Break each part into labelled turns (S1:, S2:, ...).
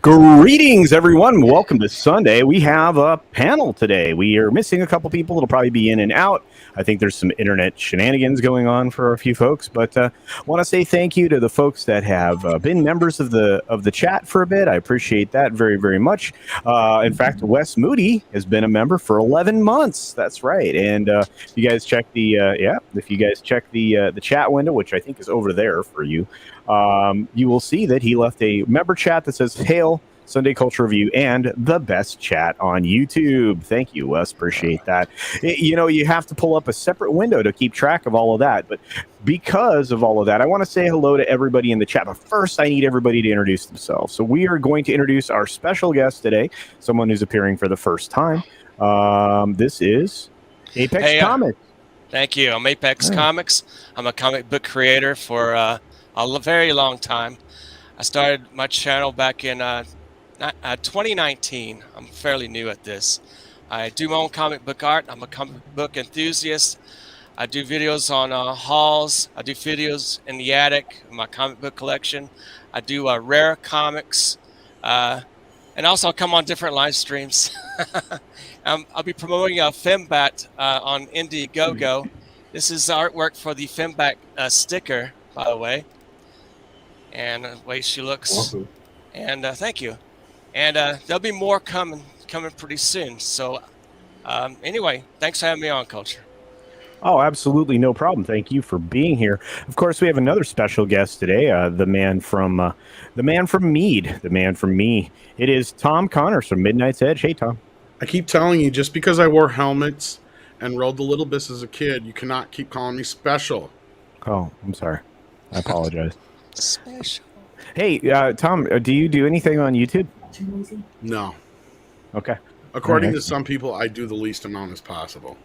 S1: Greetings, everyone. Welcome to Sunday. We have a panel today. We are missing a couple people. It'll probably be in and out. I think there's some internet shenanigans going on for a few folks, but I want to say thank you to the folks that have been members of the chat for a bit. I appreciate that very, very much. In fact, Wes Moody has been a member for 11 months. That's right. And if you guys check the chat window, which I think is over there for you, you will see that he left a member chat that says, "Hail Sunday Culture Review and the best chat on YouTube." Thank you, Wes. Appreciate that. You have to pull up a separate window to keep track of all of that. But because of all of that, I want to say hello to everybody in the chat. But first, I need everybody to introduce themselves. So we are going to introduce our special guest today, someone who's appearing for the first time. This is Apex Comics.
S2: Thank you. I'm Apex Comics. I'm a comic book creator for a very long time. I started my channel back in 2019. I'm fairly new at this. I do my own comic book art. I'm a comic book enthusiast. I do videos on hauls. I do videos in the attic, my comic book collection. I do rare comics. And also I come on different live streams. I'll be promoting Fembat on Indiegogo. This is artwork for the Fembat sticker, by the way. And the way she looks.
S3: Awesome.
S2: And thank you. And there'll be more coming pretty soon. So anyway, thanks for having me on, Culture.
S1: Oh, absolutely. No problem. Thank you for being here. Of course, we have another special guest today, the man from MEAD, the man from me. It is Tom Connors from Midnight's Edge. Hey, Tom.
S3: I keep telling you, just because I wore helmets and rode the Little Bis as a kid, you cannot keep calling me special.
S1: Oh, I'm sorry. I apologize.
S2: Special.
S1: Hey, Tom, do you do anything on YouTube?
S3: No.
S1: Okay.
S3: According to some people, I do the least amount as possible.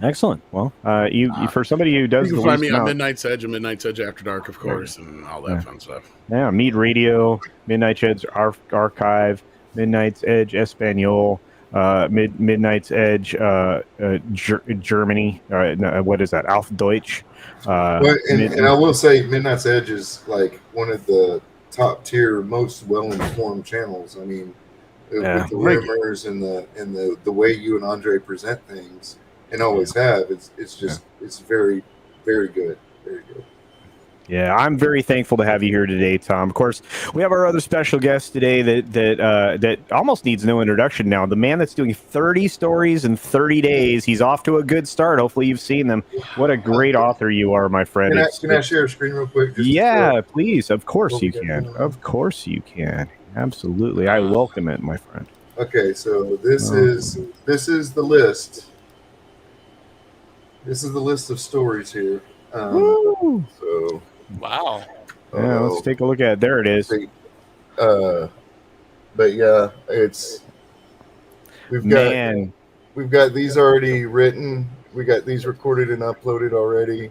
S1: Excellent. Well, you for somebody who does
S3: you
S1: the
S3: can find
S1: least
S3: me on
S1: amount,
S3: Midnight's Edge and Midnight's Edge After Dark, of course, and all that fun stuff.
S1: Yeah, MEAD Radio, Midnight's Edge Archive, Midnight's Edge Espanol, Midnight's Edge Germany. What is that? Auf Deutsch.
S4: And I will say, Midnight's Edge is like one of the top tier, most well informed channels. I mean, with the rumors and the way you and Andre present things, and always have, it's very, very good, very good.
S1: Yeah, I'm very thankful to have you here today, Tom. Of course, we have our other special guest today that almost needs no introduction now. The man that's doing 30 stories in 30 days. He's off to a good start. Hopefully you've seen them. What a great author you are, my friend.
S4: Can I share a screen real quick?
S1: Yeah, please. Of course you can. Of course you can. Absolutely. I welcome it, my friend.
S4: Okay, so this is the list. This is the list of stories here. So.
S2: Wow.
S1: Yeah, let's take a look at it. There it is.
S4: But yeah, we've got these already written. We got these recorded and uploaded already.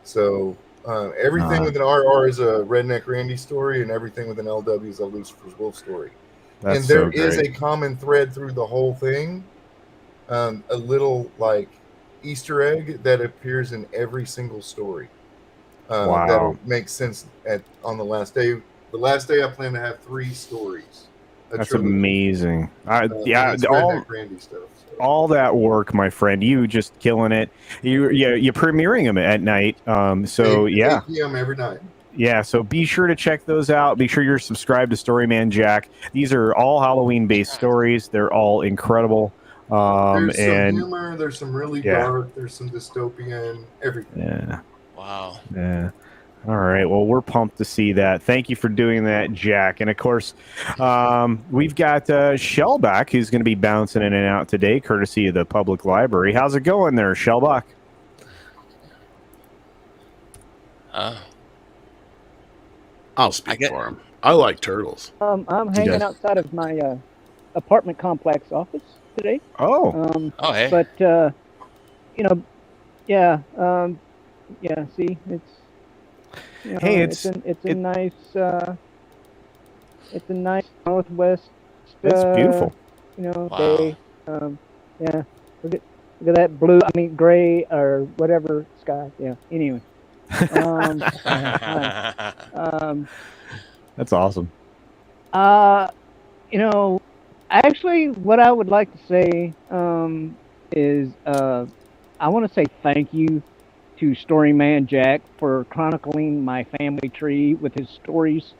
S4: So everything with an RR is a Redneck Randy story, and everything with an LW is a Lucifer's Wolf story. And there is a common thread through the whole thing. A little like Easter egg that appears in every single story. That'll make sense on the last day. The last day, I plan to have 3 stories.
S1: That's amazing.
S4: Yeah, Randy stuff. So.
S1: All that work, my friend. You just killing it. You're premiering them at night. So 8
S4: p.m. every night.
S1: Yeah, so be sure to check those out. Be sure you're subscribed to Storyman Jack. These are all Halloween-based stories. They're all incredible.
S4: There's some
S1: And
S4: humor. There's some really dark. There's some dystopian. Everything.
S1: yeah.
S2: Wow.
S1: Yeah. All right. Well, we're pumped to see that. Thank you for doing that, Jack. And of course, we've got Shellback, who's going to be bouncing in and out today, courtesy of the public library. How's it going there, Shellback?
S3: I'll speak for him. I like turtles.
S5: I'm hanging outside of my apartment complex office today.
S1: Oh.
S2: Hey.
S5: But you know, yeah, yeah. See, it's you know,
S1: Hey,
S5: it's a nice northwest.
S1: It's beautiful.
S5: You know,
S2: Wow.
S5: day. Yeah. Look at that blue. I mean, gray or whatever sky. Yeah. Anyway.
S1: That's awesome.
S5: You know, actually, what I would like to say is I want to say thank you to Storyman Jack for chronicling my family tree with his stories.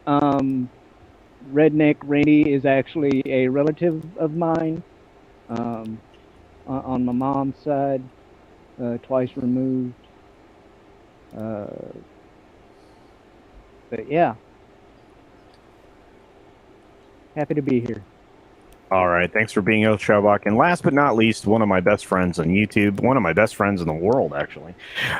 S5: Redneck Randy is actually a relative of mine on my mom's side, twice removed. But yeah, happy to be here.
S1: All right. Thanks for being here, Shellback. And last but not least, one of my best friends on YouTube, one of my best friends in the world, actually,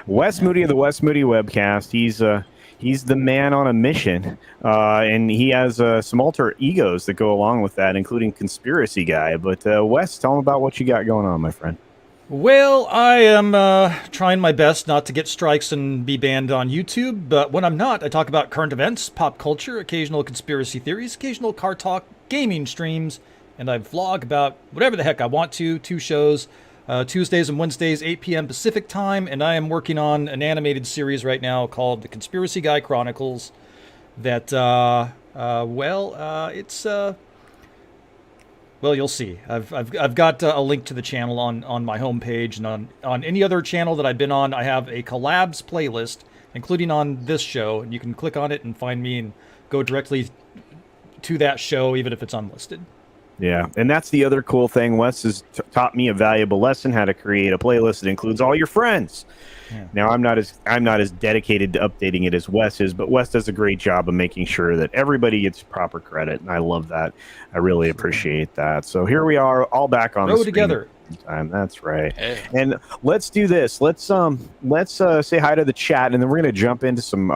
S1: Wes Moody of the Wes Moody Webcast. He's the man on a mission, and he has some alter egos that go along with that, including Conspiracy Guy. But Wes, tell him about what you got going on, my friend.
S6: Well, I am trying my best not to get strikes and be banned on YouTube, but when I'm not, I talk about current events, pop culture, occasional conspiracy theories, occasional car talk, gaming streams, and I vlog about whatever the heck I want to. 2 shows, Tuesdays and Wednesdays, 8 p.m. Pacific time, and I am working on an animated series right now called The Conspiracy Guy Chronicles that, it's... Well, you'll see. I've got a link to the channel on my homepage, and on any other channel that I've been on, I have a collabs playlist, including on this show, and you can click on it and find me and go directly to that show, even if it's unlisted.
S1: Yeah, and that's the other cool thing. Wes has taught me a valuable lesson: how to create a playlist that includes all your friends. Yeah. Now, I'm not as dedicated to updating it as Wes is, but Wes does a great job of making sure that everybody gets proper credit, and I love that. I really appreciate that. So here we are, all back on the screen
S6: together.
S1: Time. That's right. Hey. And let's do this. Let's say hi to the chat, and then we're going to jump into some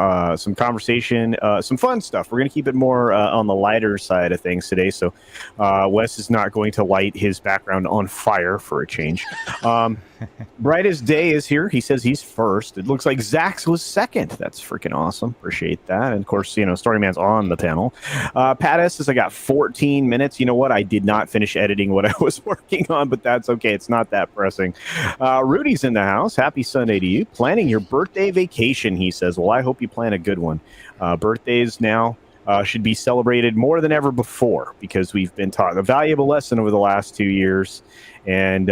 S1: conversation, some fun stuff. We're going to keep it more on the lighter side of things today. So Wes is not going to light his background on fire for a change. Brightest Day is here. He says he's first. It looks like Zach's was second. That's freaking awesome. Appreciate that. And of course, Storyman's on the panel. Pat S says I got 14 minutes. You know what? I did not finish editing what I was working on, but that's okay. It's not that pressing. Rudy's in the house. Happy Sunday to you. Planning your birthday vacation, he says. Well, I hope you plan a good one. Birthdays now should be celebrated more than ever before, because we've been taught a valuable lesson over the last 2 years. And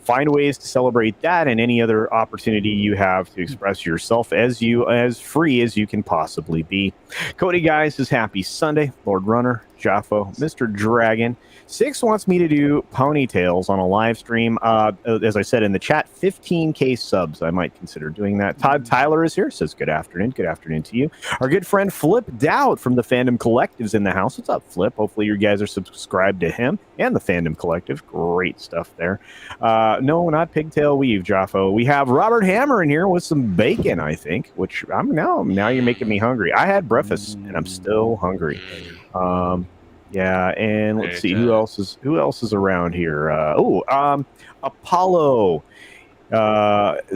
S1: find ways to celebrate that and any other opportunity you have to express yourself as free as you can possibly be. Cody Guy says happy Sunday. Lord Runner, Jaffo, Mr. Dragon. Six wants me to do ponytails on a live stream. As I said in the chat, 15K subs. I might consider doing that. Todd Tyler is here. Says good afternoon. Good afternoon to you. Our good friend Flip Dowd from the Fandom Collective's in the house. What's up, Flip? Hopefully you guys are subscribed to him and the Fandom Collective. Great stuff there. No, not Pigtail Weave, Jaffo. We have Robert Hammer in here with some bacon, I think, which now you're making me hungry. I had breakfast and I'm still hungry. Yeah, and let's see who else is around here. Apollo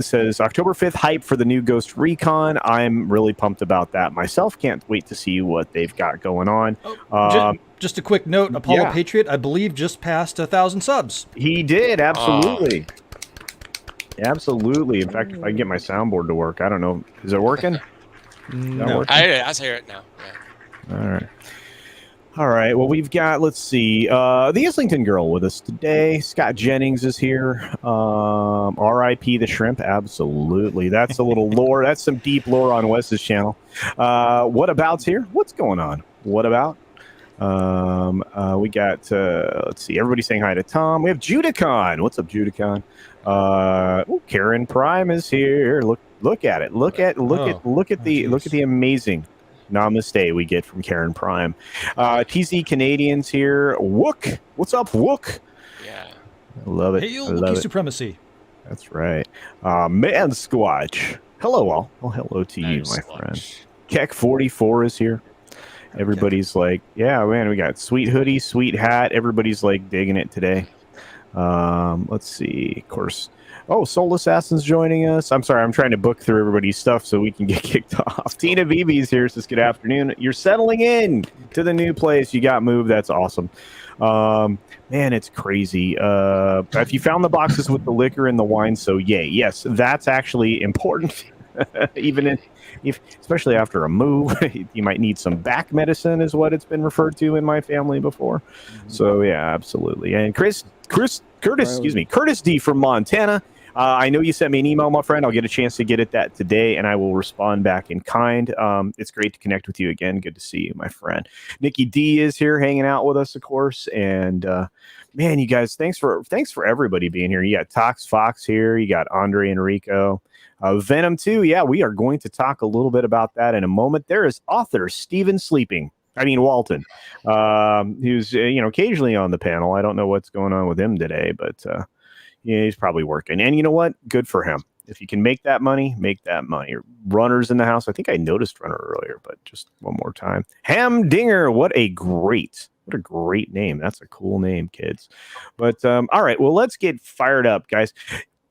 S1: says October 5th hype for the new Ghost Recon. I'm really pumped about that myself. Can't wait to see what they've got going on.
S6: Just a quick note, Apollo Patriot, I believe, just passed 1,000 subs.
S1: He did, absolutely. Absolutely. In fact, if I can get my soundboard to work, I don't know. Is it working?
S6: No.
S2: I hear it now. Yeah.
S1: All right. All right. Well, we've got, let's see, the Islington girl with us today. Scott Jennings is here. R.I.P. the shrimp. Absolutely. That's a little lore. That's some deep lore on Wes's channel. What about's here? What's going on? What about? We got, let's see, everybody saying hi to Tom. We have Judicon. What's up, Judicon? Karen Prime is here. Look at it. Look at the amazing namaste we get from Karen Prime. TZ Canadians here. Wook. What's up, Wook?
S2: Yeah.
S1: I love it.
S6: Hail Wookiee supremacy.
S1: That's right. Man Squatch. Hello, all. Well, hello to you, my friend. Keck44 is here. Everybody's like, yeah, man, we got sweet hoodie, sweet hat. Everybody's like digging it today. Let's see. Of course. Oh, Soul Assassin's joining us. I'm sorry, I'm trying to book through everybody's stuff so we can get kicked off. Tina BB's here, says good afternoon. You're settling in to the new place. You got moved. That's awesome. Man, it's crazy. If you found the boxes with the liquor and the wine, so yay. Yes, that's actually important. Even if, especially after a move, you might need some back medicine, is what it's been referred to in my family before. So yeah, absolutely. And Curtis, Curtis D from Montana. I know you sent me an email, my friend. I'll get a chance to get at that today, and I will respond back in kind. It's great to connect with you again. Good to see you, my friend. Nikki D is here hanging out with us, of course. And man, you guys, thanks for everybody being here. You got Tox Fox here. You got Andre Enrico. Venom 2. Yeah, we are going to talk a little bit about that in a moment. There is author Stephen Walton, who's occasionally on the panel. I don't know what's going on with him today, but yeah, he's probably working. And you know what? Good for him. If you can make that money, make that money. Runner's in the house. I think I noticed Runner earlier, but just one more time. Hamdinger. What a great name. That's a cool name, kids. But all right, well, let's get fired up, guys.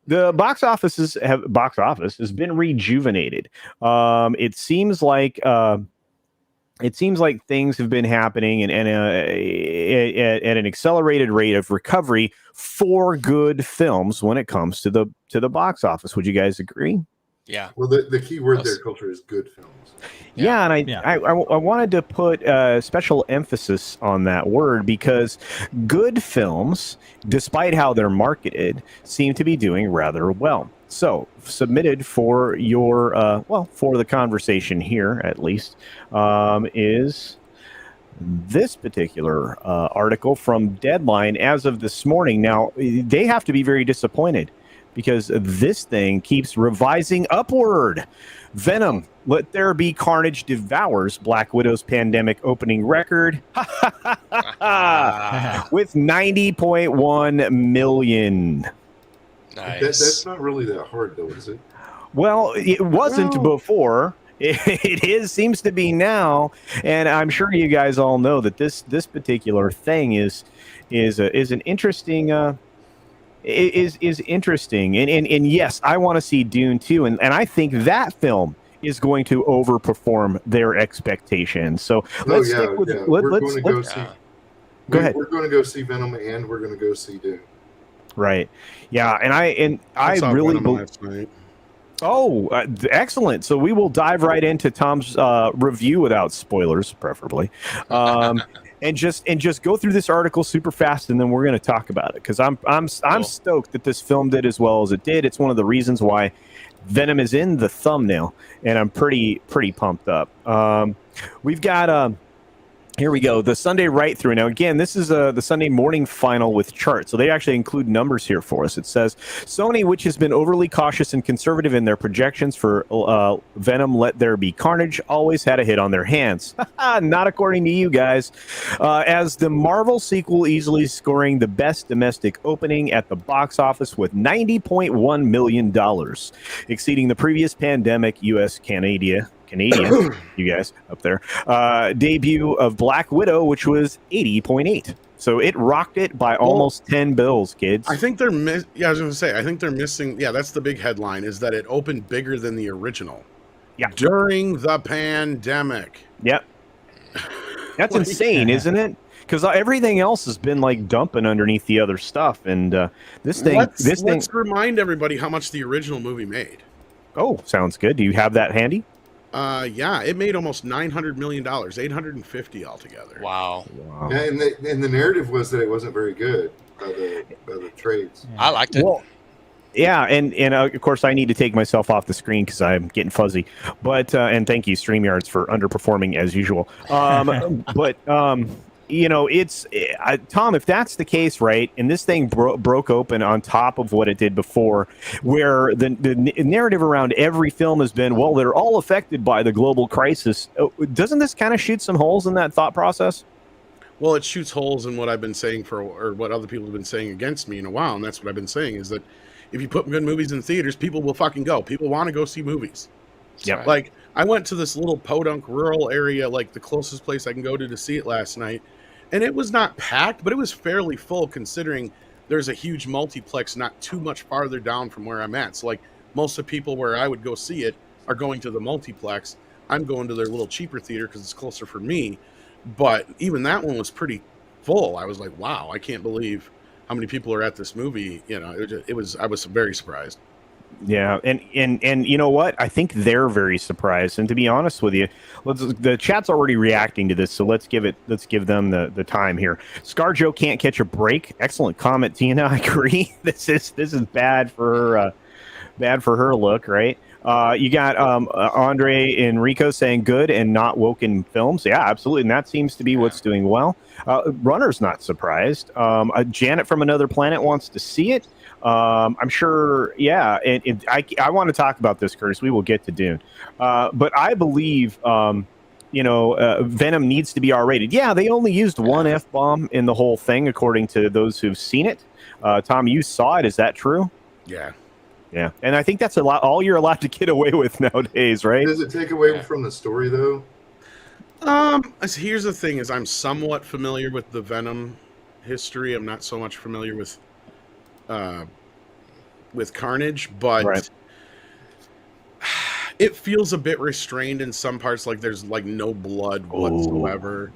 S1: The box office has been rejuvenated. It seems like things have been happening at an accelerated rate of recovery for good films when it comes to the box office. Would you guys agree?
S2: Yeah.
S4: Well, the key word there, culture, is good films.
S1: Yeah, and I wanted to put special emphasis on that word because good films, despite how they're marketed, seem to be doing rather well. So, submitted for your, for the conversation here, at least, is this particular article from Deadline as of this morning. Now, they have to be very disappointed because this thing keeps revising upward. Venom, Let There Be Carnage devours Black Widow's pandemic opening record with 90.1 million.
S2: Nice.
S4: That's not really that hard, though, is it?
S1: Well, it wasn't before. It seems to be now, and I'm sure you guys all know that this particular thing is an interesting. Is interesting, and yes, I want to see Dune 2, and I think that film is going to overperform their expectations. So let's stick with it.
S4: We're going to go see.
S1: Go ahead.
S4: We're going to go see Venom, and we're going to go see Dune.
S1: Right. Yeah, and I really believe. Oh, excellent! So we will dive right into Tom's review without spoilers, preferably, and just go through this article super fast, and then we're going to talk about it because I'm stoked that this film did as well as it did. It's one of the reasons why Venom is in the thumbnail, and I'm pretty pumped up. We've got here we go, the Sunday write through. Now, again, this is the Sunday morning final with charts. So they actually include numbers here for us. It says, Sony, which has been overly cautious and conservative in their projections for Venom, Let There Be Carnage, always had a hit on their hands. Not according to you guys. As the Marvel sequel easily scoring the best domestic opening at the box office with $90.1 million, exceeding the previous pandemic U.S. Canadian, you guys up there, debut of Black Widow, which was 80.8. So it rocked it by almost 10 bills, kids.
S3: I think they're I was going to say, I think they're missing. Yeah, that's the big headline, is that it opened bigger than the original.
S1: Yeah.
S3: During the pandemic.
S1: Yep. That's insane, isn't it? Because everything else has been like dumping underneath the other stuff, and this thing.
S3: Let's remind everybody how much the original movie made.
S1: Oh, sounds good. Do you have that handy?
S3: Yeah, it made almost $900 million, 850 altogether.
S2: Wow.
S4: Yeah, and the narrative was that it wasn't very good by the trades.
S2: I liked it.
S1: Well, yeah, and of course I need to take myself off the screen because I'm getting fuzzy. But and thank you StreamYards for underperforming as usual. But it's Tom. If that's the case, right, and this thing broke open on top of what it did before, where the narrative around every film has been, well, they're all affected by the global crisis. Doesn't this kind of shoot some holes in that thought process?
S3: Well, it shoots holes in what I've been saying or what other people have been saying against me in a while, and that's what I've been saying is that if you put good movies in theaters, people will fucking go. People want to go see movies.
S1: Yep.
S3: Like, I went to this little podunk rural area, like the closest place I can go to see it last night, and it was not packed, but it was fairly full considering there's a huge multiplex not too much farther down from where I'm at. So, like, most of the people where I would go see it are going to the multiplex. I'm going to their little cheaper theater because it's closer for me. But even that one was pretty full. I was like, wow, I can't believe how many people are at this movie. I was very surprised.
S1: Yeah, and you know what? I think they're very surprised. And to be honest with you, the chat's already reacting to this, so let's give them the time here. ScarJo can't catch a break. Excellent comment, Tina. I agree. This is bad for her look, right? You got Andre Enrico saying good and not woken films. Yeah, absolutely. And that seems to be what's doing well. Runner's not surprised. Janet from Another Planet wants to see it. I'm sure. Yeah. And I want to talk about this, Curtis. We will get to Dune. But I believe, Venom needs to be R-rated. Yeah, they only used one F-bomb in the whole thing, according to those who've seen it. Tom, you saw it. Is that true?
S3: Yeah.
S1: Yeah, and I think that's all you're allowed to get away with nowadays, right?
S4: Does it take away from the story, though?
S3: Here's the thing: is I'm somewhat familiar with the Venom history. I'm not so much familiar with Carnage, but
S1: right.
S3: It feels a bit restrained in some parts. Like there's like no blood whatsoever,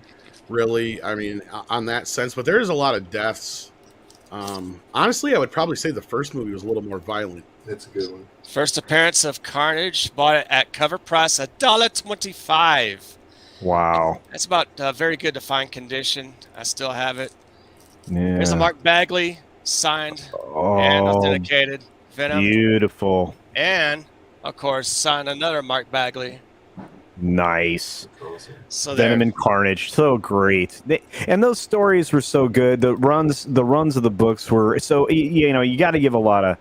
S3: really. I mean, on that sense, but there is a lot of deaths. Honestly, I would probably say the first movie was a little more violent.
S4: That's a good one.
S2: First appearance of Carnage, bought it at cover price $1.25.
S1: Wow.
S2: That's about very good to fine condition. I still have it.
S1: Yeah.
S2: There's a Mark Bagley signed and authenticated Venom.
S1: Beautiful.
S2: And of course, signed another Mark Bagley.
S1: Nice.
S4: Awesome.
S2: So
S1: Venom and Carnage, so great. And those stories were so good. The runs of the books were so. You got to give a lot of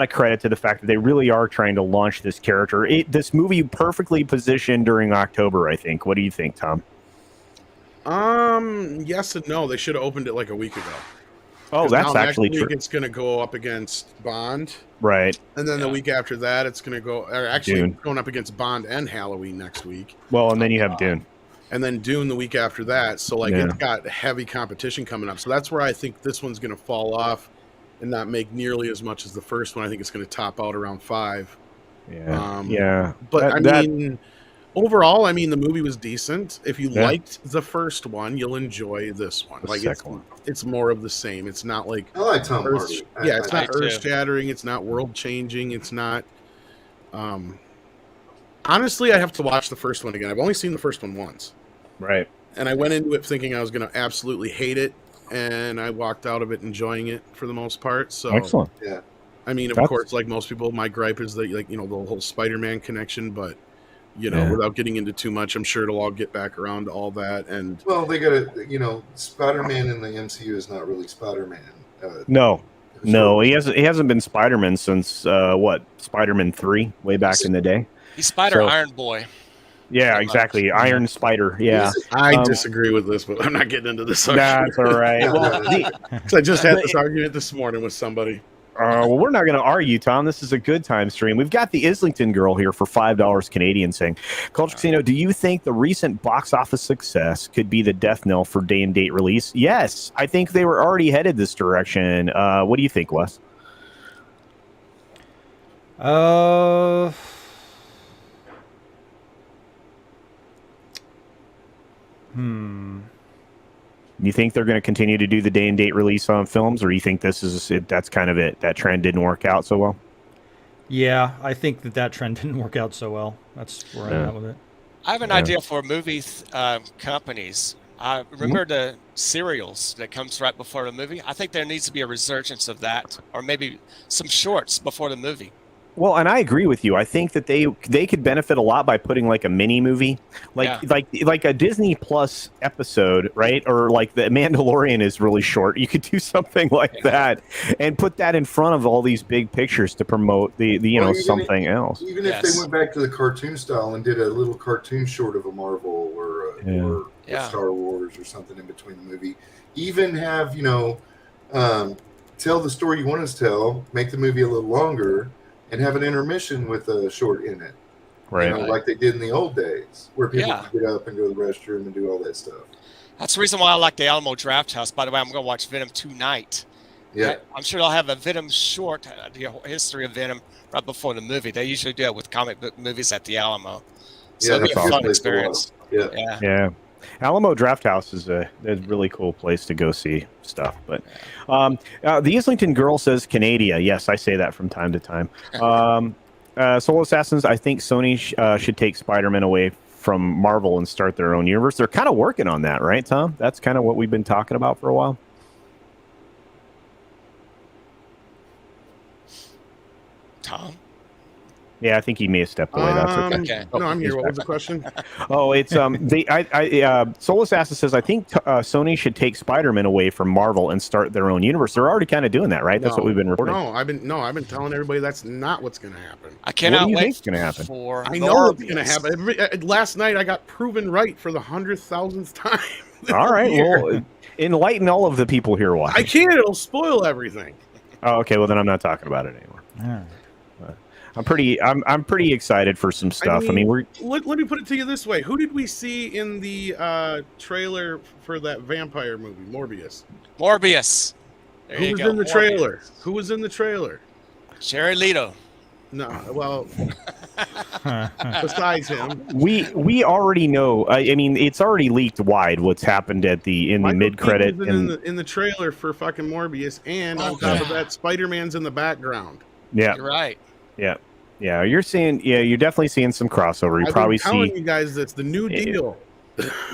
S1: credit to the fact that they really are trying to launch this character. This movie perfectly positioned during October, I think. What do you think, Tom?
S3: Yes and no. They should have opened it like a week ago.
S1: Oh, that's actually true.
S3: It's going to go up against Bond.
S1: Right.
S3: And then the week after that, it's going to go... Actually, going up against Bond and Halloween next week.
S1: Well, and then you have Dune.
S3: And then Dune the week after that. So, it's got heavy competition coming up. So that's where I think this one's going to fall off and not make nearly as much as the first one. I think it's going to top out around 5.
S1: Yeah.
S3: But, overall, the movie was decent. If you liked the first one, you'll enjoy this one. It's more of the same. It's not like
S4: I like Tom Hardy.
S3: it's not earth-shattering. It's not world-changing. It's not. Honestly, I have to watch the first one again. I've only seen the first one once.
S1: Right.
S3: And I went into it thinking I was going to absolutely hate it, and I walked out of it enjoying it for the most part. So
S1: excellent.
S4: Yeah.
S3: Of course, like most people, my gripe is that the whole Spider-Man connection, but. Without getting into too much, I'm sure it'll all get back around to all that. And
S4: well, they got to, Spider-Man in the MCU is not really Spider-Man.
S1: No, he hasn't been Spider-Man since Spider-Man 3, way back in the day.
S2: He's Iron Boy.
S1: Yeah, exactly. Iron Spider. Yeah,
S3: I disagree with this, but I'm not getting into this.
S1: That's all right. Well,
S3: I just had this argument this morning with somebody.
S1: Well, we're not going to argue, Tom. This is a good time stream. We've got the Islington girl here for $5 Canadian saying, CultureCasino, do you think the recent box office success could be the death knell for day and date release? Yes, I think they were already headed this direction. What do you think, Wes? You think they're going to continue to do the day and date release on films, or you think that's kind of it? That trend didn't work out so well.
S6: Yeah, I think that trend didn't work out so well. That's where I'm at with it.
S2: I have an idea for movie companies. I remember the serials that comes right before the movie. I think there needs to be a resurgence of that, or maybe some shorts before the movie.
S1: Well, and I agree with you. I think that they could benefit a lot by putting like a mini movie, like a Disney Plus episode, right? Or like the Mandalorian is really short. You could do something like that and put that in front of all these big pictures to promote something else.
S4: Even if they went back to the cartoon style and did a little cartoon short of a Marvel or Star Wars or something in between the movie, even have tell the story you want to tell, make the movie a little longer. And have an intermission with a short in it,
S1: right?
S4: Like they did in the old days, where people could get up and go to the restroom and do all that stuff.
S2: That's the reason why I like the Alamo Draft House. By the way, I'm going to watch Venom tonight.
S4: Yeah,
S2: I'm sure they'll have a Venom short, the history of Venom, right before the movie. They usually do it with comic book movies at the Alamo, so it'll be a fun experience.
S1: Yeah. Alamo Draft House is a really cool place to go see stuff. But the Islington Girl says Canada. Yes, I say that from time to time. Soul Assassins, I think Sony should take Spider-Man away from Marvel and start their own universe. They're kind of working on that, right, Tom? That's kind of what we've been talking about for a while.
S2: Tom?
S1: Yeah, I think he may have stepped away. That's
S2: okay.
S3: No, I'm here. What was the question?
S1: It's Soul Assassin says I think Sony should take Spider-Man away from Marvel and start their own universe. They're already kind of doing that, right? That's what we've been reporting.
S3: I've been telling everybody that's not what's going to happen.
S2: I cannot wait.
S1: What's going to happen?
S3: I know what's going to happen. Last night I got proven right for the 100,000th time.
S1: All right, well, enlighten all of the people here watching.
S3: I can't. It'll spoil everything.
S1: Oh, okay. Well, then I'm not talking about it anymore. I'm pretty excited for some stuff.
S3: Let me put it to you this way: who did we see in the trailer for that vampire movie, Morbius?
S2: Who
S3: was in the trailer? Who was in the trailer?
S2: Jared Leto.
S3: No, well, besides him,
S1: we already know. I mean, it's already leaked wide what's happened in the mid credit
S3: in the trailer for fucking Morbius, and on top of that, Spider-Man's in the background.
S1: Yeah,
S2: you're right.
S1: Yeah. You're definitely seeing some crossover.
S3: I've been telling you guys that's the new deal.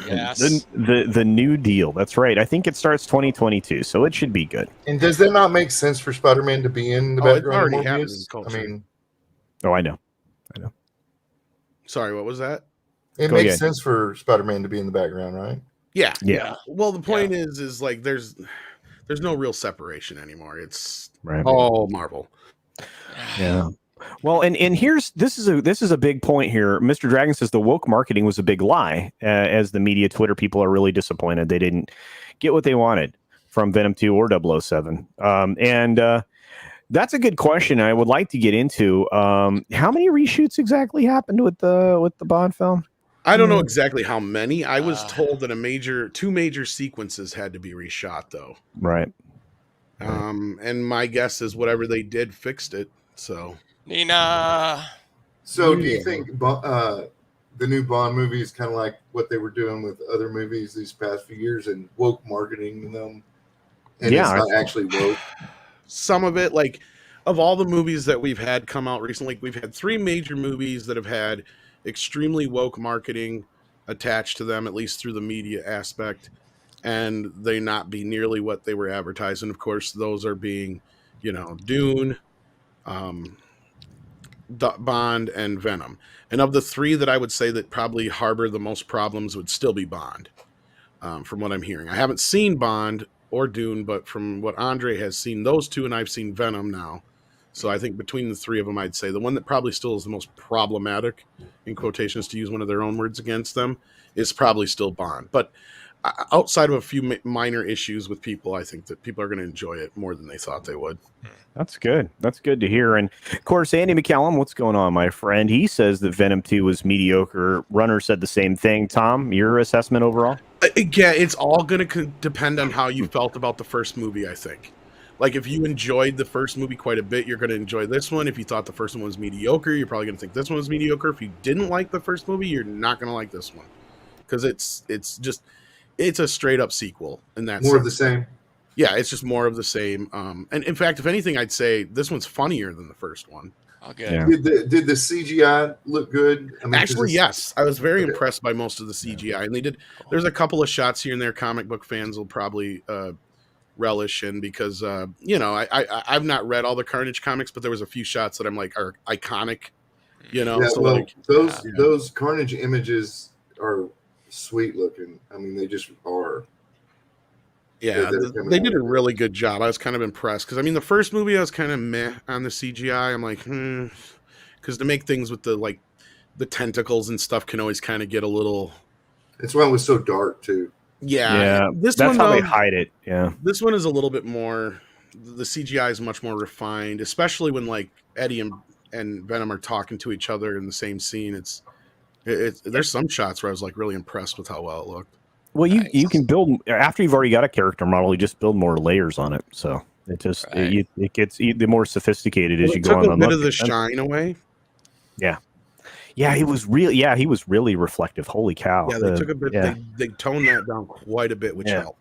S2: Yes.
S1: The new deal. That's right. I think it starts 2022, so it should be good.
S4: And does that not make sense for Spider-Man to be in the background?
S3: It's already happening in culture.
S4: I mean,
S1: I know.
S3: Sorry, what was that?
S4: It makes sense for Spider-Man to be in the background, right?
S3: Yeah. Well, the point is like there's no real separation anymore. It's all Marvel.
S1: Yeah. Well, and this is a big point here. Mr. Dragon says the woke marketing was a big lie, as the media Twitter people are really disappointed. They didn't get what they wanted from Venom 2 or 007. That's a good question. I would like to get into how many reshoots exactly happened with the Bond film.
S3: I don't know exactly how many. I was told that two major sequences had to be reshot, though.
S1: Right.
S3: And my guess is whatever they did fixed it. So
S2: Nina.
S4: So do you think the new Bond movie is kind of like what they were doing with other movies these past few years and woke marketing them? And it's not actually woke.
S3: Some of it, like of all the movies that we've had come out recently, we've had 3 major movies that have had extremely woke marketing attached to them, at least through the media aspect, and they not be nearly what they were advertised. And of course, those are being, Dune, Bond, and Venom. And of the 3 that I would say that probably harbor the most problems would still be Bond, from what I'm hearing. I haven't seen Bond or Dune, but from what Andre has seen, those 2, and I've seen Venom now. So I think between the 3 of them, I'd say the one that probably still is the most problematic, in quotations to use one of their own words against them, is probably still Bond. But outside of a few minor issues with people, I think that people are going to enjoy it more than they thought they would.
S1: That's good. That's good to hear. And of course, Andy McCallum, what's going on, my friend? He says that Venom 2 was mediocre. Runner said the same thing. Tom, your assessment overall?
S3: Yeah, it's all going to depend on how you felt about the first movie, I think. Like, if you enjoyed the first movie quite a bit, you're going to enjoy this one. If you thought the first one was mediocre, you're probably going to think this one was mediocre. If you didn't like the first movie, you're not going to like this one. Because it's a straight-up sequel in that sense.
S4: More of the same.
S3: Yeah, it's just more of the same. And in fact, if anything, I'd say this one's funnier than the first one.
S2: Oh, good.
S1: Yeah.
S4: Did the CGI look good? I mean, 'cause
S3: Actually,
S4: it's-
S3: yes. I was very
S4: Okay.
S3: impressed by most of the CGI, and they did. There's a couple of shots here and there. Comic book fans will probably relish in because I've not read all the Carnage comics, but there was a few shots that I'm like are iconic.
S4: Yeah,
S3: So
S4: well,
S3: like,
S4: those Carnage images are sweet looking. I mean, they just are.
S3: yeah,
S4: They're coming
S3: they
S4: out
S3: did a
S4: of it.
S3: really good job. I was kind of impressed because I mean, the first movie I was kind of meh on the CGI. I'm like, because to make things with the tentacles and stuff can always kind of get a little.
S4: That's why it was so dark too.
S1: Yeah,
S3: This
S1: that's
S3: one
S1: how
S3: though,
S1: they hide it. Yeah,
S3: this one is a little bit more. The CGI is much more refined, especially when like Eddie and Venom are talking to each other in the same scene. It's there's some shots where I was like really impressed with how well it looked.
S1: well, you
S2: Nice.
S1: can build after you've already got a character model. You just build more layers on it, so it just
S2: Right.
S1: it gets the more sophisticated as
S3: Well,
S1: you
S3: it
S1: go
S3: took
S1: on.
S3: a bit
S1: Look,
S3: of the shine away.
S1: yeah, he was really he was really reflective. Holy cow!
S3: Yeah, they took a bit.
S1: Yeah,
S3: They toned that down quite a bit, which
S1: Yeah.
S3: helped.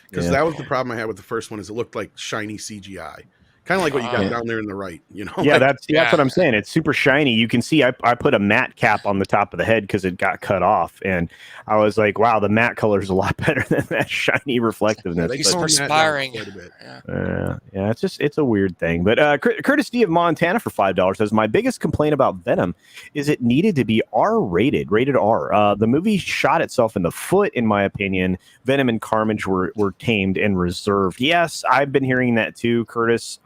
S3: Because
S1: Yeah.
S3: that was the problem I had with the first one, is it looked like shiny CGI, kind of like what you got
S2: Yeah.
S3: down there in the right. You know,
S1: yeah,
S3: like,
S1: that's
S2: Yeah.
S1: what I'm saying. It's super shiny. You can see I put a matte cap on the top of the head because it got cut off, and I was like, wow, the matte color is a lot better than that shiny reflectiveness.
S3: they
S2: He's
S3: toned that down
S2: perspiring.
S3: quite a bit.
S2: Yeah.
S1: Yeah, it's a weird thing. But Curtis D of Montana for $5 says my biggest complaint about Venom is it needed to be rated R. The movie shot itself in the foot, in my opinion. Venom and Carnage were tamed and reserved. Yes, I've been hearing that too, Curtis.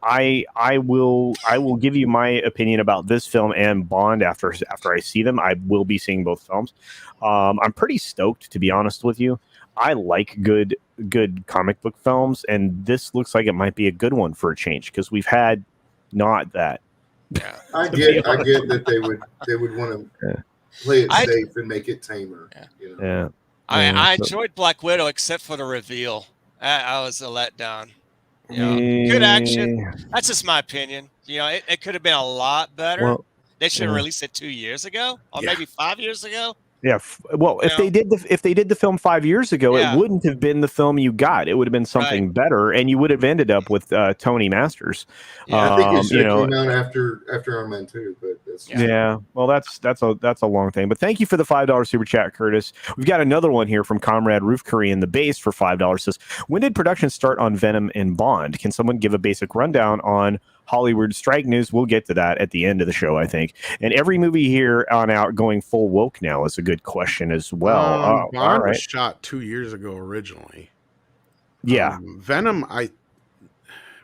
S1: I will give you my opinion about this film and Bond after I see them. I will be seeing both films. I'm pretty stoked, to be honest with you. I like good comic book films, and this looks like it might be a good one for a change because we've had not that.
S2: Yeah.
S4: I get that they would want to play it
S2: I-
S4: safe and make it tamer.
S2: Yeah.
S4: You know?
S1: Yeah.
S2: I
S1: so-
S2: enjoyed Black Widow except for the reveal. I was a letdown. Good action. That's just my opinion. It could have been a lot better.
S1: Well,
S2: They should have
S1: yeah.
S2: released it 2 years ago, or
S3: Yeah.
S2: maybe 5 years ago.
S1: Yeah. Well, if they did the film 5 years ago,
S2: Yeah.
S1: it wouldn't have been the film you got. It would have been something better, and you would have ended up with Tony Masters.
S2: Yeah.
S4: I think it should
S1: you
S4: have
S1: know,
S4: came out after Iron Man 2, but that's
S1: Yeah. Well, that's a long thing. But thank you for the $5 super chat, Curtis. We've got another one here from Comrade Roof Curry in the base for $5. Says, when did production start on Venom and Bond? Can someone give a basic rundown on Hollywood strike news? We'll get to that at the end of the show, I think. And every movie here on out going full woke now is a good question as well. All
S3: Bond
S1: right.
S3: was shot 2 years ago originally.
S1: Yeah.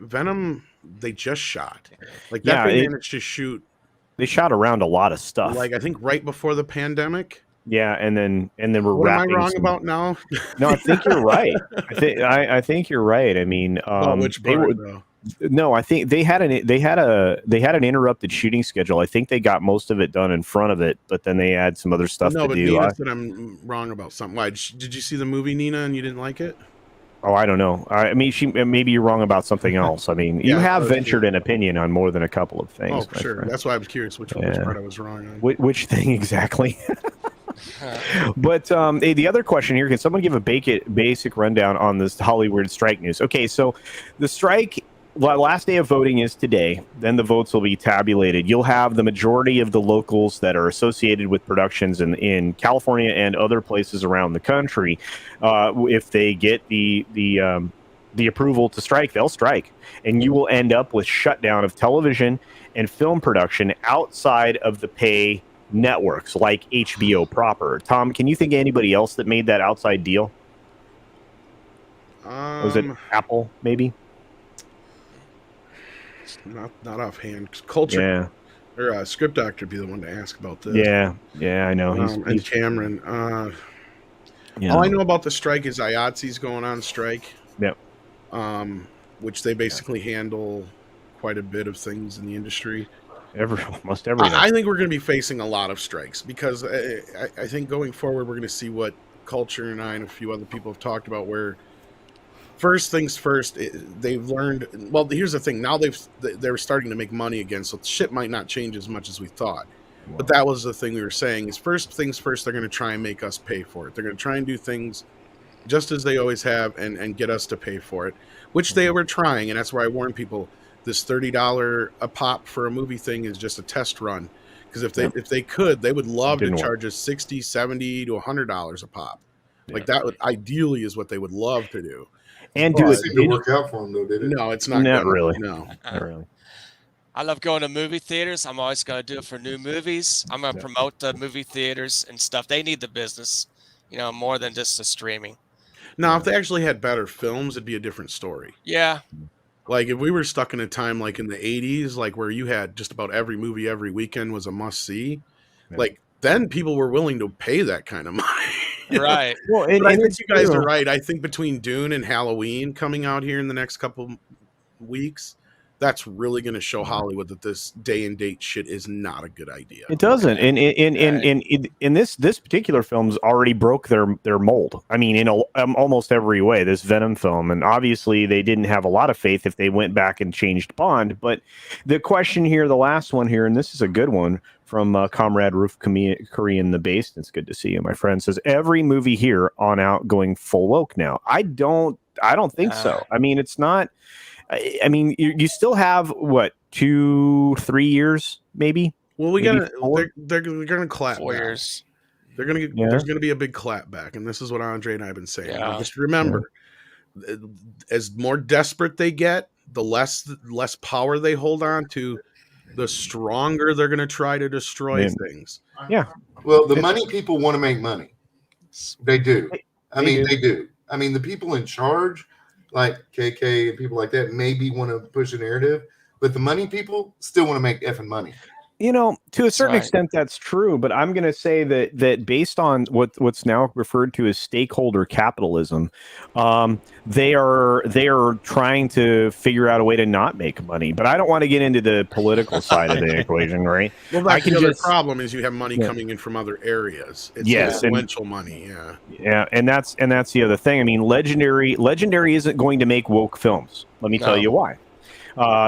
S3: Venom, they just shot. Like
S1: Yeah,
S3: that they managed to shoot
S1: They shot around a lot of stuff.
S3: like I think right before the pandemic.
S1: Yeah, and then we're
S3: What am I
S1: wrapping
S3: wrong
S1: some-
S3: about now?
S1: No, I think you're right. I think you're right. I mean,
S3: Which
S1: they
S3: part,
S1: were
S3: though?
S1: no. I think they had an interrupted shooting schedule. I think they got most of it done in front of it, but then they had some other stuff
S3: No,
S1: to
S3: but
S1: do.
S3: Nina said I'm wrong about something. Why? Did you see the movie, Nina, and you didn't like it?
S1: I don't know. I mean, maybe you're wrong about something else. I mean, you
S3: Yeah,
S1: have
S3: that's
S1: ventured
S3: true.
S1: an opinion on more than a couple of things.
S3: Oh,
S1: my
S3: sure.
S1: friend.
S3: That's why I was curious which
S1: Yeah.
S3: part I was wrong on.
S1: Which thing exactly? But hey, the other question here: can someone give a basic rundown on this Hollywood strike news? Okay, so the strike. The last day of voting is today. Then the votes will be tabulated. You'll have the majority of the locals that are associated with productions in California and other places around the country. If they get the approval to strike, they'll strike, and you will end up with shutdown of television and film production outside of the pay networks like HBO proper. Tom, can you think of anybody else that made that outside deal? Was it Apple, maybe?
S3: Not offhand. Culture
S1: Yeah,
S3: or Script Doctor would be the one to ask about this.
S1: yeah, I know.
S3: And Cameron.
S1: Yeah.
S3: All I know about the strike is IATSE's going on strike.
S1: Yep.
S3: Which they basically handle quite a bit of things in the industry.
S1: Almost everything.
S3: I think we're going to be facing a lot of strikes because I think going forward we're going to see what Culture and I and a few other people have talked about. Where first things first, they've learned. Well, here's the thing: now they're starting to make money again, so shit might not change as much as we thought. But that was the thing we were saying: is first things first, they're going to try and make us pay for it. They're going to try and do things just as they always have, and get us to pay for it, which they were trying, and that's where I warn people. this $30 a pop for a movie thing is just a test run. Because if they could, they would love to charge us $60, $70 to $100 a pop. Like that would ideally is what they would love to do.
S1: And
S4: do it seemed to work out for them though, did it?
S3: No, it's not.
S1: Not really.
S3: No,
S1: not really.
S2: I love going to movie theaters. I'm always going to do it for new movies. I'm going to promote the movie theaters and stuff. They need the business, more than just the streaming.
S3: Now, if they actually had better films, it'd be a different story.
S2: Yeah.
S3: Like if we were stuck in a time like in the 80s, like where you had just about every movie every weekend was a must see, like then people were willing to pay that kind of money.
S2: Right.
S1: Well,
S3: and I think you guys are right. I think between Dune and Halloween coming out here in the next couple weeks, that's really going to show Hollywood that this day and date shit is not a good idea.
S1: It doesn't. And in this particular film's already broke their mold. I mean, in almost every way, this Venom film. And obviously they didn't have a lot of faith if they went back and changed Bond. But the question here, the last one here, and this is a good one from Comrade Roof Korean the Base. It's good to see you, my friend. Says every movie here on out going full woke now. I don't think so. I mean, it's not. I mean, you still have what 2-3 years, maybe.
S3: Well, they're gonna clap.
S2: 4 years.
S3: They're gonna there's gonna be a big clap back, and this is what Andre and I have been saying. Yeah. Just remember, as more desperate they get, the less power they hold on to, the stronger they're gonna try to destroy things.
S1: Yeah.
S4: Well, the money people want to make money. They do. They do. I mean, the people in charge, like KK and people like that, maybe want to push a narrative, but the money people still want to make effing money.
S1: To a certain extent, that's true. But I'm going to say that based on what's now referred to as stakeholder capitalism, they are trying to figure out a way to not make money. But I don't want to get into the political side of the equation, right?
S3: Well, that's the other problem is you have money coming in from other areas. It's influential money,
S1: yeah, and that's the other thing. I mean, Legendary isn't going to make woke films. Let me tell you why.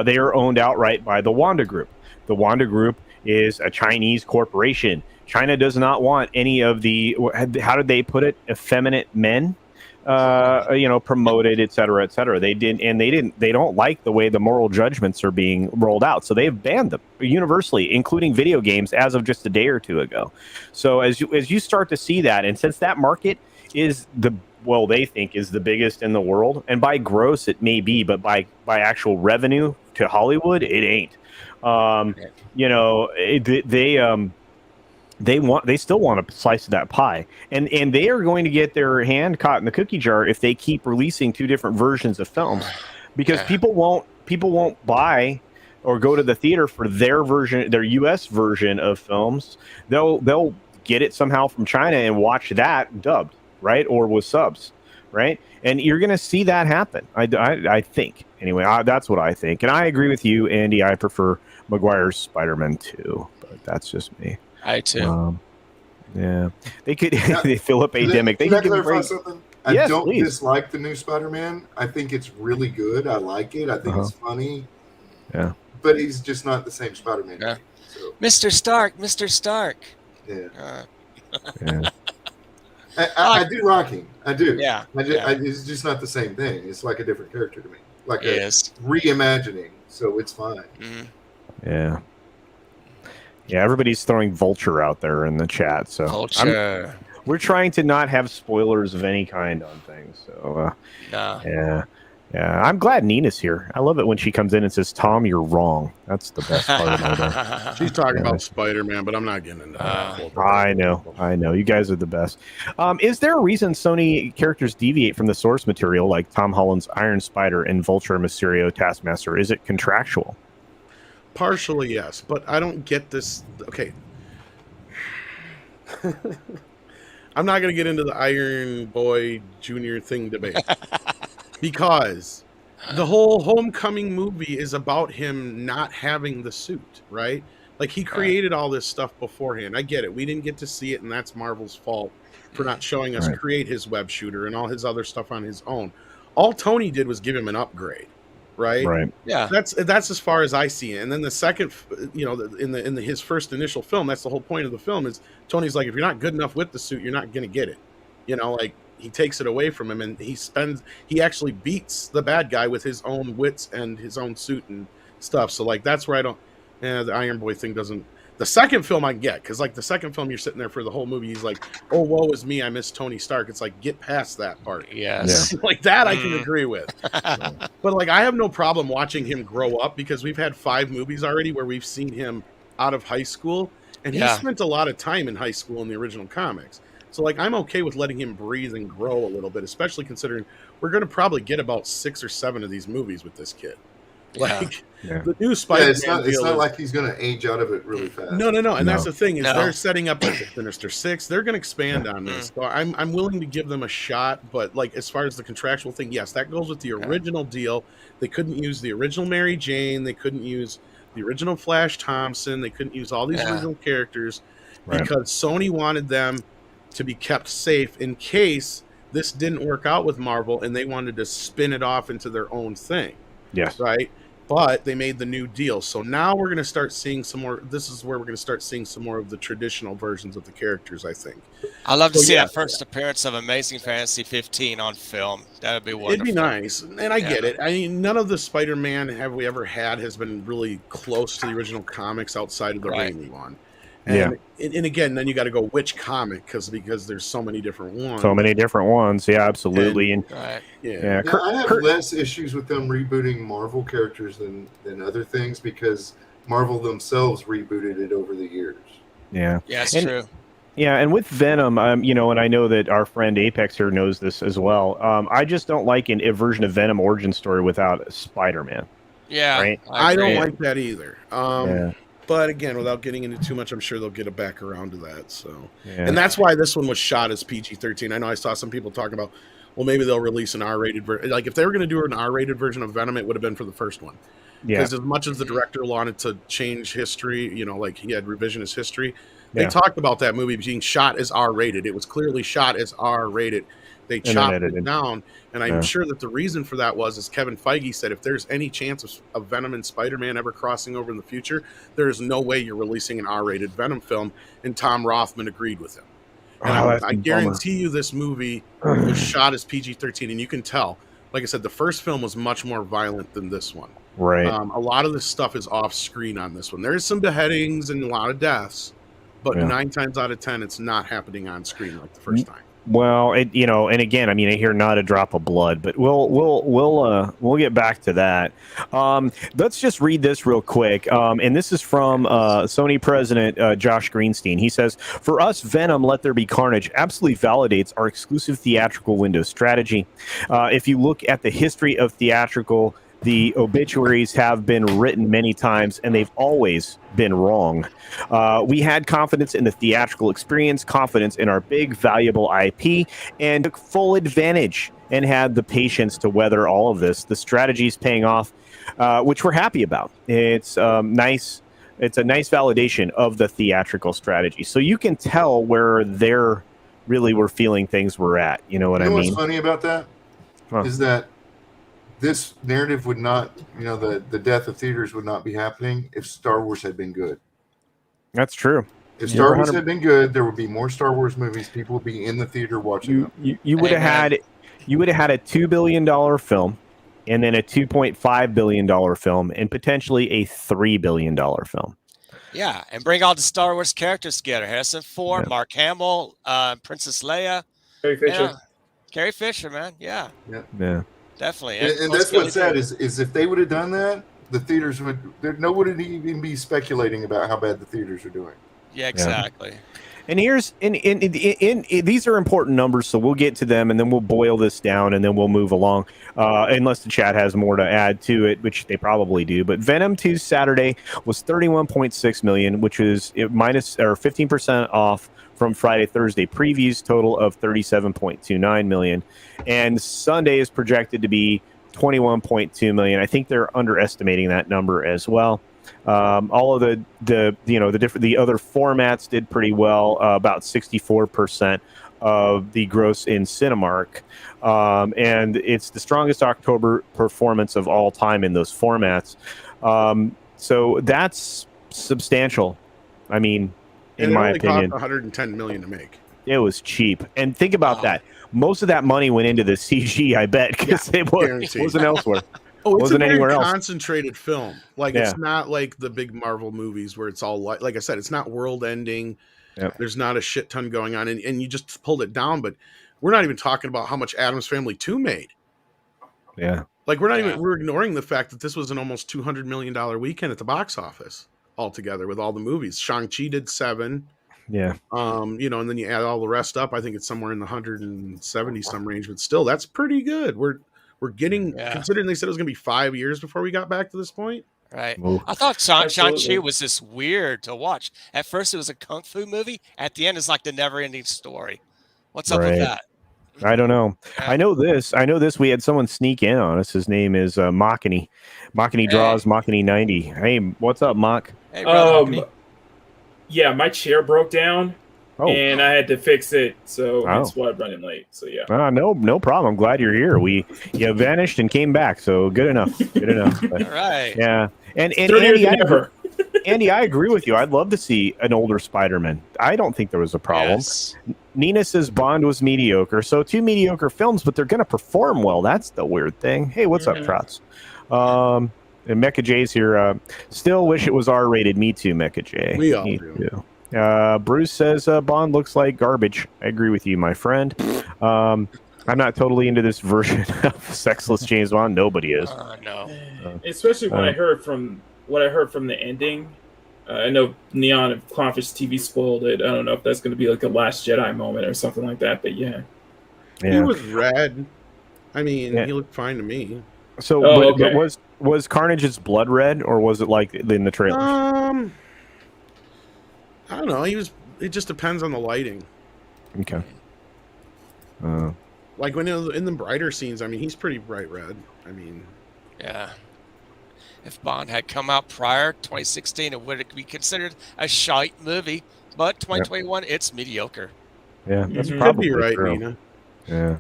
S1: They are owned outright by the Wanda Group. The Wanda Group is a Chinese corporation. China does not want any of the, how did they put it, effeminate men, promoted, et cetera, et cetera. They don't like the way the moral judgments are being rolled out. So they've banned them universally, including video games, as of just a day or two ago. So as you start to see that, and since that market is they think is the biggest in the world, and by gross it may be, but by actual revenue to Hollywood, it ain't. They still want a slice of that pie, and they are going to get their hand caught in the cookie jar if they keep releasing two different versions of films, because people won't buy or go to the theater for their US version of films. They'll get it somehow from China and watch that dubbed, right, or with subs, right? And you're going to see that happen. I think. Anyway, that's what I think. And I agree with you, Andy. I prefer Maguire's Spider-Man 2, but that's just me.
S2: I too.
S1: Yeah. They could Philip A. Dimick. They could
S4: clarify something? I don't dislike the new Spider-Man. I think it's really good. I like it. I think it's funny.
S1: Yeah.
S4: But he's just not the same Spider-Man.
S2: Yeah. So. Mr. Stark.
S4: Yeah. I do like him. I do. Yeah. It's just not the same thing. It's like a different character to me. Like a reimagining. So it's fine.
S2: Mm-hmm.
S1: Yeah. Yeah, everybody's throwing Vulture out there in the chat. So
S2: Vulture.
S1: We're trying to not have spoilers of any kind on things. So yeah. I'm glad Nina's here. I love it when she comes in and says, "Tom, you're wrong." That's the best part of my day.
S3: She's talking about Spider-Man, but I'm not getting into that.
S1: I know. You guys are the best. Is there a reason Sony characters deviate from the source material, like Tom Holland's Iron Spider and Vulture, Mysterio, Taskmaster? Is it contractual?
S3: Partially, yes, but I don't get this. Okay. I'm not going to get into the Iron Boy Jr. thing debate. Because the whole Homecoming movie is about him not having the suit, right? Like, he created all this stuff beforehand. I get it. We didn't get to see it, and that's Marvel's fault for not showing us create his web shooter and all his other stuff on his own. All Tony did was give him an upgrade, right?
S1: Right.
S2: Yeah.
S3: That's as far as I see it. And then the second, in his first initial film, that's the whole point of the film, is Tony's like, if you're not good enough with the suit, you're not going to get it. He takes it away from him, and he actually beats the bad guy with his own wits and his own suit and stuff. So like that's where I don't. The Iron Boy thing doesn't. The second film I get, because like the second film, you're sitting there for the whole movie. He's like, "Oh, woe is me, I miss Tony Stark." It's like, get past that part.
S2: Yes.
S3: Like that, I can agree with. But like, I have no problem watching him grow up because we've had 5 movies already where we've seen him out of high school, and he spent a lot of time in high school in the original comics. So like, I'm okay with letting him breathe and grow a little bit, especially considering we're going to probably get about 6 or 7 of these movies with this kid. Like the new Spider-Man
S4: it's not like he's going to age out of it really fast.
S3: No. And that's the thing is they're setting up like the Sinister Six. They're going to expand on this. So I'm willing to give them a shot. But like as far as the contractual thing, yes, that goes with the original deal. They couldn't use the original Mary Jane. They couldn't use the original Flash Thompson. They couldn't use all these original characters because Sony wanted them to be kept safe in case this didn't work out with Marvel and they wanted to spin it off into their own thing.
S1: Yes.
S3: Right. But they made the new deal. So now we're going to start seeing some more. This is where we're going to start seeing some more of the traditional versions of the characters, I think.
S2: I'd love to see that first appearance of Amazing Fantasy 15 on film. That would be wonderful.
S3: It'd be nice. And I get it. I mean, none of the Spider-Man have we ever had has been really close to the original comics outside of the Raimi one. And, and again, then you got to go which comic because there's so many different ones.
S1: So many different ones. Yeah, absolutely. And
S3: I
S4: have less issues with them rebooting Marvel characters than other things because Marvel themselves rebooted it over the years.
S1: Yeah.
S2: Yeah, it's true.
S1: Yeah, and with Venom, you know, and I know that our friend Apex here knows this as well. I just don't like a version of Venom origin story without Spider-Man.
S2: Yeah.
S1: Right?
S3: I don't like that either. But again, without getting into too much, I'm sure they'll get it back around to that. So, and that's why this one was shot as PG-13. I know I saw some people talking about, well, maybe they'll release an R-rated version. Like if they were going to do an R-rated version of Venom, it would have been for the first one. Because as much as the director wanted to change history, you know, like he had revisionist history, they talked about that movie being shot as R-rated. It was clearly shot as R-rated. They chopped it down, and I'm sure that the reason for that was, as Kevin Feige said, if there's any chance of Venom and Spider-Man ever crossing over in the future, there is no way you're releasing an R-rated Venom film, and Tom Rothman agreed with him. And I guarantee you this movie was shot as PG-13, and you can tell. Like I said, the first film was much more violent than this one.
S1: Right.
S3: A lot of this stuff is off-screen on this one. There is some beheadings and a lot of deaths, but 9 times out of 10, it's not happening on screen like the first time.
S1: Well, you know, and again, I mean, I hear not a drop of blood, but we'll get back to that. Let's just read this real quick. And this is from Sony president Josh Greenstein. He says, "For us, Venom: Let There Be Carnage absolutely validates our exclusive theatrical window strategy. If you look at the history of theatrical, the obituaries have been written many times, and they've always been wrong. We had confidence in the theatrical experience, confidence in our big, valuable IP, and took full advantage and had the patience to weather all of this. The strategy is paying off, which we're happy about. It's nice. It's a nice validation of the theatrical strategy. So you can tell where they're really were feeling things were at. You know what I mean?
S4: What's funny about that is that this narrative would not, you know, the death of theaters would not be happening if Star Wars had been good.
S1: That's true.
S4: If Star Wars had been good, there would be more Star Wars movies. People would be in the theater watching them.
S1: You would have had a $2 billion film, and then a $2.5 billion film, and potentially a $3 billion film.
S2: Yeah, and bring all the Star Wars characters together. Harrison Ford, Mark Hamill, Princess Leia,
S7: Carrie Fisher.
S2: Yeah. Carrie Fisher, man. Yeah. Definitely.
S4: And that's what's sad is if they would have done that, the theaters no one would even be speculating about how bad the theaters are doing.
S2: Yeah, exactly.
S1: And here's these are important numbers, so we'll get to them, and then we'll boil this down, and then we'll move along. Unless the chat has more to add to it, which they probably do. But Venom 2 Saturday was 31.6 million, which is minus or 15% off from Friday, Thursday previews, total of 37.29 million. And Sunday is projected to be 21.2 million. I think they're underestimating that number as well. All of the other formats did pretty well, about 64% of the gross in Cinemark. And it's the strongest October performance of all time in those formats. So that's substantial. I mean, in my opinion,
S3: cost $110 million to make.
S1: It was cheap. And think about that. Most of that money went into the CG, I bet, because it wasn't elsewhere.
S3: Oh, it's
S1: Wasn't
S3: a very
S1: anywhere else.
S3: concentrated film. Like
S1: Yeah.
S3: it's not like the big Marvel movies where it's all like I said, it's not world ending.
S1: Yep.
S3: There's not a shit ton going on, and you just pulled it down. But we're not even talking about how much Addams Family 2 made.
S1: Yeah.
S3: Like we're ignoring the fact that this was an almost $200 million weekend at the box office altogether with all the movies. Shang-Chi did 7.
S1: Yeah.
S3: And then you add all the rest up. I think it's somewhere in the 170 some range, but still, that's pretty good. We're getting, considering they said it was going to be 5 years before we got back to this point.
S2: Right.
S1: Ooh.
S2: I thought Shang-Chi was just weird to watch. At first, it was a kung fu movie. At the end, it's like the never-ending story. What's up with that?
S1: I don't know. I know this. We had someone sneak in on us. His name is Machiny. Machiny draws Machiny 90. Hey, what's up, Mach?
S2: Hey, brother.
S7: Yeah, my chair broke down, and I had to fix it, so that's why I'm running late. So yeah.
S1: No problem. I'm glad you're here. You vanished and came back, so good enough. Good enough.
S2: All right.
S1: Yeah, and Andy, I agree with you. I'd love to see an older Spider-Man. I don't think there was a problem.
S2: Yes.
S1: Nina says Bond was mediocre, so 2 mediocre films, but they're going to perform well. That's the weird thing. Hey, what's up, Trots? And Mecha J's here. Still wish it was R-rated. Me too, Mecha J.
S3: We all do.
S1: Bruce says Bond looks like garbage. I agree with you, my friend. I'm not totally into this version of sexless James Bond. Nobody is.
S2: No.
S7: Especially when I heard from the ending. I know Neon and Clownfish TV spoiled it. I don't know if that's going to be like a Last Jedi moment or something like that, but yeah.
S3: He was red. I mean, he looked fine to me.
S1: So, but was Carnage's blood red, or was it like in the trailer?
S3: I don't know. It just depends on the lighting.
S1: Okay.
S3: Like when in the brighter scenes, I mean, he's pretty bright red. I mean,
S2: yeah. If Bond had come out prior 2016, it would be considered a shite movie. But 2021, it's mediocre.
S1: Yeah, that's probably
S3: right,
S1: true.
S3: Nina.
S1: Yeah.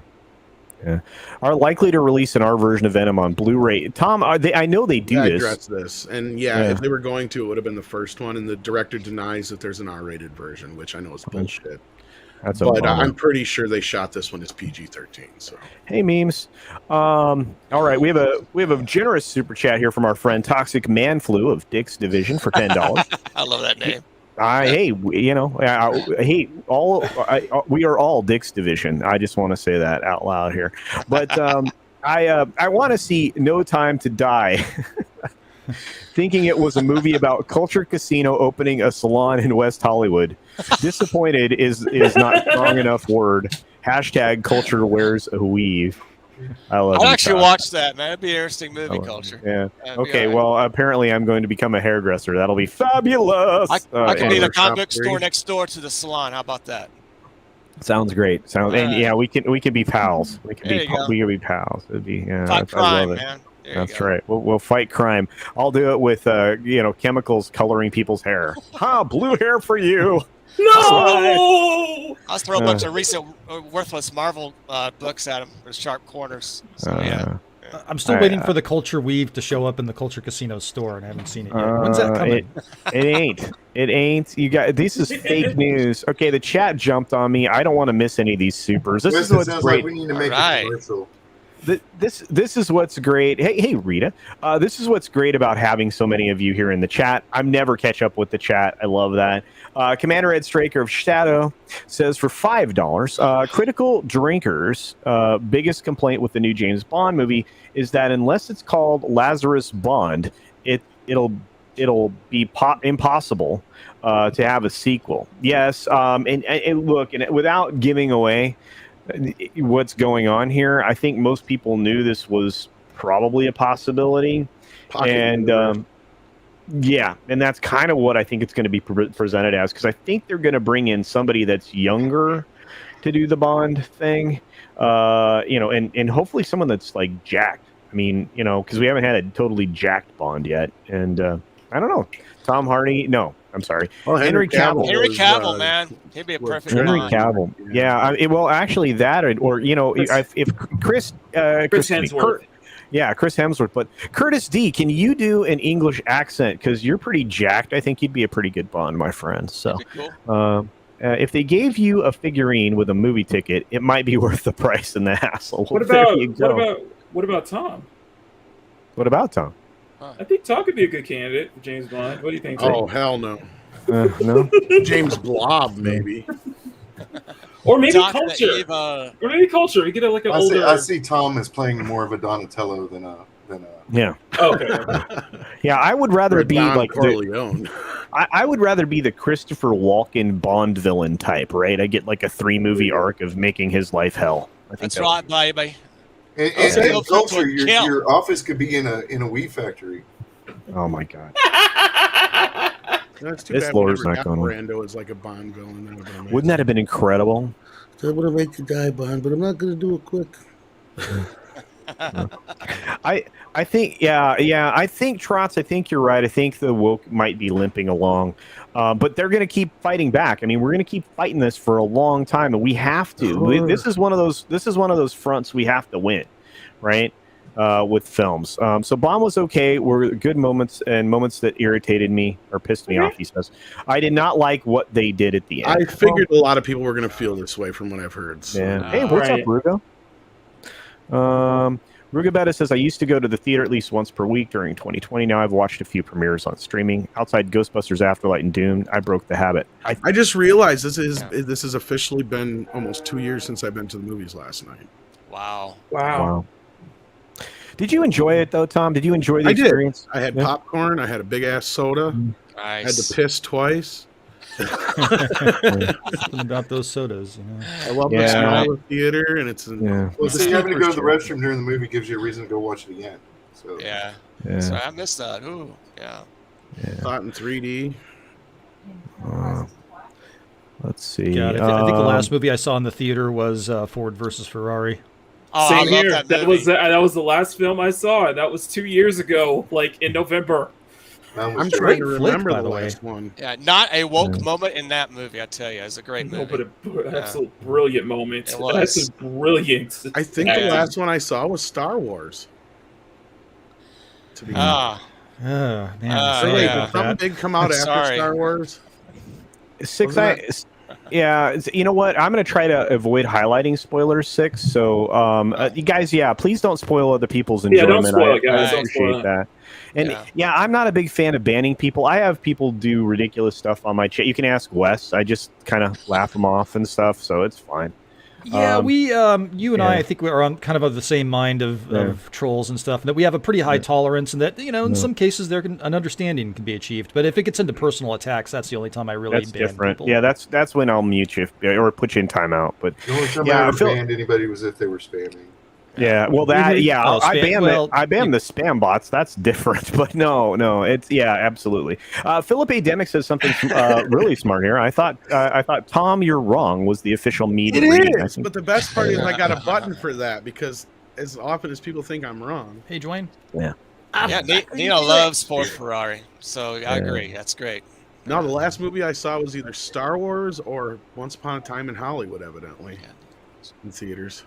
S1: Are likely to release an R version of Venom on Blu-ray. Tom, I know they do this.
S3: Address this, and if they were going to, it would have been the first one. And the director denies that there's an R-rated version, which I know is bullshit. But I'm pretty sure they shot this one as PG-13. So
S1: hey, memes. All right, we have a generous super chat here from our friend Toxic Manflu of Dick's Division for $10.
S2: I love that name.
S1: We are all Dick's Division. I just want to say that out loud here. But I want to see No Time to Die. Thinking it was a movie about Culture Casino opening a salon in West Hollywood. Disappointed is not strong enough word. # Culture wears a weave.
S2: I'll actually watch that, man. It'd be an interesting movie, Culture.
S1: Yeah. Okay, well, apparently I'm going to become a hairdresser. That'll be fabulous.
S2: I can be the comic store next door to the salon. How about that?
S1: Sounds great. We can be pals. We can be pals. It'd be
S2: fight crime, man.
S1: That's right. We'll fight crime. I'll do it with chemicals coloring people's hair. Blue hair for you.
S7: No!
S2: I'll throw a bunch of recent worthless Marvel books at him with sharp corners. So,
S6: I'm still waiting for the Culture Weave to show up in the Culture Casino store, and I haven't seen it yet. When's that coming?
S1: It ain't. You got this is fake news. Okay, the chat jumped on me. I don't want to miss any of these supers. This is what's great.
S4: Like we need to make a commercial.
S1: This is what's great. Hey, Rita. This is what's great about having so many of you here in the chat. I'm never catch up with the chat. I love that. Commander Ed Straker of Shadow says for $5, critical drinkers' biggest complaint with the new James Bond movie is that unless it's called Lazarus Bond, it'll be impossible to have a sequel. Yes, and look, and without giving away what's going on here, I think most people knew this was probably a possibility. And that's kind of what I think it's going to be presented as, because I think they're going to bring in somebody that's younger to do the Bond thing, and hopefully someone that's like jacked. I mean, because we haven't had a totally jacked Bond yet, and I don't know. Tom Hardy, no. I'm sorry.
S3: Well, Henry Cavill.
S2: Henry Cavill, man. He'd be a perfect
S1: Henry
S2: Bond.
S1: Cavill. Yeah. Actually, that or if Chris
S7: Hemsworth.
S1: Chris Hemsworth. But Curtis D, can you do an English accent? Because you're pretty jacked. I think you'd be a pretty good Bond, my friend. So,
S2: cool.
S1: if they gave you a figurine with a movie ticket, it might be worth the price and the hassle.
S7: What about Tom?
S1: What about Tom?
S7: I think Tom could be a good candidate for James Bond. What do you think?
S3: Oh, hell no.
S1: No.
S3: James Blob, maybe.
S7: Or maybe
S2: Doc
S7: Culture.
S2: Eve,
S7: Or maybe Culture. You get like an older.
S4: I see Tom as playing more of a Donatello than a.
S1: Yeah.
S7: Okay.
S1: Yeah, I would rather be
S3: Don
S1: like
S3: Corleone.
S1: I would rather be the Christopher Walken Bond villain type, right? I get like a 3-movie arc of making his life hell. I think
S2: That's right, baby.
S4: And
S2: Okay.
S4: Culture,
S2: Kill.
S4: your office could be in a weed factory.
S1: Oh my god.
S3: That's too
S1: This
S3: bad
S1: floor's
S3: we never
S1: not
S3: got
S1: going.
S3: Brando as like a Bond villain. That would've been amazing.
S1: Wouldn't that have been incredible?
S8: I would have made you die, Bond, but I'm not going to do it quick.
S1: I think I think Trotz, I think you're right. I think the woke might be limping along. But they're going to keep fighting back. I mean, we're going to keep fighting this for a long time, and we have to.
S8: Sure.
S1: This is one of those fronts we have to win, right? With films. So Bond was okay. Were good moments and moments that irritated me or pissed me off, he says. I did not like what they did at the end.
S3: I figured a lot of people were going to feel this way from what I've heard. So.
S1: Yeah. Hey, what's up, Rugo? Rugabetta says, I used to go to the theater at least once per week during 2020. Now I've watched a few premieres on streaming. Outside Ghostbusters Afterlight and Doom, I broke the habit.
S3: I just realized this has officially been almost 2 years since I've been to the movies last night.
S2: Wow.
S1: Did you enjoy it, though, Tom? Did you enjoy the
S3: I did.
S1: experience?
S3: I had popcorn. I had a big-ass soda.
S2: Nice.
S3: I had to piss twice.
S6: Something about those sodas, you know.
S3: I love the smell of the theater, and it's
S4: Well, just having to go to the restroom during the movie gives you a reason to go watch it again. So
S2: Yeah. So I missed that. Ooh, yeah.
S3: Thought in 3D.
S1: Let's see.
S6: God, I think the last movie I saw in the theater was Ford versus Ferrari.
S2: Oh,
S7: Same
S2: I love
S7: here.
S2: that
S7: That was the last film I saw. That was 2 years ago, like in November.
S3: I'm trying to
S6: Great
S3: remember
S6: flick, by
S3: the
S6: the way.
S3: last one.
S2: Yeah, not a woke moment in that movie, I tell you. It's a great movie.
S7: No, but an absolute brilliant moment.
S2: It was.
S7: That's brilliant.
S3: I think the last one I saw was Star Wars. To be
S2: Ah,
S6: Oh, man.
S3: so wait,
S2: yeah.
S3: did something big come out after
S2: Sorry.
S3: Star Wars?
S1: You know what? I'm going to try to avoid highlighting spoilers, 6. So, you guys, please don't spoil other people's enjoyment.
S7: don't spoil it, guys.
S1: I
S7: Don't spoil
S1: appreciate
S7: it.
S1: that. And I'm not a big fan of banning people. I have people do ridiculous stuff on my chat. You can ask Wes. I just kind of laugh them off and stuff, so it's fine.
S6: Yeah, you and I think we're on kind of the same mind of trolls and stuff, and that we have a pretty high tolerance, and that, in some cases an understanding can be achieved. But if it gets into personal attacks, that's the only time I really
S1: That's
S6: ban
S1: different.
S6: people.
S1: Yeah, that's when I'll mute you or put you in timeout. But
S4: the only time I ever banned anybody was if they were spamming.
S1: Yeah, well, that
S6: Oh,
S1: I
S6: spam-
S1: banned the spam bots. That's different, but no, it's absolutely. Philip A. Demick says something really smart here. I thought Tom, you're wrong was the official mead.
S3: It
S1: reading.
S3: is, but the best part is I got a button for that because as often as people think I'm wrong.
S6: Hey, Dwayne.
S1: Yeah.
S2: Nino loves Ford Ferrari, so I agree. That's great.
S3: No, the last movie I saw was either Star Wars or Once Upon a Time in Hollywood, evidently, in theaters.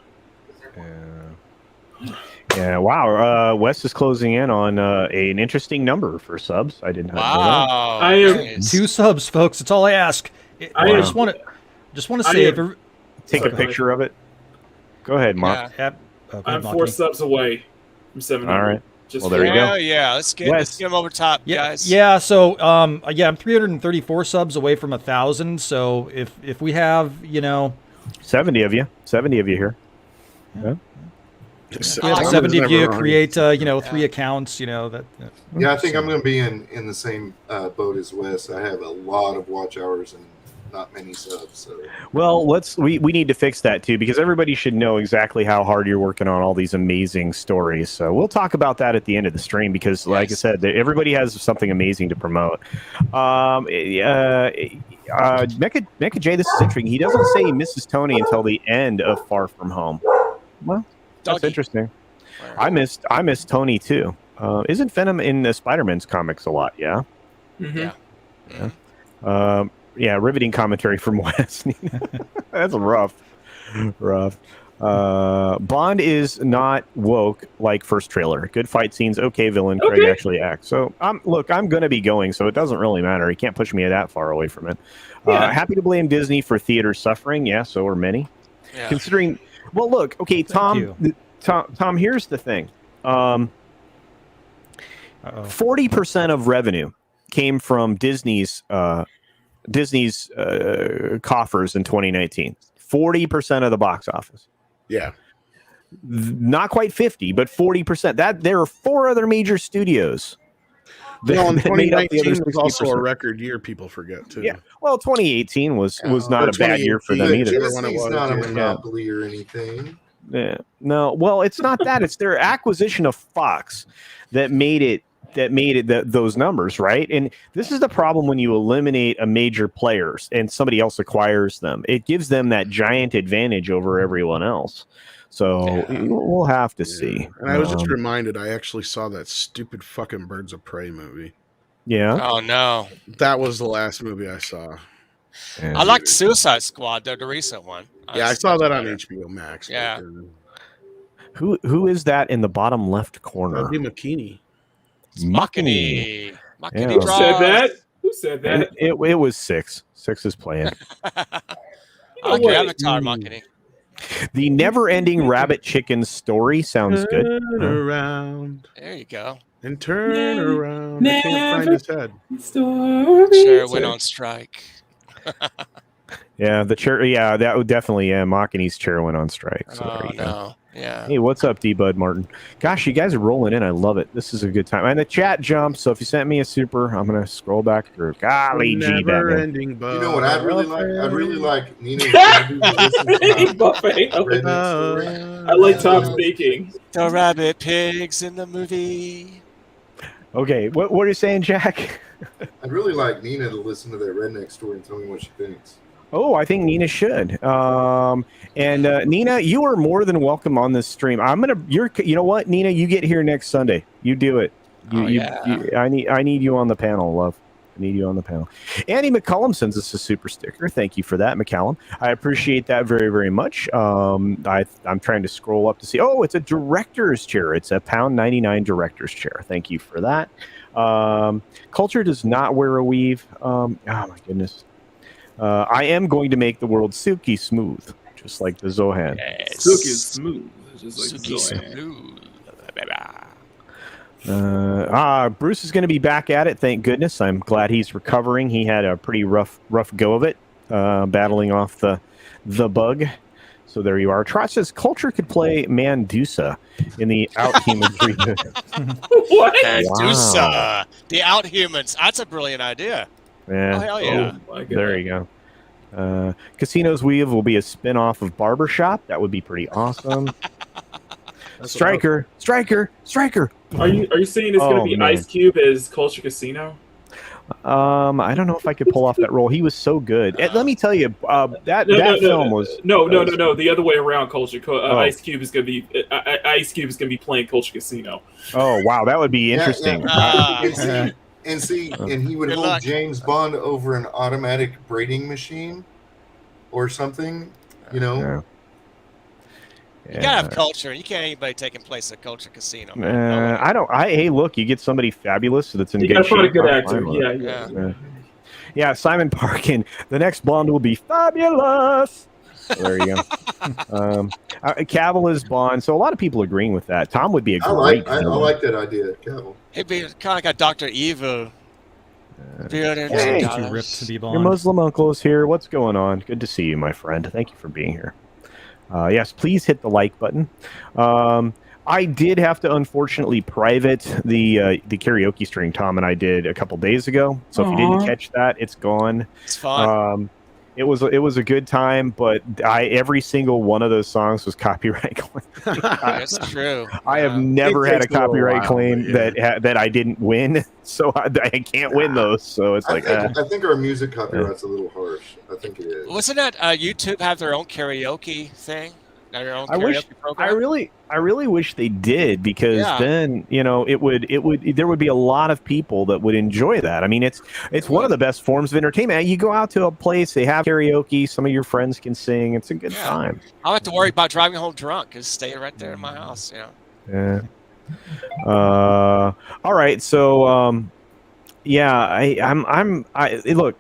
S1: Yeah. Wow. Wes is closing in on an interesting number for subs. I did not know
S2: Wow.
S7: I am-
S2: Nice.
S6: 2 subs, folks. That's all I ask. I just want to say,
S1: that. Take a picture of it. Go ahead, Mark.
S7: I'm 4 subs away from 700.
S1: All right.
S7: Just
S1: Well, there you go.
S2: Yeah. Let's get him over top, guys.
S6: Yeah. So, I'm 334 subs away from 1,000. So if we have,
S1: 70 of you here. Yeah.
S6: 70 of you create, 3 accounts, that.
S4: Yeah, I think I'm going to be in the same boat as Wes. I have a lot of watch hours and not many subs. So.
S1: Well, we need to fix that too, because everybody should know exactly how hard you're working on all these amazing stories. So we'll talk about that at the end of the stream, because like I said, everybody has something amazing to promote. Mecha J, this is interesting. He doesn't say he misses Tony until the end of Far From Home. Well, that's interesting. I missed Tony too. Isn't Venom in the Spider-Man's comics a lot? Yeah.
S7: Mm-hmm.
S1: Yeah. Riveting commentary from Wes. That's rough. Bond is not woke like first trailer. Good fight scenes, okay villain.
S7: Okay.
S1: Craig actually acts. So I'm going to be going, so it doesn't really matter. He can't push me that far away from it. Happy to blame Disney for theater suffering. Yeah, so are many.
S2: Yeah.
S1: Considering, well, look, okay, Tom, here's the thing. 40% of revenue came from Disney's coffers in 2019. 40% of the box office.
S3: Yeah.
S1: Not quite 50, but 40%. That there are 4 other major studios.
S3: Well, in
S1: that made up the other
S3: 2019 was also a
S1: 60%.
S3: record year. People forget too.
S1: Yeah. Well, 2018 was not a bad year for them
S3: But
S1: either.
S3: Disney's
S4: not a monopoly or anything.
S1: Yeah. No. Well, it's not that. It's their acquisition of Fox that made it those numbers, right? And this is the problem when you eliminate a major players and somebody else acquires them. It gives them that giant advantage over everyone else. So we'll have to see.
S3: And I was just reminded, I actually saw that stupid fucking Birds of Prey movie.
S1: Yeah.
S2: Oh no.
S3: That was the last movie I saw.
S2: I liked Suicide Squad, the recent one.
S3: Yeah, I saw that on HBO Max.
S2: Yeah.
S1: Who is that in the bottom left corner?
S3: That'd be McKinney.
S2: Makini.
S1: Yeah.
S7: Who said that? Who said that?
S1: It was 6. 6 is playing.
S2: I like your avatar, Makini.
S1: The never-ending rabbit chicken story sounds good.
S3: Turn around
S2: There you go.
S3: and turn around. I can't find his head.
S2: Sure went on strike.
S1: Yeah, the chair. Yeah, that would definitely. Yeah, Makini's chair went on strike. So there you go.
S2: No. Yeah.
S1: Hey, what's up, D-Bud Martin? Gosh, you guys are rolling in. I love it. This is a good time. And the chat jumps, so if you sent me a super, I'm going to scroll back through. Golly gee, Batman.
S3: You
S4: know what I'd really like? I'd really like Nina.
S7: I like Tom speaking.
S2: The rabbit pigs in the movie.
S1: Okay, what are you saying, Jack?
S4: I'd really like Nina to listen to that redneck story and tell me what she thinks.
S1: Oh, I think Nina should. And Nina, you are more than welcome on this stream. You know what, Nina, you get here next Sunday. You do it. I need you on the panel, love. I need you on the panel. Andy McCullum sends us a super sticker. Thank you for that, McCallum. I appreciate that very, very much. I'm trying to scroll up to see. Oh, it's a director's chair. It's a £1.99 director's chair. Thank you for that. Culture does not wear a weave. Oh my goodness. I am going to make the world silky smooth, just like the Zohan.
S2: Yes.
S7: Silky smooth. Just like
S2: Silky
S7: Zohan.
S2: smooth.
S1: Bruce is going to be back at it. Thank goodness. I'm glad he's recovering. He had a pretty rough go of it, battling off the bug. So there you are. Trot says Culture could play Mandusa in the Outhumans reboot.
S7: What?
S2: Mandusa.
S1: Wow.
S2: The Outhumans. That's a brilliant idea.
S1: Yeah.
S2: Oh, hell yeah.
S7: Oh, my God.
S1: There you go. Casino's Weave will be a spin-off of Barbershop. That would be pretty awesome. Striker.
S7: Are you saying it's going to be
S1: man.
S7: Ice Cube as Culture Casino?
S1: I don't know if I could pull off that role. He was so good. Let me tell you, that film was
S7: no. The other way around. Culture. Ice Cube is going to be playing Culture Casino.
S1: Oh wow, that would be interesting.
S4: And he would
S2: Good
S4: hold
S2: luck.
S4: James Bond over an automatic braiding machine or something, you know.
S2: You gotta have culture. You can't have anybody taking place at Culture Casino.
S1: Hey, look, you get somebody fabulous that's in
S7: You
S1: good
S7: got to find a
S1: shape.
S7: good
S1: I'm
S7: actor.
S1: fine with it.
S7: Yeah.
S1: Yeah, Simon Parkin. The next Bond will be fabulous. So there you go. Cavill is Bond, so a lot of people agreeing with that. Tom would be a great.
S4: I like that idea, Cavill.
S2: He'd be kind of like a Dr. Evil.
S1: Hey,
S6: Too ripped to be Bond.
S1: Your Muslim uncle is here. What's going on? Good to see you, my friend. Thank you for being here. Yes, please hit the like button. I did have to unfortunately private the karaoke stream Tom and I did a couple days ago. So if you didn't catch that, it's gone.
S2: It's fun.
S1: It was a good time, but every single one of those songs was copyright claim.
S2: That's true.
S1: I have never had a
S3: takes a little
S1: copyright
S3: while,
S1: claim
S3: but
S1: that I didn't win, so I can't win those. So it's
S4: I think our music copyright's a little harsh. I think it is.
S2: Wasn't that YouTube have their own karaoke thing? Their own karaoke program?
S1: I really wish they did, because then there would be a lot of people that would enjoy that. I mean, it's one of the best forms of entertainment. You go out to a place, they have karaoke, some of your friends can sing. It's a good time.
S2: I don't have to worry about driving home drunk. Just stay right there in my house.
S1: Yeah. All right. So look,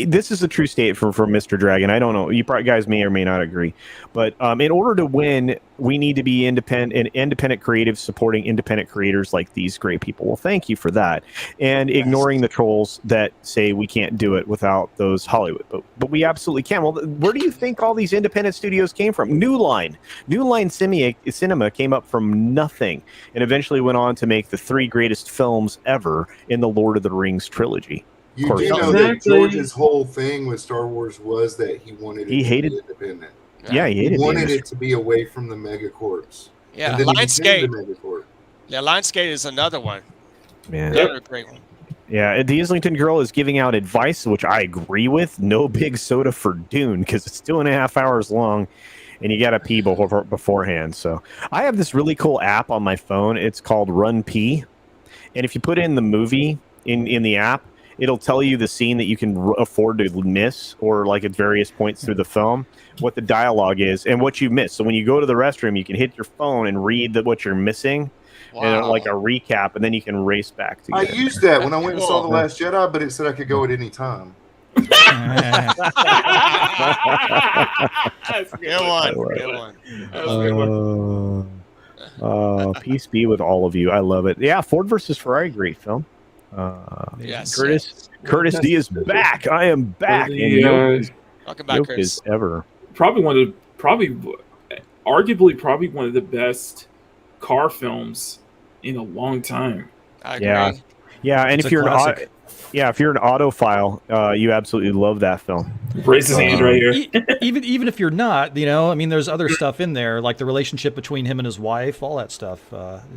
S1: this is a true state for Mr. Dragon. I don't know. You probably guys may or may not agree, but in order to win, we need to be independent creatives supporting independent creators like these great people. Well, thank you for that, and ignoring the trolls that say we can't do it without those Hollywood. But we absolutely can. Well, where do you think all these independent studios came from? New Line Cinema came up from nothing, and eventually went on to make the 3 greatest films ever in the Lord of the Rings trilogy.
S4: You do know that George's whole thing with Star Wars was that he wanted it to be independent.
S1: Yeah, he
S4: wanted it to be away from the megacorps.
S2: Yeah,
S4: and then
S2: Lionsgate. Yeah, Lionsgate is another one.
S1: Man,
S2: another great one.
S1: Yeah, the Islington Girl is giving out advice, which I agree with. No big soda for Dune because it's 2.5 hours long, and you got to pee beforehand. So I have this really cool app on my phone. It's called Run Pee, and if you put in the movie in the app, it'll tell you the scene that you can afford to miss, or like at various points through the film, what the dialogue is and what you missed. So when you go to the restroom, you can hit your phone and read what you're missing, and like a recap, and then you can race back to.
S4: I used that when I went and saw The Last Jedi, but it said I could go at any time.
S2: Good one.
S1: Peace be with all of you. I love it. Yeah, Ford versus Ferrari, great film.
S2: Yes.
S1: Curtis D is back. I am back.
S2: Welcome back, Chris.
S1: Ever.
S7: Arguably one of the best car films in a long time.
S2: I agree.
S1: Yeah, and if you're an autophile, you absolutely love that film.
S7: Raise his hand right here.
S6: even if you're not, I mean, there's other stuff in there, like the relationship between him and his wife, all that stuff.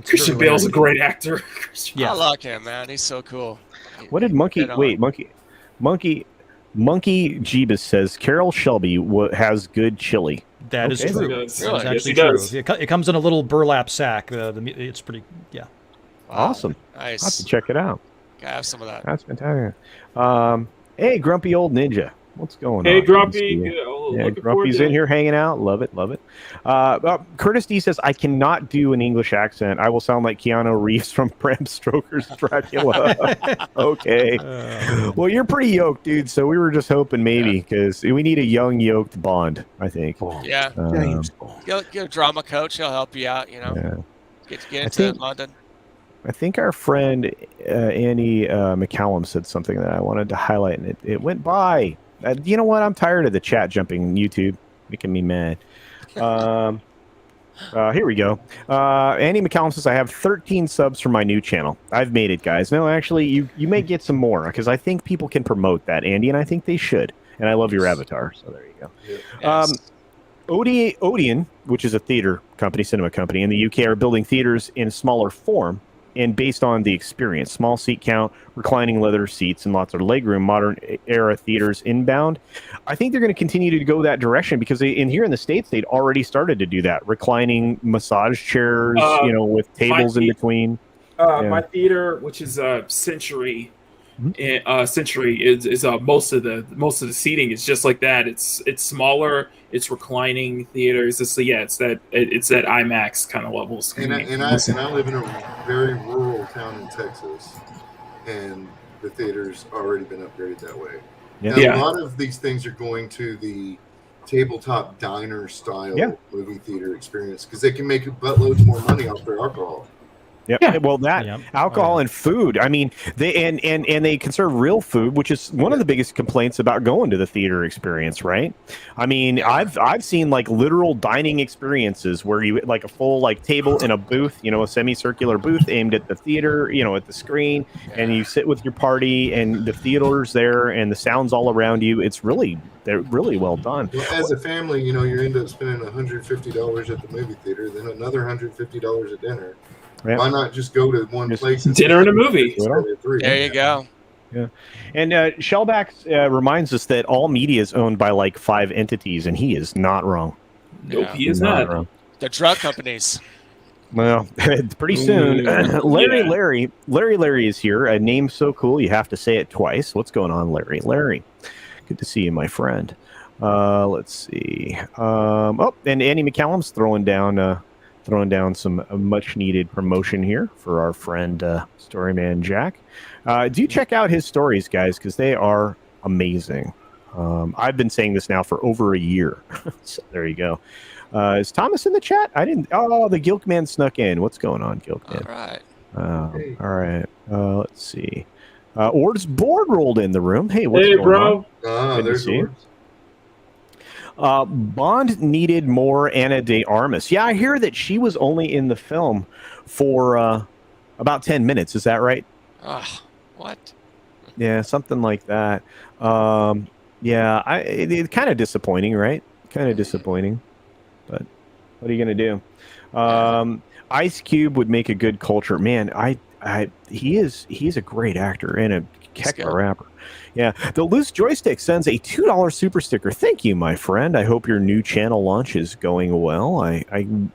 S7: Christian Bale's a great actor.
S2: I like him, man. He's so cool.
S1: What did Monkey Jeebus says? Carol Shelby has good chili.
S6: That is true.
S7: That's
S6: actually true. It comes in a little burlap sack. It's pretty,
S1: awesome.
S2: Nice.
S1: I'll have to check it out.
S2: Gotta have some of that.
S1: That's fantastic. Hey, Grumpy Old Ninja. What's going on?
S7: Hey, Grumpy.
S1: Grumpy's in here hanging out. Love it. Curtis D says, I cannot do an English accent. I will sound like Keanu Reeves from Bram Stoker's Dracula. Okay. Well, you're pretty yoked, dude, so we were just hoping maybe, because we need a young yoked Bond, I think.
S2: Yeah. Get a drama coach. He'll help you out, Get into London.
S1: I think our friend Annie McCallum said something that I wanted to highlight, and it went by. You know what? I'm tired of the chat jumping YouTube, making me mad. Here we go. Annie McCallum says, I have 13 subs for my new channel. I've made it, guys. No, actually, you may get some more, because I think people can promote that, Andy, and I think they should. And I love your avatar, so there you go.
S2: Yes.
S1: Odeon, which is a theater company, cinema company in the UK, are building theaters in smaller form and based on the experience. Small seat count, reclining leather seats, and lots of legroom, modern era theaters inbound. I think they're going to continue to go that direction because here in the States, they'd already started to do that. Reclining massage chairs, with tables in between.
S7: My theater, which is Century, Century is most of the seating is just like that. It's smaller. It's reclining theaters. It's that IMAX kind of level screen.
S4: And I live in a very rural town in Texas, and the theater's already been upgraded that way. Yeah. Now, a lot of these things are going to the tabletop diner style movie theater experience because they can make buttloads more money off their alcohol.
S1: Yeah. Well, alcohol and food. I mean, they they can serve real food, which is one of the biggest complaints about going to the theater experience, right? I mean, I've seen like literal dining experiences where you like a full like table in a booth, a semicircular booth aimed at the theater, at the screen, and you sit with your party, and the theater's there, and the sound's all around you. They're really well done.
S4: Well, as a family, you end up spending $150 at the movie theater, then another $150 at dinner. Yep. Why not just go to one place?
S7: Dinner and a movie.
S2: There you go.
S1: Yeah. And Shellback reminds us that all media is owned by like 5 entities, and he is not wrong.
S7: Nope, he is not
S1: wrong.
S2: The drug companies.
S1: Well, pretty soon. Larry is here. A name so cool you have to say it twice. What's going on, Larry? Larry, good to see you, my friend. Let's see. And Andy McCallum's throwing down some much needed promotion here for our friend Storyman Jack. Do check out his stories, guys, because they are amazing. I've been saying this now for over a year. So there you go. Is Thomas in the chat? I didn't. Oh, the Gilkman snuck in. What's going on, Gilkman?
S2: All right.
S4: Hey.
S1: All right. Let's see. Ord's board rolled in the room. Hey, what's going on?
S4: Ah,
S1: Good to
S4: there's
S1: see you.
S4: yours.
S1: Bond needed more Ana de Armas. Yeah, I hear that she was only in the film for about 10 minutes. Is that right?
S2: What?
S1: Yeah, something like that. Yeah, it's kind of disappointing, right? Kind of disappointing. But what are you gonna do? Ice Cube would make a good Culture man. He's a great actor and a heck of a rapper. Yeah, the Loose Joystick sends a $2 super sticker. Thank you, my friend. I hope your new channel launch is going well. I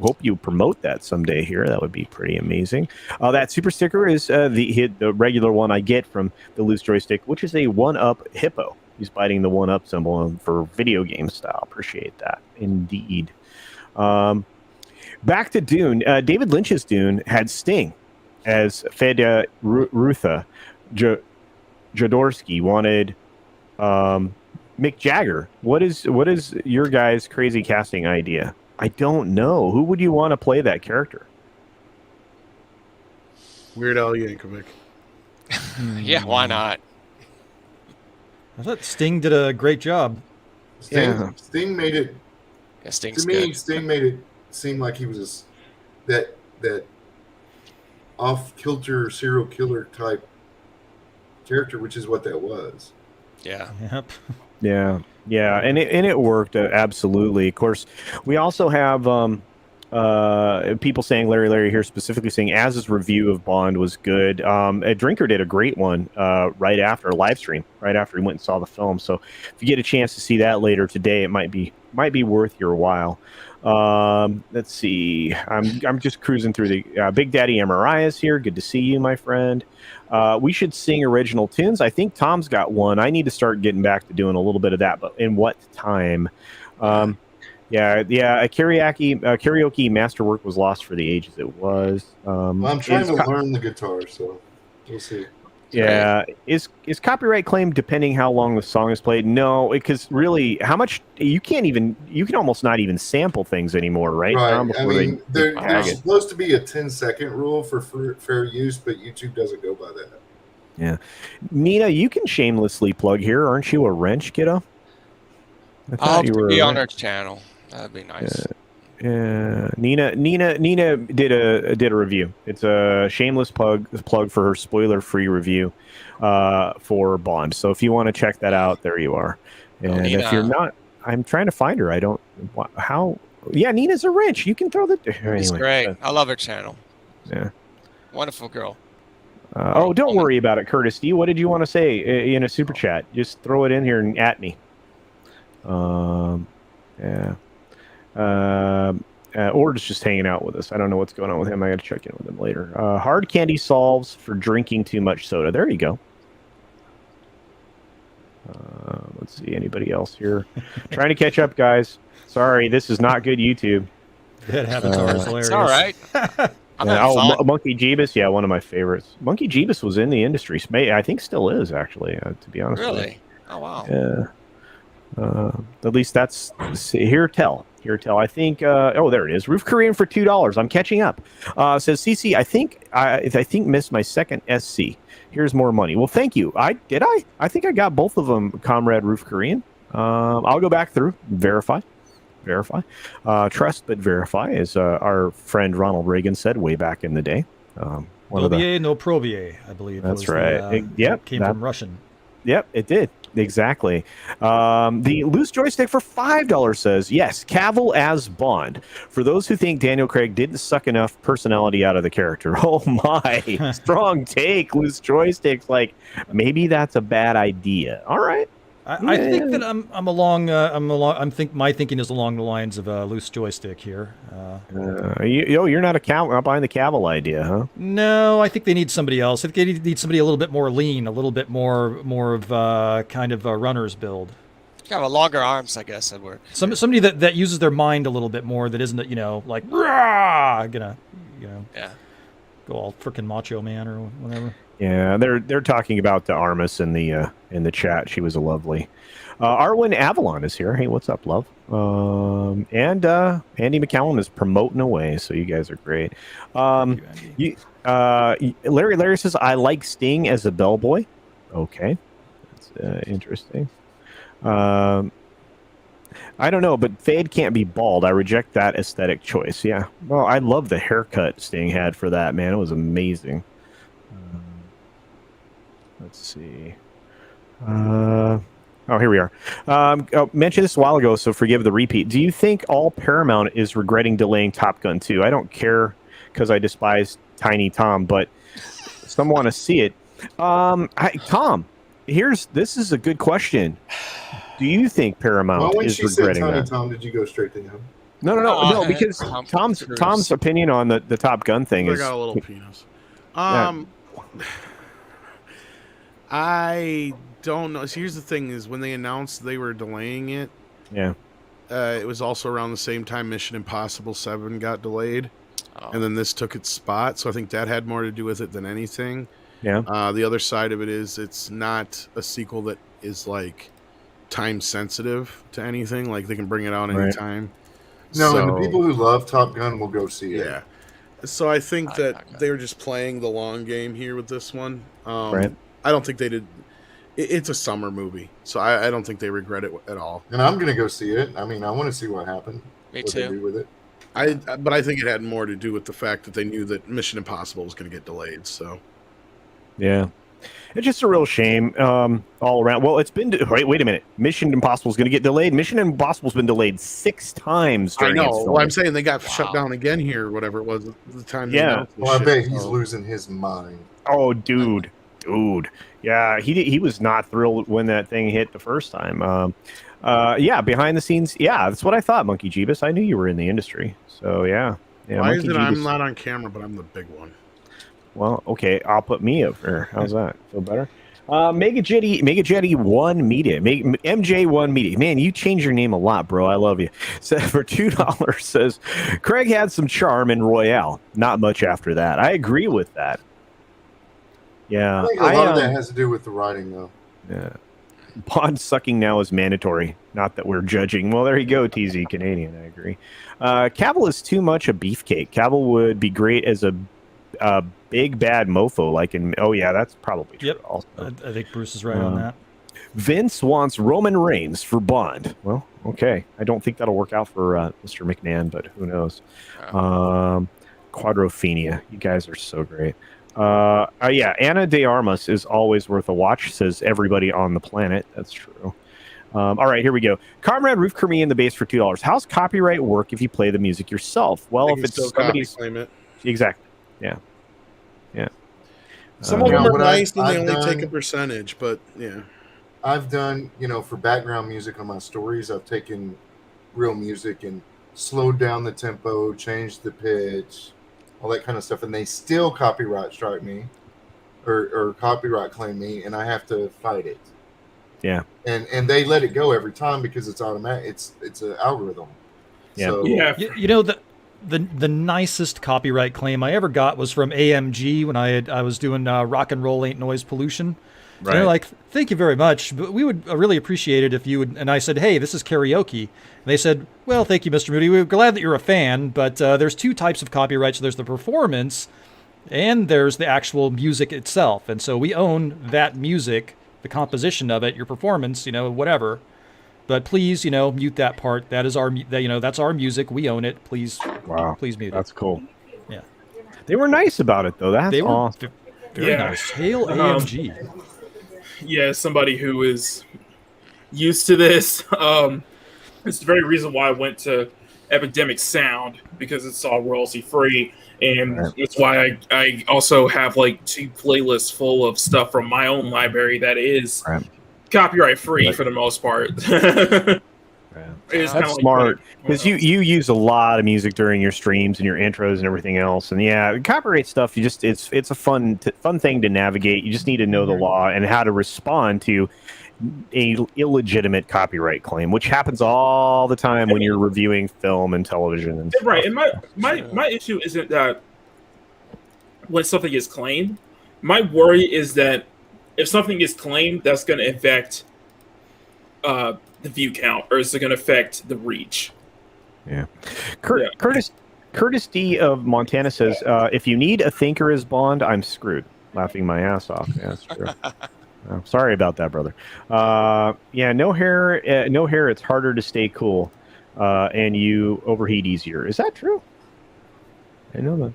S1: hope you promote that someday here. That would be pretty amazing. That super sticker is the regular one I get from the Loose Joystick, which is a 1-up hippo. He's biting the 1-up symbol for video game style. Appreciate that. Indeed. Back to Dune. David Lynch's Dune had Sting as Fedya Rutha. Jodorowsky wanted Mick Jagger. What is your guys' crazy casting idea? I don't know. Who would you want to play that character?
S3: Weird Al Yankovic.
S2: Yeah, why not?
S6: I thought Sting did a great job.
S4: Sting made it.
S2: Yeah, Sting's
S4: To me,
S2: good.
S4: Sting made it seem like he was that off-kilter serial killer type character, which is what that was.
S2: Yeah.
S6: Yep.
S1: Yeah, and it worked absolutely. Of course, we also have people saying Larry here specifically saying Az's review of Bond was good. A Drinker did a great one right after a live stream, right after he went and saw the film. So if you get a chance to see that later today, it might be worth your while. Let's see. I'm just cruising through the Big Daddy MRI is here. Good to see you, my friend. We should sing original tunes. I think Tom's got one. I need to start getting back to doing a little bit of that, but in what time? A karaoke masterwork was lost for the ages. It was.
S4: Well, I'm trying to learn the guitar, so we'll see.
S1: Yeah, is copyright claim depending how long the song is played? No, because really, how much you can almost not even sample things anymore, right?
S4: Right. I mean, there's supposed to be a 10-second rule for fair use, but YouTube doesn't go by that.
S1: Yeah, Nina, you can shamelessly plug here, aren't you? A wrench, kiddo.
S2: I hope to be on our channel. That'd be nice.
S1: Nina did a review. It's a shameless plug for her spoiler-free review for Bond. So if you want to check that out, there you are. And if you're not, I'm trying to find her. I don't how. Yeah, Nina's a wrench. You can throw the. Anyway,
S2: It's great. I love her channel.
S1: Yeah.
S2: Wonderful girl.
S1: Don't worry about it, Curtis D. What did you want to say in a super chat? Just throw it in here and at me. Yeah. Ord's just hanging out with us. I don't know what's going on with him. I got to check in with him later. Hard candy solves for drinking too much soda. There you go. Let's see. Anybody else here? Trying to catch up, guys. Sorry, this is not good YouTube.
S6: That avatar is hilarious.
S2: It's all right.
S1: Monkey Jeebus. Yeah, one of my favorites. Monkey Jeebus was in the industry. I think still is, actually, to be honest with you.
S2: Really? Oh, wow.
S1: Yeah. At least that's here tell. I think there it is. Roof Korean for $2. I'm catching up. Says CC, I think missed my second SC. Here's more money. Well, thank you. I think I got both of them, Comrade Roof Korean. I'll go back through, verify. Trust but verify, as our friend Ronald Reagan said way back in the day.
S6: Probier, no probier, I believe.
S1: That's right.
S6: Came from Russian.
S1: Yep, it did. Exactly. The Loose Joystick for $5 says, yes, Cavill as Bond. For those who think Daniel Craig didn't suck enough personality out of the character. Oh my, strong take, Loose Joystick's like, maybe that's a bad idea. All right.
S6: I think that my thinking is along the lines of Loose Joystick here.
S1: You're not buying the Cavill idea, huh?
S6: No, I think they need somebody else. I think they need somebody a little bit more lean, a little bit more of kind of a runner's build.
S2: Kind of longer arms, I guess that'd work.
S6: Somebody that uses their mind a little bit more, that isn't like rah,
S2: yeah,
S6: go all freaking Macho Man or whatever.
S1: Yeah, they're talking about the Armis in the chat. She was a lovely. Arwen Avalon is here. Hey, what's up, love? And Andy McCallum is promoting away, so you guys are great. Larry says I like Sting as a bellboy. Okay, that's interesting. I don't know, but Fade can't be bald. I reject that aesthetic choice. Yeah, well, I love the haircut Sting had for that, man. It was amazing. Let's see. Oh, here we are. Mentioned this a while ago, so forgive the repeat. Do you think all Paramount is regretting delaying Top Gun 2? I don't care because I despise Tiny Tom, but some want to see it. Tom, this is a good question. Do you think Paramount is regretting
S4: Tiny
S1: that?
S4: Tom, did you go straight to him?
S1: No, because Tom's opinion on the Top Gun thing is.
S3: I got a little penis.
S1: Yeah.
S3: I don't know. So here's the thing: is when they announced they were delaying it.
S1: Yeah.
S3: It was also around the same time Mission Impossible 7 got delayed, and then this took its spot. So I think that had more to do with it than anything.
S1: Yeah.
S3: The other side of it is it's not a sequel that is like time sensitive to anything. Like they can bring it out anytime.
S4: No, and the people who love Top Gun will go see it.
S3: Yeah. So I think that they were just playing the long game here with this one.
S1: Right.
S3: I don't think they did. It's a summer movie, so I don't think they regret it at all.
S4: And I'm going to go see it. I mean, I want to see what happened.
S2: Me
S4: what they do
S2: too.
S4: with it.
S3: But I think it had more to do with the fact that they knew that Mission Impossible was going to get delayed. So,
S1: yeah, it's just a real shame all around. Well, it's been wait a minute. Mission Impossible is going to get delayed. Mission Impossible's been delayed 6 times.
S3: I know.
S1: Its
S3: well, I'm saying they got shut down again here, or whatever it was. The time.
S1: Yeah.
S4: Well, I bet he's losing his mind.
S1: Oh, dude. Yeah, he was not thrilled when that thing hit the first time. Yeah, behind the scenes. Yeah, that's what I thought, Monkey Jeebus. I knew you were in the industry. So, yeah.
S3: Why is it I'm not on camera, but I'm the big one?
S1: Well, okay, I'll put me up there. How's that? Feel better? Mega Jetty 1 Media. MJ1 Media. Man, you change your name a lot, bro. I love you. So for $2 says, Craig had some charm in Royale. Not much after that. I agree with that. Yeah.
S4: I think a lot of that has to do with the writing, though.
S1: Yeah. Bond sucking now is mandatory. Not that we're judging. Well, there you go, TZ Canadian. I agree. Cavill is too much a beefcake. Cavill would be great as a big bad mofo, like in. Oh yeah, that's probably true.
S6: Yep.
S1: Also.
S6: I think Bruce is right on that.
S1: Vince wants Roman Reigns for Bond. Well, okay. I don't think that'll work out for Mr. McMahon, but who knows? Quadrophenia. You guys are so great. Yeah, Ana de Armas is always worth a watch, says everybody on the planet. That's true. All right, here we go. Comrade Roof Kermie in the base for $2. How's copyright work if you play the music yourself? Well, if it's somebody's
S3: claim it.
S1: Exactly. Yeah.
S3: Some of them are nice and they only take a percentage, but yeah.
S4: I've done, for background music on my stories, I've taken real music and slowed down the tempo, changed the pitch, all that kind of stuff, and they still copyright strike me or copyright claim me, and I have to fight it.
S1: Yeah.
S4: And they let it go every time because it's automatic. It's an algorithm.
S1: Yeah.
S4: So,
S7: Yeah.
S6: You know, the nicest copyright claim I ever got was from AMG when I was doing Rock and Roll Ain't Noise Pollution.
S1: Right.
S6: And they're like, thank you very much, but we would really appreciate it if you would. And I said, hey, this is karaoke. And they said, well, thank you, Mr. Moody. We're glad that you're a fan, but there's 2 types of copyrights. There's the performance, and there's the actual music itself. And so we own that music, the composition of it, your performance, whatever. But please, mute that part. That is that's our music. We own it. Please, please mute it.
S1: That's cool.
S6: Yeah.
S1: They were nice about it, though. That's awesome.
S6: Very nice. Hail AMG.
S7: Yeah, somebody who is used to this. It's the very reason why I went to Epidemic Sound, because it's all royalty free, and that's why I also have like 2 playlists full of stuff from my own library that is copyright free for the most part.
S1: That's smart, because you use a lot of music during your streams and your intros and everything else. And yeah, copyright stuff, it's a fun thing to navigate. You just need to know the law and how to respond to a illegitimate copyright claim, which happens all the time when you're reviewing film and television and stuff.
S7: Right. And my issue isn't that when something is claimed, My worry is that if something is claimed, that's going to affect the view count, or is it going to affect the reach?
S1: Yeah.
S7: Yeah.
S1: Curtis D of Montana says, if you need a thinker as Bond, I'm screwed. Laughing my ass off. Yeah, that's true. Sorry about that, brother. Yeah, no hair. It's harder to stay cool, and you overheat easier. Is that true? I know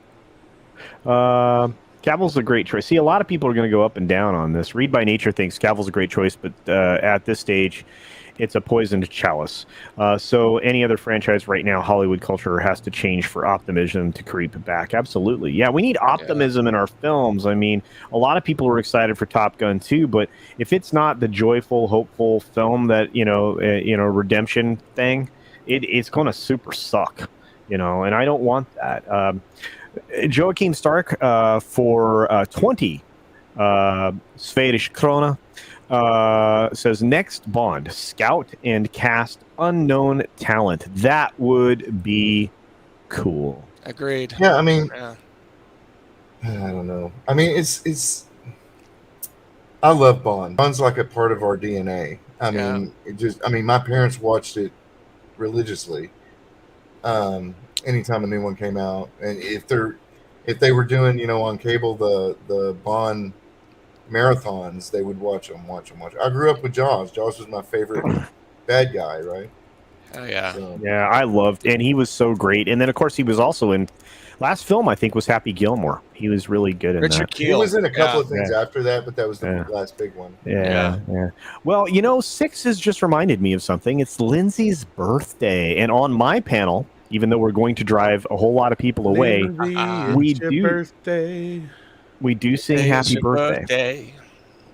S1: that. Cavill's a great choice. See, a lot of people are going to go up and down on this. Read by Nature thinks Cavill's a great choice, but at this stage, it's a poisoned chalice. So any other franchise right now, Hollywood culture has to change for optimism to creep back. Absolutely. Yeah, we need optimism in our films. I mean, a lot of people were excited for Top Gun 2, but if it's not the joyful, hopeful film that, redemption thing, it's going to super suck, and I don't want that. Joachim Stark for 20 Swedish krona says, next Bond, scout and cast unknown talent. That would be cool.
S2: Agreed.
S4: Yeah, I mean,
S2: Yeah.
S4: I don't know. I mean, it's I love Bond. Bond's like a part of our DNA. I mean, my parents watched it religiously. Anytime a new one came out, and if they were doing, on cable, the Bond marathons, they would watch them. I grew up with Jaws. Jaws was my favorite bad guy, right?
S2: Oh yeah.
S4: So,
S1: Yeah, I loved, and he was so great. And then of course he was also in last film, I think, was Happy Gilmore. He was really good in
S2: Richard
S1: that.
S2: Kiel.
S4: he was in a couple of things
S1: Yeah.
S4: after that, but that was the last big one.
S1: Yeah. Well, 6 has just reminded me of something. It's Lindsay's birthday, and on my panel, even though we're going to drive a whole lot of people away, we do sing Happy Birthday.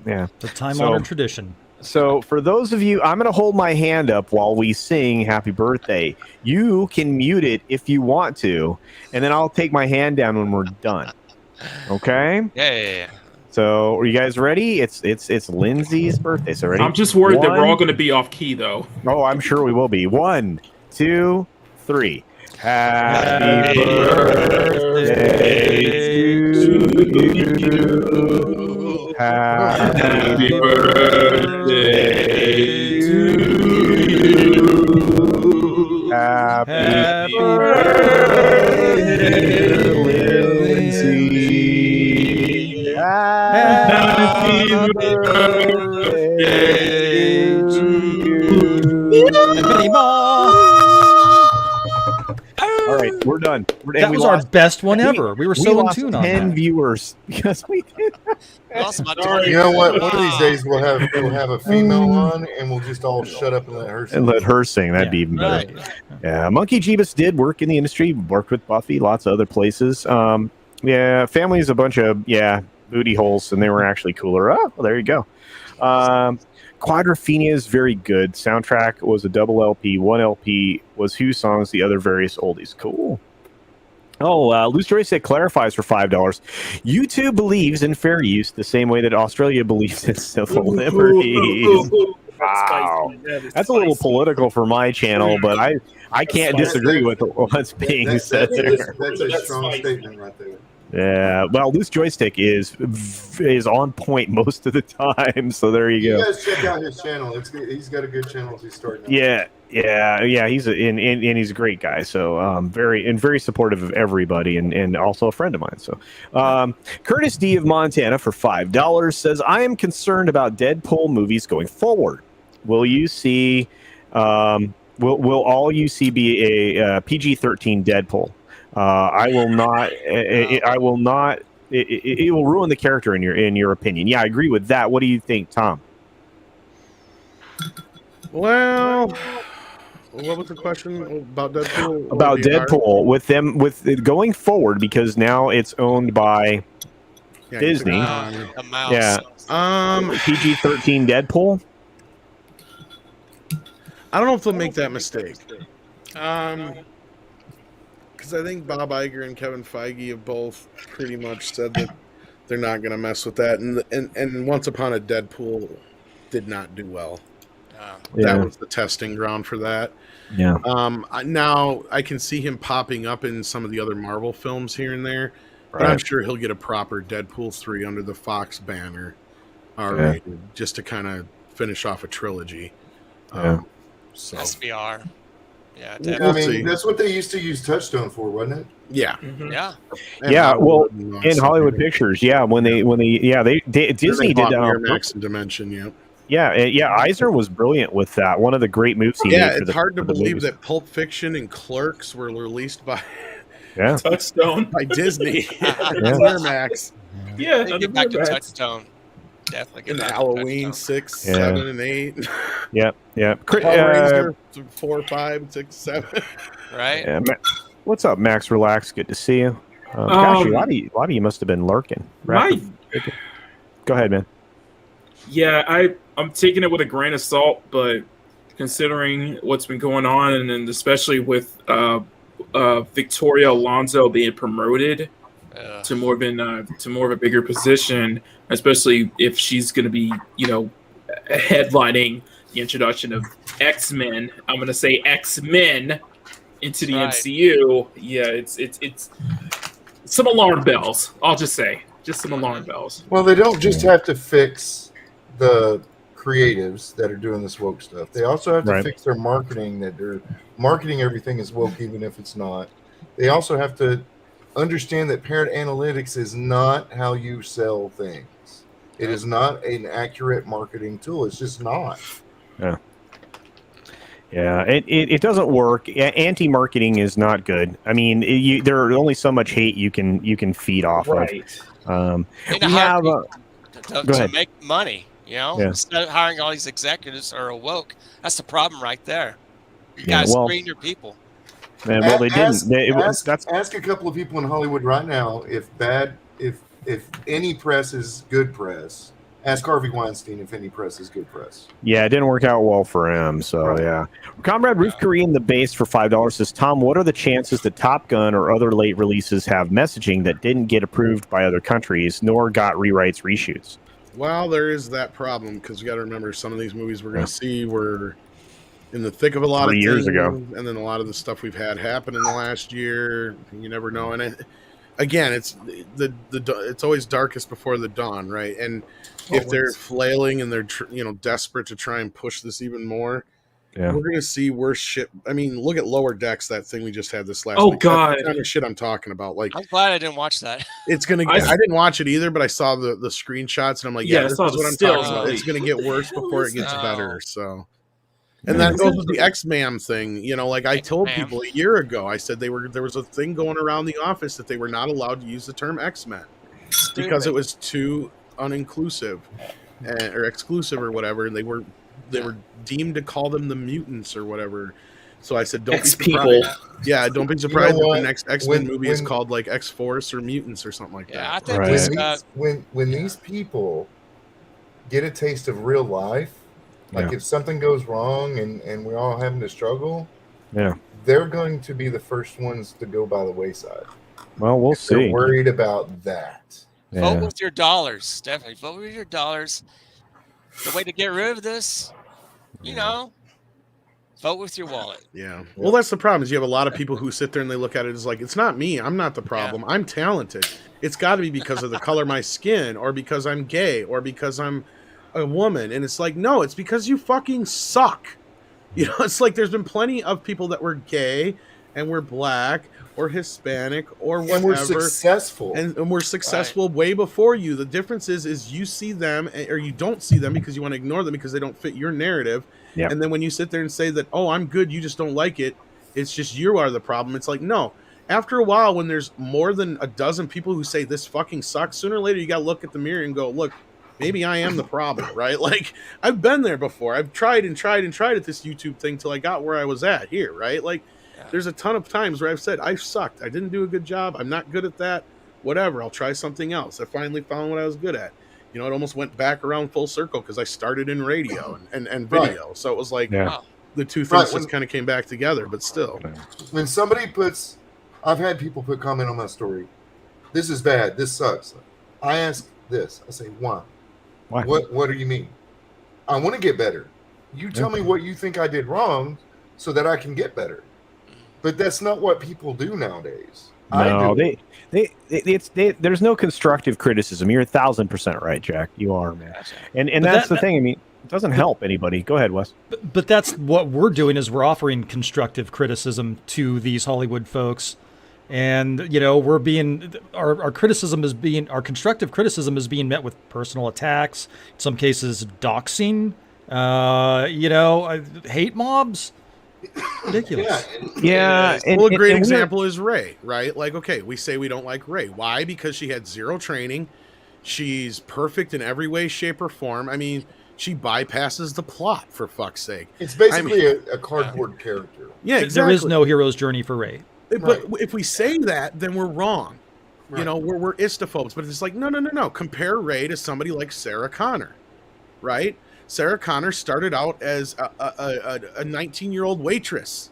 S1: Yeah.
S6: The time-honored tradition.
S1: So for those of you, I'm going to hold my hand up while we sing Happy Birthday. You can mute it if you want to, and then I'll take my hand down when we're done. Okay?
S2: Yeah.
S1: So are you guys ready? It's Lindsay's birthday. So ready?
S7: I'm just worried that we're all going to be off key, though.
S1: Oh, I'm sure we will be. 1, 2, 3. Happy birthday to you. Happy birthday to you. Happy birthday, Lindsay. Happy birthday to you.
S6: And many more.
S1: All right, we're done.
S6: That was our best one ever. We were so in tune on
S1: 10
S6: that.
S1: viewers because we did.
S4: You know what? One of these days we'll have a female on, and we'll just all shut up and let her sing.
S1: That'd be even better. Yeah, Monkey Jeebus did work in the industry, worked with Buffy, lots of other places. Family is a bunch of booty holes, and they were actually cooler. Oh, well, there you go. Quadrophenia is very good. Soundtrack was a double LP. One LP was Who songs, the other various oldies. Cool. Oh, Loose Joystick clarifies for $5. YouTube believes in fair use the same way that Australia believes in civil liberties. Wow. That's a little political for my channel, but I can't disagree with what's being said there.
S4: That's a strong statement right there.
S1: Yeah, well, Loose Joystick is on point most of the time, so there you go.
S4: You guys check out his channel. He's got a good channel as he's starting out.
S1: Yeah. He's he's a great guy. So very supportive of everybody, and also a friend of mine. So Curtis D of Montana for $5 says, I am concerned about Deadpool movies going forward. Will you see? Will all you see be a PG-13 Deadpool? I will not. I will not. It will ruin the character in your opinion. Yeah, I agree with that. What do you think, Tom?
S3: Well, what was the question about Deadpool?
S1: About Deadpool with it going forward, because now it's owned by Disney.
S2: A mouse.
S1: Yeah. PG-13 Deadpool.
S3: I don't know if they'll make that mistake. Because I think Bob Iger and Kevin Feige have both pretty much said that they're not going to mess with that. And Once Upon a Deadpool did not do well. That was the testing ground for that.
S1: Yeah.
S3: Now I can see him popping up in some of the other Marvel films here and there, But I'm sure he'll get a proper Deadpool 3 under the Fox banner, R-rated, just to kind of finish off a trilogy. So
S2: SVR. Yeah,
S4: I
S2: definitely.
S4: mean, that's what they used to use Touchstone for, wasn't it?
S3: Yeah.
S2: Yeah.
S1: Yeah, well, in Hollywood Pictures, when they Disney did that on
S3: Miramax and Dimension,
S1: yeah, Eisner was brilliant with that. One of the great moves he made.
S3: Yeah, it's hard to believe that Pulp Fiction and Clerks were released by
S7: Touchstone
S3: by Disney. Miramax.
S7: Yeah,
S2: get back to Touchstone. Definitely get
S3: in
S2: back
S3: Halloween
S2: to
S3: 6,
S1: Yeah.
S3: 7, and 8.
S1: Yeah.
S3: Hellraiser 4, 5, 6, 7.
S2: Right.
S1: Yeah, what's up, Max? Relax. Good to see you. Gosh, a lot of you must have been lurking. Go ahead, man.
S7: Yeah, I'm taking it with a grain of salt, but considering what's been going on, and especially with Victoria Alonso being promoted to more of a bigger position, especially if she's going to be, headlining the introduction of X-Men. I'm going to say X-Men into the MCU. Yeah, it's some alarm bells. I'll just say, some alarm bells.
S4: Well, they don't just have to fix the creatives that are doing this woke stuff. They also have to fix their marketing, that they're marketing everything as woke, even if it's not. They also have to understand that parent analytics is not how you sell things. It is not an accurate marketing tool. It's just not.
S1: Yeah, it doesn't work. Anti-marketing is not good. I mean, there are only so much hate you can feed off of. We have
S2: to make money. Instead of hiring all these executives or woke, that's the problem right there. You gotta screen your people.
S1: Man, well, they didn't.
S4: Ask a couple of people in Hollywood right now if any press is good press. Ask Harvey Weinstein if any press is good press.
S1: Yeah, it didn't work out well for him. So yeah, Comrade Ruth Korean the base for $5 says, Tom, what are the chances that Top Gun or other late releases have messaging that didn't get approved by other countries nor got rewrites, reshoots?
S3: Well, there is that problem because you got to remember some of these movies we're going to see were in the thick of a lot of
S1: years ago,
S3: and then a lot of the stuff we've had happen in the last year. You never know, and again, it's it's always darkest before the dawn, right? And if they're flailing and they're desperate to try and push this even more, we're going to see worse shit. I mean, look at Lower Decks, that thing we just had this last week.
S7: God,
S3: that's the kind of shit I'm talking about. Like,
S2: I'm glad I didn't watch that.
S3: It's gonna. I didn't watch it either, but I saw the screenshots and I'm like, this is what I'm talking about. It's gonna get worse before it gets better. So, and that goes with the X-Man thing. Like I told people a year ago, I said there was a thing going around the office that they were not allowed to use the term X-Men because it was too uninclusive or exclusive or whatever. And they were deemed to call them the mutants or whatever. So I said, don't be surprised. Yeah, don't be surprised if the next X-Men movie is called like X-Force or Mutants or something like that.
S2: I think
S4: when these people get a taste of real life, like if something goes wrong and we're all having to struggle, they're going to be the first ones to go by the wayside.
S1: Well, we'll see.
S4: They're worried about that.
S2: Vote with your dollars, definitely. Vote with your dollars. The way to get rid of this, vote with your wallet.
S3: Yeah. Well, that's the problem is you have a lot of people who sit there and they look at it as like, it's not me. I'm not the problem. I'm talented. It's got to be because of the color of my skin or because I'm gay or because I'm a woman. And it's like, no, it's because you fucking suck. It's like there's been plenty of people that were gay and were black or Hispanic or whatever.
S4: And we're successful.
S3: And we're successful way before you. The difference is you see them or you don't see them because you want to ignore them because they don't fit your narrative. Yep. And then when you sit there and say that, oh, I'm good, you just don't like it, it's just you are the problem. It's like, no. After a while, when there's more than a dozen people who say this fucking sucks, sooner or later you got to look at the mirror and go, look, maybe I am the problem, right? Like, I've been there before. I've tried at this YouTube thing till I got where I was at here, right? Like, there's a ton of times where I've said, I sucked. I didn't do a good job. I'm not good at that. Whatever. I'll try something else. I finally found what I was good at. It almost went back around full circle because I started in radio and video. So it was like the two things just kind of came back together, but still.
S4: When somebody I've had people put comment on my story, this is bad, this sucks. I ask this, I say, why? What do you mean? I want to get better. You tell me what you think I did wrong so that I can get better. But that's not what people do nowadays.
S1: No,
S4: I do.
S1: there's no constructive criticism. You're 1,000% right, Jack. You are, man. And
S6: But
S1: that's the thing. I mean, it doesn't help anybody. Go ahead, Wes.
S6: But that's what we're doing is we're offering constructive criticism to these Hollywood folks. And, you know, we're being, our criticism is being, our constructive criticism is being met with personal attacks, in some cases doxing, you know, hate mobs. Ridiculous.
S1: Yeah.
S3: Well, a great example is Rey, right? Like, okay, we say we don't like Rey. Why? Because she had zero training. She's perfect in every way, shape, or form. I mean, she bypasses the plot, for fuck's sake.
S4: It's basically a cardboard character.
S3: Yeah, exactly.
S6: There is no hero's journey for Rey.
S3: But if we say that, then we're wrong. Right. You know, we're istophobes. But it's like, no. Compare Rey to somebody like Sarah Connor, right? Sarah Connor started out as a 19-year-old waitress.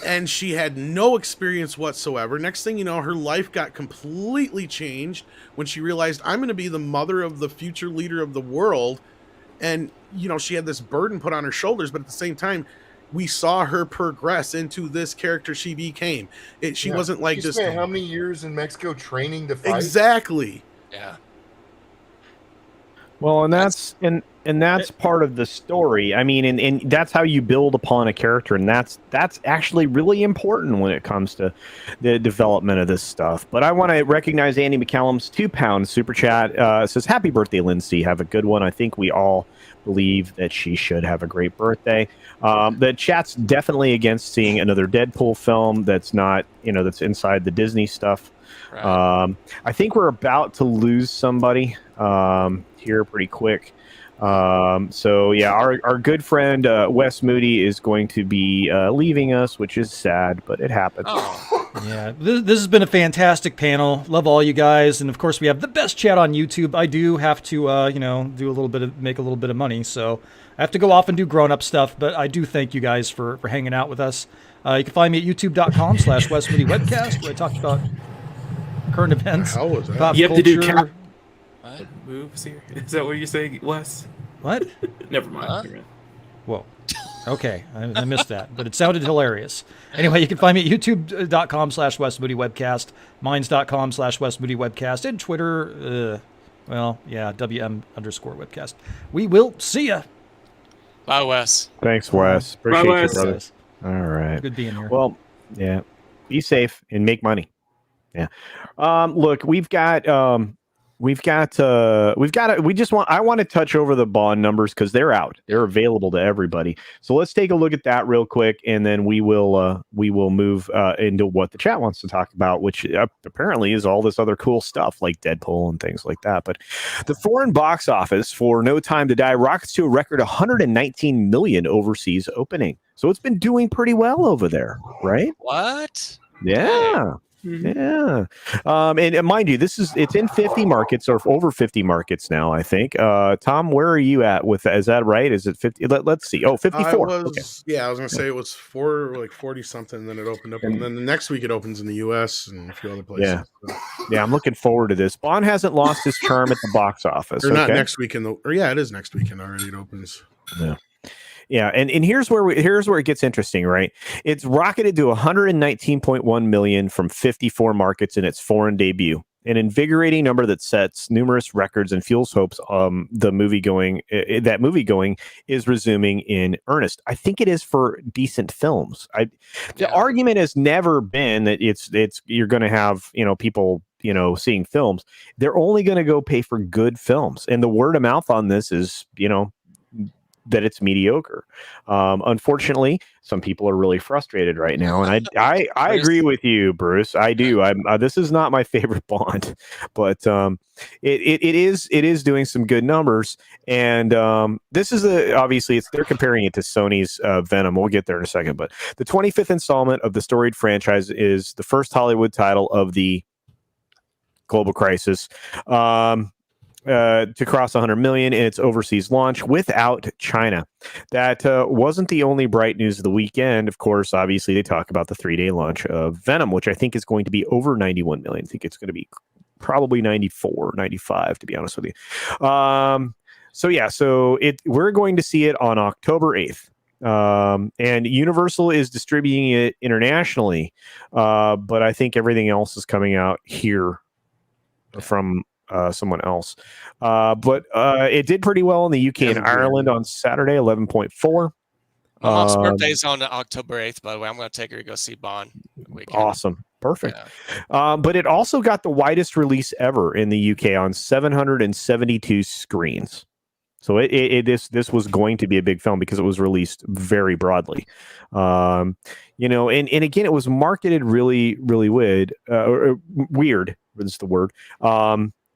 S3: And she had no experience whatsoever. Next thing you know, her life got completely changed when she realized, I'm going to be the mother of the future leader of the world. And, you know, she had this burden put on her shoulders. But at the same time, we saw her progress into this character she became. She wasn't like
S4: she spent how many years in Mexico training to fight?
S3: Exactly.
S2: Yeah.
S1: Well, and that's part of the story. I mean, and that's how you build upon a character, and that's actually really important when it comes to the development of this stuff. But I want to recognize Andy McCallum's £2 super chat. Says, "Happy birthday, Lindsay. Have a good one. I think we all believe that she should have a great birthday." The chat's definitely against seeing another Deadpool film that's not, that's inside the Disney stuff. Right. I think we're about to lose somebody here pretty quick. So yeah, our good friend Wes Moody is going to be leaving us, which is sad, but it happens.
S2: Oh.
S6: Yeah, this has been a fantastic panel. Love all you guys, and of course we have the best chat on YouTube. I do have to, make a little bit of money, so I have to go off and do grown-up stuff. But I do thank you guys for hanging out with us. You can find me at youtube.com/WesMoodyWebcast, where I talk about current events.
S3: How was that?
S6: Pop
S7: You have to do
S6: culture.
S7: moves here. Is that what you're saying, Wes?
S6: What?
S7: Never mind.
S2: Huh?
S6: Whoa. Okay, I missed that, but it sounded hilarious. Anyway, you can find me at youtube.com/WesMoodyWebcast, minds.com/WesMoodyWebcast, and Twitter, WM_webcast. We will see ya.
S2: Bye, Wes.
S1: Thanks, Wes. Appreciate
S7: Bye,
S1: you,
S7: Wes.
S1: brother. All right.
S6: Good being here.
S1: Well, yeah. Be safe and make money. Yeah. Look, I want to touch over the bond numbers because they're out. They're available to everybody. So let's take a look at that real quick, and then we will move into what the chat wants to talk about, which apparently is all this other cool stuff like Deadpool and things like that. But the foreign box office for No Time to Die rockets to a record 119 million overseas opening. So it's been doing pretty well over there, right?
S2: What?
S1: Yeah. Yeah. And mind you, it's in 50 markets or over 50 markets now, I think. Tom, where are you at with that? Is that right? Is it 50? Let's see. Oh, 54. Okay.
S3: Yeah, I was going to say it was 40 something, and then it opened up. And then the next week it opens in the US and a few other places.
S1: Yeah. Yeah, I'm looking forward to this. Bond hasn't lost his charm at the box office.
S3: Or not next weekend, though. Or yeah, it is next weekend already. It opens.
S1: Yeah. Yeah, and here's where it gets interesting, right? It's rocketed to 119.1 million from 54 markets in its foreign debut, an invigorating number that sets numerous records and fuels hopes. That movie going is resuming in earnest. I think it is for decent films. The argument has never been that it's you're going to have people seeing films. They're only going to go pay for good films, and the word of mouth on this is that it's mediocre. Unfortunately, some people are really frustrated right now, and I agree with you, Bruce. I do. This is not my favorite Bond, but it is doing some good numbers, and this is obviously they're comparing it to Sony's Venom. We'll get there in a second, but the 25th installment of the storied franchise is the first Hollywood title of the global crisis. To cross 100 million in its overseas launch without China. That wasn't the only bright news of the weekend. Of course, obviously, they talk about the 3-day launch of Venom, which I think is going to be over 91 million. I think it's going to be probably 94, 95, to be honest with you. So we're going to see it on October 8th. And Universal is distributing it internationally, but I think everything else is coming out here from someone else. But it did pretty well in the UK and Ireland on Saturday, 11.4.
S2: My mom's birthday is on October 8th, by the way. I'm going to take her to go see Bond.
S1: Awesome. Perfect. But it also got the widest release ever in the UK on 772 screens. So this was going to be a big film because it was released very broadly. And again, it was marketed really, really weird. Weird is the word.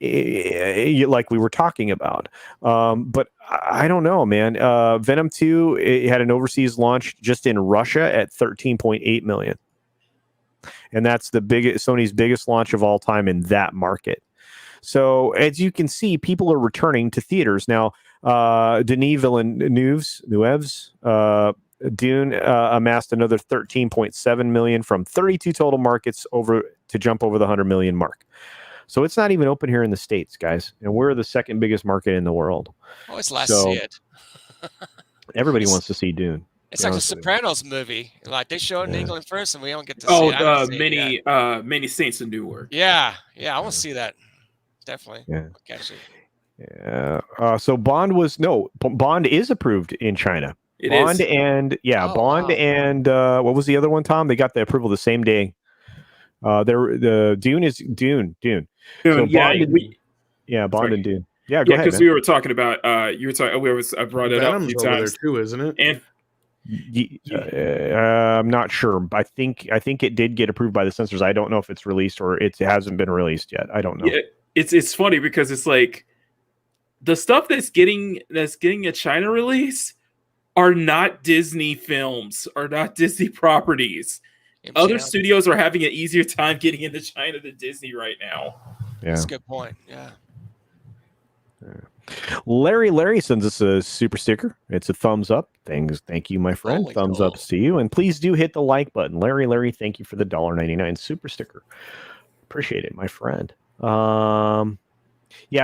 S1: Like we were talking about. But I don't know, man. Venom 2, it had an overseas launch just in Russia at 13.8 million. And that's Sony's biggest launch of all time in that market. So as you can see, people are returning to theaters now. Denis Villeneuve's Dune amassed another 13.7 million from 32 total markets to jump over the 100 million mark. So it's not even open here in the States, guys, and we're the second biggest market in the world.
S2: Oh, it's last to see it.
S1: Everybody wants to see Dune.
S2: It's like a Sopranos movie. Like they show it in England first, and we don't get to see it.
S7: Many Saints of Newark.
S2: Yeah, I want to see that. Definitely.
S1: Yeah. So Bond is approved in China. Bond and what was the other one, Tom? They got the approval the same day. The Dune is Dune. So Bond and Dune. Yeah, go ahead.
S7: Because we were talking about I brought it up a few times
S3: too, isn't it?
S7: And
S1: I'm not sure. I think it did get approved by the censors. I don't know if it's released or it hasn't been released yet. I don't know.
S7: Yeah, it's funny because it's like the stuff that's getting a China release are not Disney films, are not Disney properties. Other studios are having an easier time getting into China than Disney right now.
S1: Yeah.
S2: That's a good point. Yeah.
S1: Larry sends us a super sticker. It's a thumbs up. Thank you, my friend. Thumbs ups to you. And please do hit the like button. Larry, thank you for the $1.99 super sticker. Appreciate it, my friend. Yeah,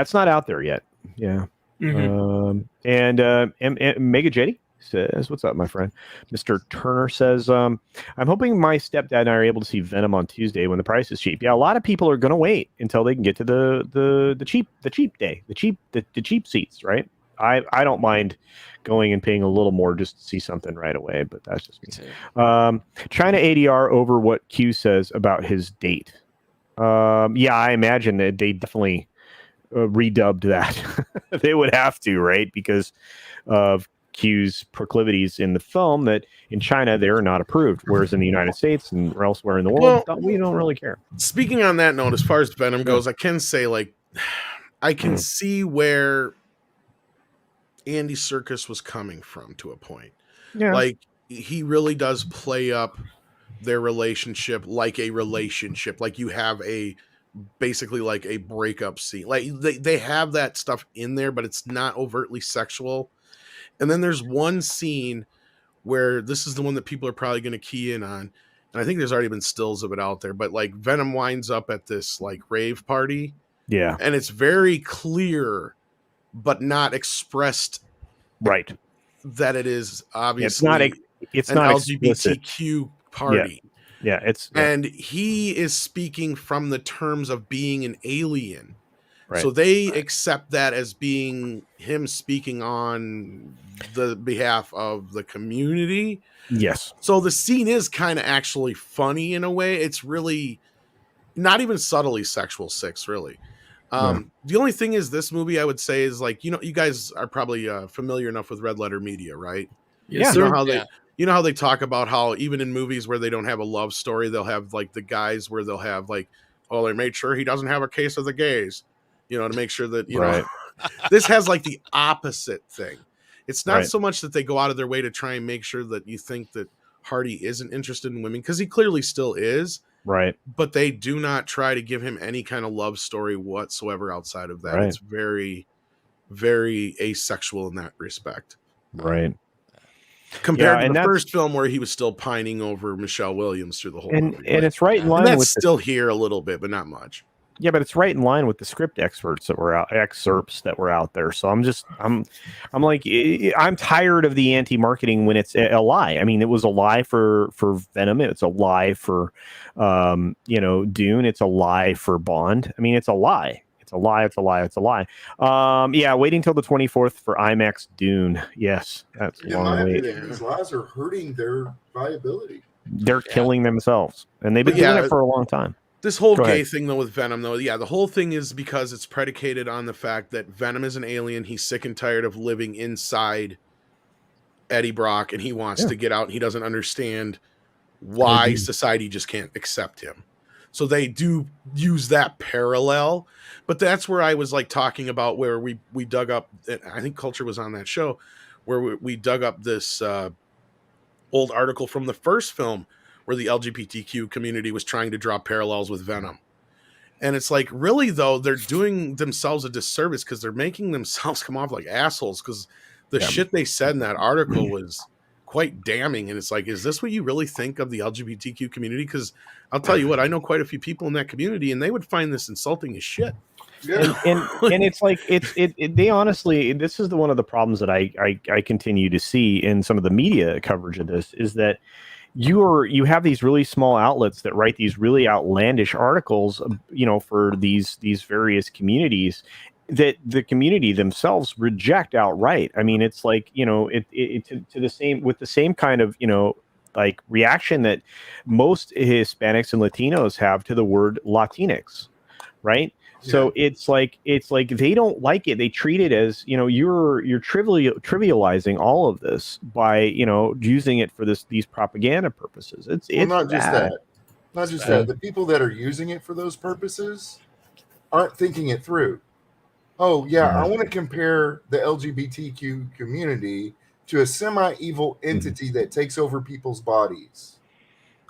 S1: it's not out there yet. Yeah.
S7: Mm-hmm.
S1: And Mega Jetty says, what's up, my friend? Mr. Turner says, I'm hoping my stepdad and I are able to see Venom on Tuesday when the price is cheap. Yeah, a lot of people are going to wait until they can get to the cheap day, the cheap seats, right? I don't mind going and paying a little more just to see something right away, but that's just me. China ADR over what Q says about his date. Yeah, I imagine that they definitely redubbed that. They would have to, right? Because of Q's proclivities in the film, that in China they're not approved, whereas in the United States and elsewhere in the world, we don't really care.
S3: Speaking on that note, as far as Venom goes, I can say, like, I can see where Andy Serkis was coming from to a point.
S1: Yeah.
S3: Like, he really does play up their relationship like a relationship. Like, you have basically like a breakup scene. Like, they have that stuff in there, but it's not overtly sexual. And then there's one scene where this is the one that people are probably going to key in on. And I think there's already been stills of it out there, but like Venom winds up at this like rave party.
S1: Yeah.
S3: And it's very clear, but not expressed.
S1: Right.
S3: That it is obviously
S1: it's
S3: an
S1: not
S3: LGBTQ party.
S1: Yeah.
S3: And he is speaking from the terms of being an alien.
S1: Right.
S3: So they accept that as being him speaking on the behalf of the community.
S1: Yes.
S3: So the scene is kind of actually funny in a way. It's really not even subtly sexual, really. The only thing is, this movie, I would say, is like, you guys are probably familiar enough with Red Letter Media, right?
S7: Yes,
S3: You know how they talk about how even in movies where they don't have a love story, they'll have like the guys where they'll have like, they made sure he doesn't have a case of the gays. To make sure that, know, this has like the opposite thing. It's not so much that they go out of their way to try and make sure that you think that Hardy isn't interested in women, because he clearly still is.
S1: Right.
S3: But they do not try to give him any kind of love story whatsoever outside of that.
S1: Right.
S3: It's very, very asexual in that respect.
S1: Right.
S3: Compared to the first film where he was still pining over Michelle Williams through the whole movie.
S1: And it's right in line
S3: that's
S1: with
S3: still here a little bit, but not much.
S1: Yeah, but it's right in line with the script excerpts that were out there. So I'm like, I'm tired of the anti-marketing when it's a lie. I mean, it was a lie for Venom. It's a lie for, Dune. It's a lie for Bond. I mean, it's a lie. It's a lie. It's a lie. It's a lie. Yeah, waiting till the 24th for IMAX Dune. Yes, that's a
S4: In my
S1: long wait.
S4: opinion, these lies are hurting their viability.
S1: They're killing themselves, and they've been doing it for a long time.
S3: This whole
S1: Go
S3: gay
S1: ahead.
S3: thing, though, with Venom, though, yeah, the whole thing is because it's predicated on the fact that Venom is an alien. He's sick and tired of living inside Eddie Brock, and he wants to get out, and he doesn't understand why society just can't accept him. So they do use that parallel, but that's where I was like talking about where we dug up, I think Culture was on that show, where we dug up this old article from the first film where the LGBTQ community was trying to draw parallels with Venom. And it's like, really, though, they're doing themselves a disservice because they're making themselves come off like assholes because the shit they said in that article was quite damning. And it's like, is this what you really think of the LGBTQ community? Because I'll tell you what, I know quite a few people in that community, and they would find this insulting as shit.
S1: And it's like they honestly, this is one of the problems that I continue to see in some of the media coverage of this is that you have these really small outlets that write these really outlandish articles, for these various communities that the community themselves reject outright. I mean, it's like, to the same kind of, like reaction that most Hispanics and Latinos have to the word Latinx, right? So it's like they don't like it. They treat it as, you're trivializing all of this by, using it for these propaganda purposes. It's
S4: not just
S1: bad.
S4: that. Not just that. The people that are using it for those purposes aren't thinking it through. Oh, yeah, I want to compare the LGBTQ community to a semi-evil entity that takes over people's bodies.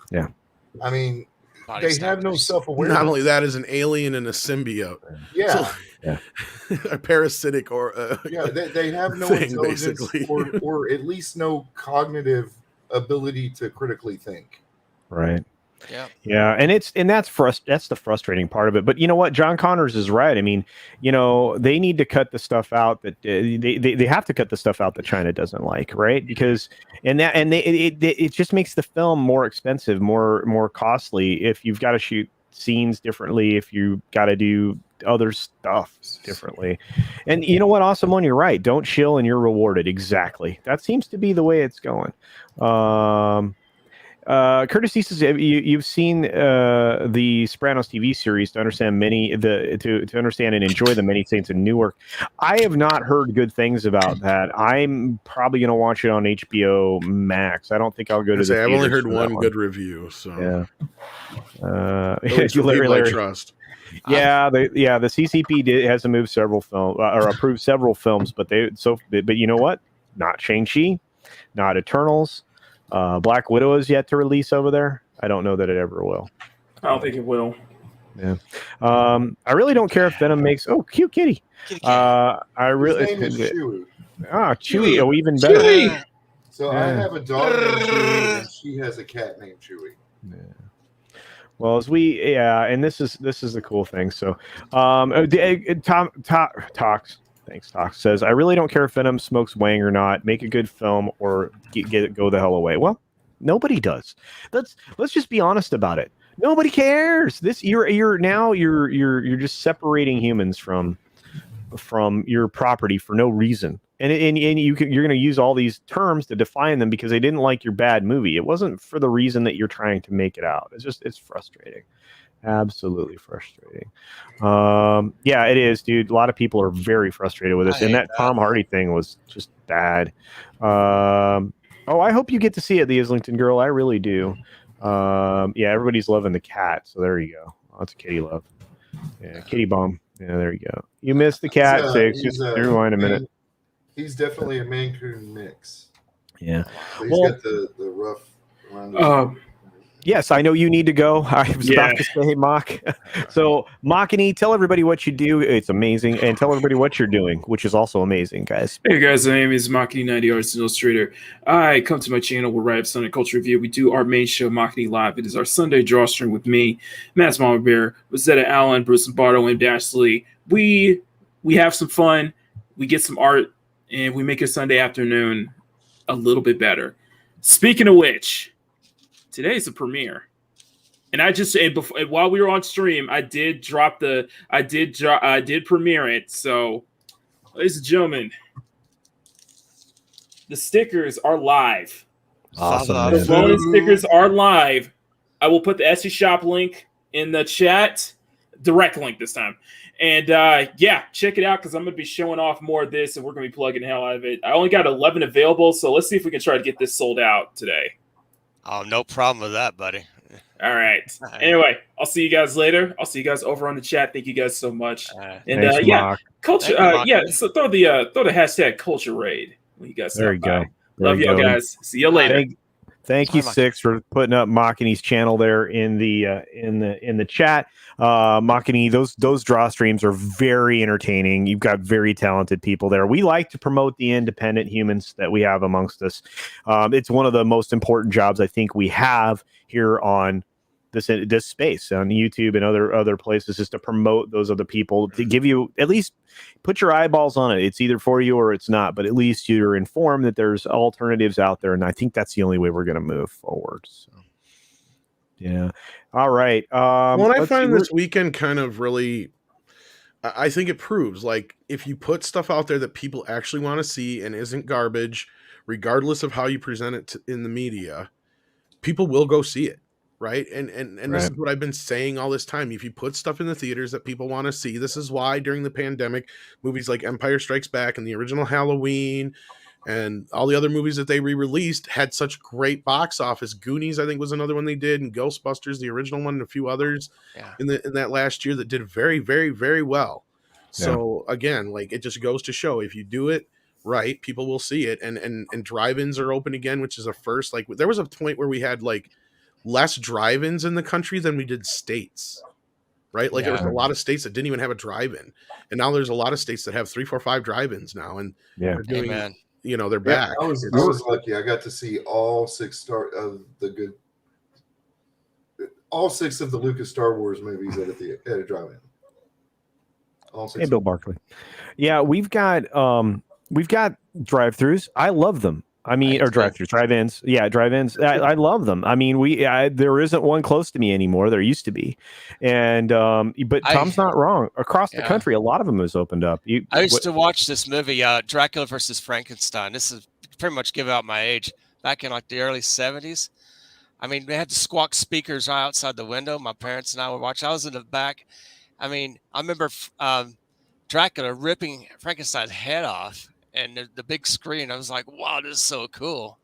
S1: Yeah.
S4: I mean,
S2: Body
S4: they have no
S2: snatchers.
S4: self-awareness.
S3: Not only that, is an alien and a symbiote.
S4: Yeah.
S3: A parasitic or
S4: they have no
S3: thing,
S4: intelligence
S3: basically.
S4: or at least no cognitive ability to critically think.
S1: Right.
S2: Yeah.
S1: Yeah, and that's the frustrating part of it. But you know what? John Connors is right. I mean, they need to cut the stuff out that they have to cut the stuff out that China doesn't like, right? Because it just makes the film more expensive, more costly if you've got to shoot scenes differently, if you got to do other stuff differently. And you know what, Awesome One, you're right. Don't shill and you're rewarded. Exactly. That seems to be the way it's going. Curtis says you've seen the Sopranos TV series to understand to understand and enjoy the many saints in Newark. I have not heard good things about that. I'm probably going to watch it on HBO Max. I don't think I'll go to the.
S3: I've only
S1: theaters
S3: heard
S1: for that
S3: one good review. So
S1: Larry,
S3: I trust.
S1: Yeah, the CCP has approved several films, but you know what? Not Shang-Chi, not Eternals. Black Widow is yet to release over there. I don't know that it ever will.
S7: I don't think it will.
S1: Yeah. I really don't care if Venom makes. Oh, cute kitty. I really.
S4: His name is Chewie.
S1: Chewie. Oh, even better.
S7: Chewie!
S4: So I have a dog named Chewie, and she has a cat named Chewie.
S1: Yeah. Well, and this is the cool thing. So, Tox. Thanks, Tox says, I really don't care if Venom smokes Wang or not. Make a good film or go the hell away. Well, nobody does. Let's just be honest about it. Nobody cares. You're just separating humans from your property for no reason. And you're going to use all these terms to define them because they didn't like your bad movie. It wasn't for the reason that you're trying to make it out. It's frustrating. Absolutely frustrating. Yeah, it is, dude. A lot of people are very frustrated with this, and that Tom Hardy thing was just bad. I hope you get to see it, the Islington Girl. I really do. Yeah, everybody's loving the cat, so there you go. Lots of kitty love. Yeah, kitty bomb. Yeah, there you go. You missed the cat, Six. Just rewind a minute.
S4: He's definitely a Maine Coon mix.
S1: Yeah.
S4: So he's got the rough around
S1: Yes, I know you need to go. I was about to say, Mock. So, Mockany, tell everybody what you do. It's amazing. And tell everybody what you're doing, which is also amazing, guys.
S7: Hey guys, my name is Machiny90 Artist Illustrator. I come to my channel where I have Sunday Culture Review. We do our main show, Machiny Live. It is our Sunday drawstring with me, Matt's Mama Bear, Rosetta Allen, Bruce Lombardo, and Dashley. We have some fun, we get some art, and we make a Sunday afternoon a little bit better. Speaking of which, today's the premiere. And while we were on stream, I did premiere it. So, ladies and gentlemen, the stickers are live.
S1: Awesome.
S7: The bonus stickers are live. I will put the Etsy shop link in the chat, direct link this time. And check it out because I'm going to be showing off more of this and we're going to be plugging the hell out of it. I only got 11 available, so let's see if we can try to get this sold out today.
S2: Oh, no problem with that, buddy.
S7: All right. Anyway, I'll see you guys later. I'll see you guys over on the chat. Thank you guys so much.
S1: Thanks, Mark.
S7: Culture. So throw the hashtag Culture Raid when you guys.
S1: There you go.
S7: Love y'all guys. See you later.
S1: Thank you, Six, for putting up Mockany's channel there in the chat. Mockany, those draw streams are very entertaining. You've got very talented people there. We like to promote the independent humans that we have amongst us. It's one of the most important jobs I think we have here on this space on YouTube and other places, is to promote those other people, to give you, at least put your eyeballs on it. It's either for you or it's not, but at least you're informed that there's alternatives out there. And I think that's the only way we're going to move forward. So, yeah. All right.
S3: What I find this weekend kind of really, I think it proves, like, if you put stuff out there that people actually want to see and isn't garbage, regardless of how you present it in the media, people will go see it. Right. And this is what I've been saying all this time. If you put stuff in the theaters that people want to see, this is why during the pandemic, movies like Empire Strikes Back and the original Halloween and all the other movies that they re-released had such great box office. Goonies, I think, was another one they did, and Ghostbusters, the original one, and a few others in that last year that did very, very, very well. So again, like, it just goes to show, if you do it right, people will see it. And drive-ins are open again, which is a first. Like, there was a point where we had like less drive-ins in the country than we did states, right? Like, there was a lot of states that didn't even have a drive-in, and now there's a lot of states that have 3, 4, 5 drive-ins now, and they're doing, they're back.
S4: I was lucky. I got to see all 6 of the Lucas Star Wars movies at a drive-in. All 6.
S1: Hey, Bill Barkley. Yeah, we've got drive-throughs. I love them. I mean, or drive-throughs, drive-ins. Yeah, drive-ins. I love them. I mean, there isn't one close to me anymore. There used to be, and but Tom's not wrong. Across the country, a lot of them has opened up.
S2: I used to watch this movie, Dracula versus Frankenstein. This is pretty much give out my age. Back in like the early 70s. I mean, they had the squawk speakers right outside the window. My parents and I were watching. I was in the back. I mean, I remember Dracula ripping Frankenstein's head off. And the big screen, I was like, wow, this is so cool.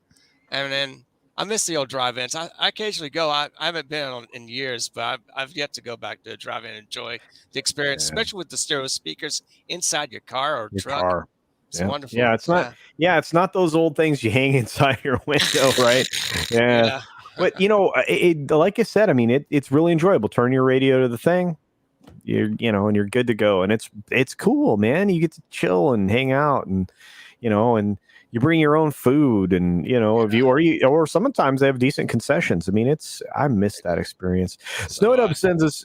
S2: And then I miss the old drive-ins. I occasionally go. I haven't been in years, but I've yet to go back to a drive-in and enjoy the experience, especially with the stereo speakers inside your car or truck. It's wonderful.
S1: Yeah, it's not. Yeah, it's not those old things you hang inside your window, right? Yeah. But like I said, I mean, it's really enjoyable. Turn your radio to the thing. And you're good to go, and it's cool, man. You get to chill and hang out, and and you bring your own food, and or sometimes they have decent concessions. I mean, I miss that experience. Snowdub sends us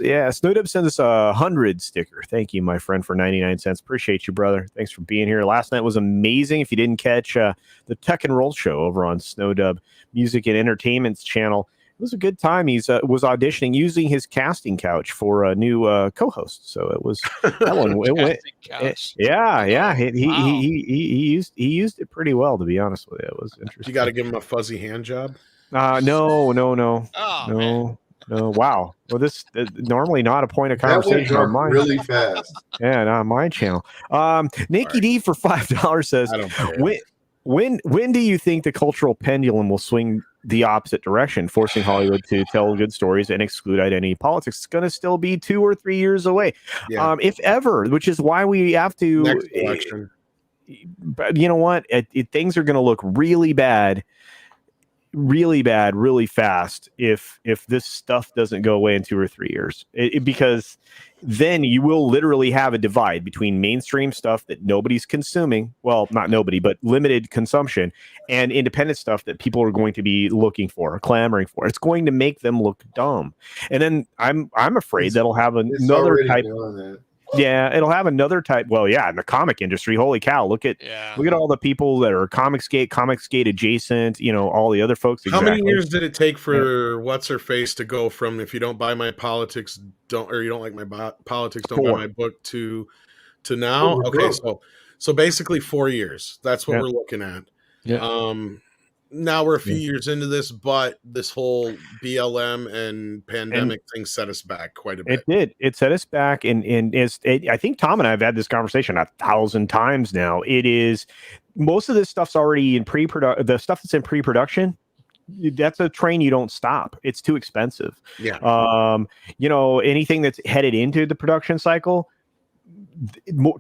S1: a 100 sticker. Thank you, my friend, for 99 cents. Appreciate you, brother. Thanks for being here. Last night was amazing. If you didn't catch the Tech and Roll show over on Snowdub Music and Entertainment's channel, it was a good time. He was auditioning using his casting couch for a new co-host. So it was that one. He used it pretty well, to be honest with you. It was interesting.
S3: You got to give him a fuzzy hand job.
S1: No.
S2: Oh,
S1: no. Wow. Well, this normally not a point of conversation on mine.
S4: Really fast.
S1: Yeah, on my channel. Nikki D for $5 says, when do you think the cultural pendulum will swing the opposite direction, forcing Hollywood to tell good stories and exclude identity politics? It's going to still be 2 or 3 years away, if ever, which is why we have to.
S3: Next election.
S1: But you know what? Things are going to look really bad really bad, really fast if this stuff doesn't go away in 2 or 3 years. Because then you will literally have a divide between mainstream stuff that nobody's consuming. Well, not nobody, but limited consumption, and independent stuff that people are going to be looking for, clamoring for. It's going to make them look dumb. And then I'm afraid that'll have another type. Yeah, it'll have another type. Well, yeah, in the comic industry, holy cow! Look at all the people that are Comicsgate adjacent. You know, all the other folks.
S3: How many years did it take for what's her face to go from if you don't buy my politics, you don't like my politics, don't buy my book to now? Okay, so basically 4 years. That's what we're looking at.
S2: Yeah.
S3: Now we're a few years into this, but this whole BLM and pandemic thing set us back quite a bit.
S1: It did. It set us back, and I think Tom and I have had this conversation 1,000 times now. It is most of this stuff's already in pre-production. The stuff that's in pre-production, that's a train you don't stop. It's too expensive.
S3: Yeah.
S1: You know, anything that's headed into the production cycle,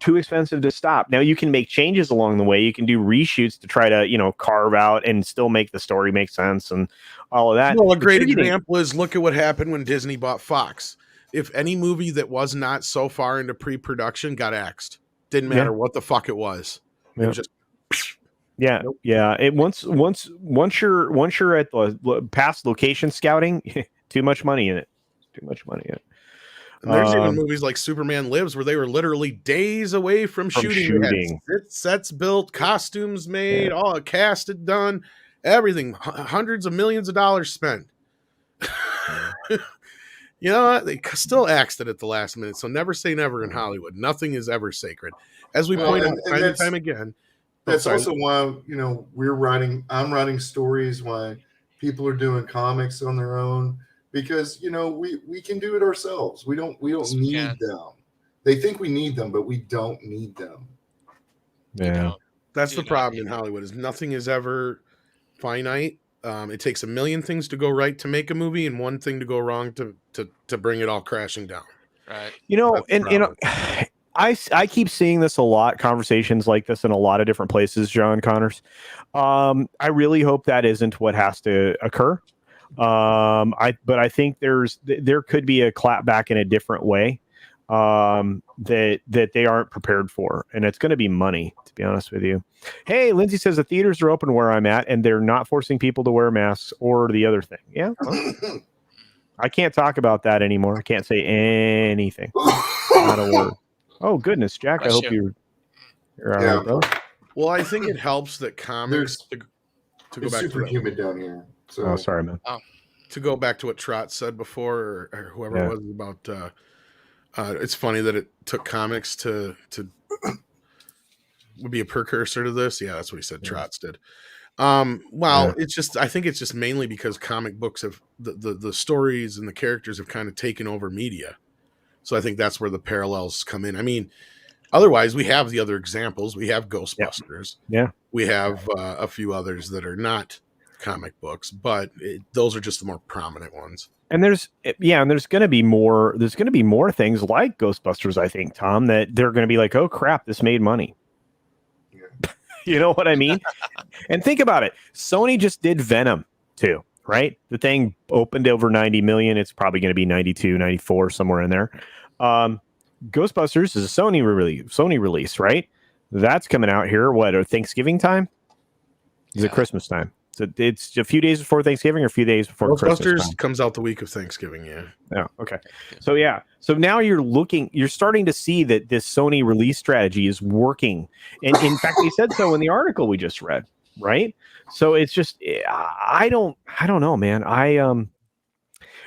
S1: too expensive to stop. Now you can make changes along the way. You can do reshoots to try to, you know, carve out and still make the story make sense and all of that.
S3: Well, a great example is look at what happened when Disney bought Fox. If any movie that was not so far into pre-production got axed, didn't matter what the fuck it was. It was just
S1: It once you're at the past location scouting, too much money in it.
S3: And there's even movies like Superman Lives where they were literally days away from shooting. Sets built, costumes made, all casted, done, everything. Hundreds of millions of dollars spent. You know what? They still axed it at the last minute. So never say never in Hollywood. Nothing is ever sacred. As we point out time and time again.
S4: That's also why, you know, I'm writing stories, why people are doing comics on their own. Because, you know, we can do it ourselves. We don't need them. They think we need them, but we don't need them.
S1: Yeah.
S3: That's the problem in Hollywood is nothing is ever finite. It takes a million things to go right to make a movie and one thing to go wrong to bring it all crashing down.
S2: Right.
S1: You know, you know, I keep seeing this a lot, conversations like this in a lot of different places, John Connors. I really hope that isn't what has to occur. But I think there could be a clapback in a different way that they aren't prepared for, and it's going to be money, to be honest with you. Hey, Lindsay says the theaters are open where I'm at, and they're not forcing people to wear masks or the other thing. Yeah, well, I can't talk about that anymore. I can't say anything. Not a word. Oh goodness, Jack. I hope you're all right, bro.
S3: Well, I think it helps that comics to go back
S4: super
S3: to
S4: humid down here. So,
S1: oh, sorry, man.
S3: To go back to what Trot said before, or whoever it was about, it's funny that it took comics to would be a precursor to this. Yeah, that's what he said. Trots did. It's just, I think it's just mainly because comic books have the stories and the characters have kind of taken over media. So I think that's where the parallels come in. I mean, otherwise we have the other examples. We have Ghostbusters.
S1: Yeah.
S3: We have a few others that are not comic books, but those are just the more prominent ones.
S1: And there's going to be more. There's going to be more things like Ghostbusters, I think, Tom, that they're going to be like, oh crap, this made money. Yeah. You know what I mean? And think about it. Sony just did Venom too, right? The thing opened over 90 million. It's probably going to be 92, 94, somewhere in there. Ghostbusters is a Sony release, right? That's coming out here. What, or Thanksgiving time? Is it Christmas time? So it's a few days before Thanksgiving or a few days before Christmas time?
S3: Comes out the week of Thanksgiving, yeah.
S1: Yeah, okay. So now you're starting to see that this Sony release strategy is working. And in fact, they said so in the article we just read, right? So it's just, I don't know, man. I'm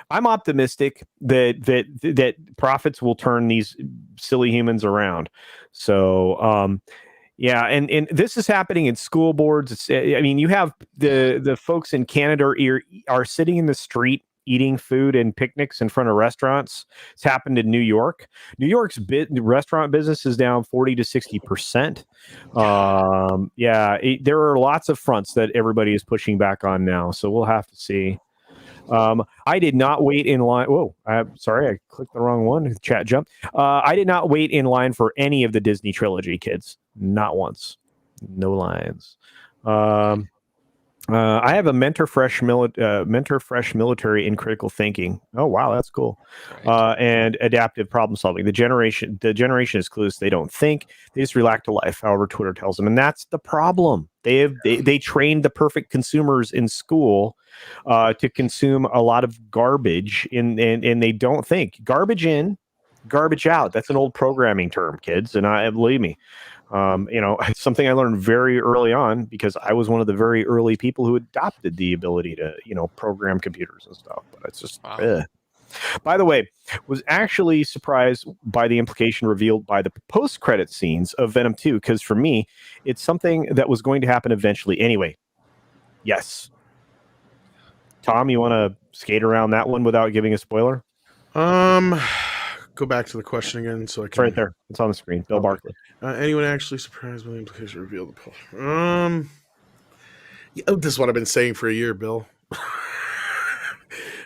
S1: optimistic that profits will turn these silly humans around. So, yeah, and this is happening in school boards. I mean, you have the folks in Canada are sitting in the street eating food and picnics in front of restaurants. It's happened in New York. New York's restaurant business is down 40 to 60%. There are lots of fronts that everybody is pushing back on now. So we'll have to see. I did not wait in line. Whoa, I'm sorry, I clicked the wrong one. Chat jumped. I did not wait in line for any of the Disney trilogy, kids. Not once. No lines. I have a mentor fresh military in critical thinking. Oh wow, that's cool.
S2: Right.
S1: And adaptive problem solving. The generation is clueless. They don't think. They just react to life. However, Twitter tells them, and that's the problem. They trained the perfect consumers in school to consume a lot of garbage, and they don't think. Garbage in, garbage out. That's an old programming term, kids, and I believe me. It's something I learned very early on because I was one of the very early people who adopted the ability to, program computers and stuff. But it's just,
S2: Wow.
S1: By the way, was actually surprised by the implication revealed by the post-credit scenes of Venom 2, because for me, it's something that was going to happen eventually anyway. Yes. Tom, you want to skate around that one without giving a spoiler?
S3: Go back to the question again, so I
S1: It's
S3: can.
S1: right there. It's on the screen. Bill Barkley.
S3: Anyone actually surprised by the implication revealed? This is what I've been saying for a year, Bill.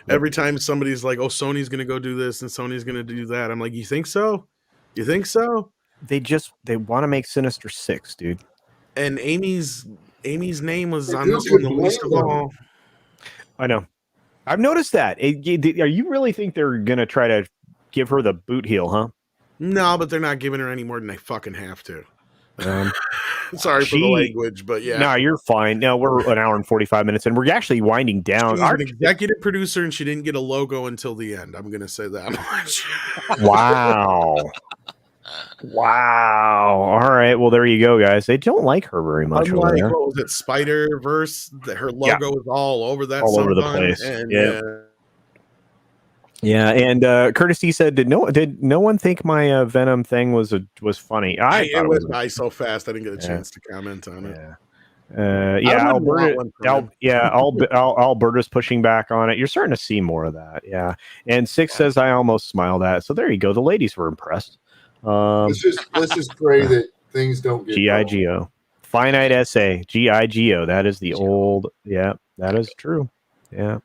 S3: Every time somebody's like, "Oh, Sony's going to go do this and Sony's going to do that," I'm like, "You think so? You think so?"
S1: They want to make Sinister 6, dude.
S3: And Amy's name was on
S4: Who
S3: this one
S4: could
S3: the least of
S4: blame them?
S3: all.
S1: I know. I've noticed that. Are you really think they're going to try to give her the boot heel, huh?
S3: No, but they're not giving her any more than they fucking have to. Sorry for the language, but yeah.
S1: No, you're fine. No, we're an hour and 45 minutes, and we're actually winding down.
S3: She's an executive producer, and she didn't get a logo until the end. I'm going to say that much.
S1: Wow. Wow. All right. Well, there you go, guys. They don't like her very much.
S3: Unlike, what was it, Spider-Verse? Her logo was all over that.
S1: All over the place.
S3: And,
S1: yeah, and Curtis D said, "Did no one think my Venom thing was funny?" I thought
S3: it went by so fast, I didn't get a chance to comment on it.
S1: Alberta's pushing back on it. You're starting to see more of that. Yeah, and Six says, "I almost smiled at." So there you go. The ladies were impressed.
S4: Let's just pray that things don't get
S1: G.I.G.O. Finite essay. G.I.G.O. That is the old. Yeah, that is true. Yeah.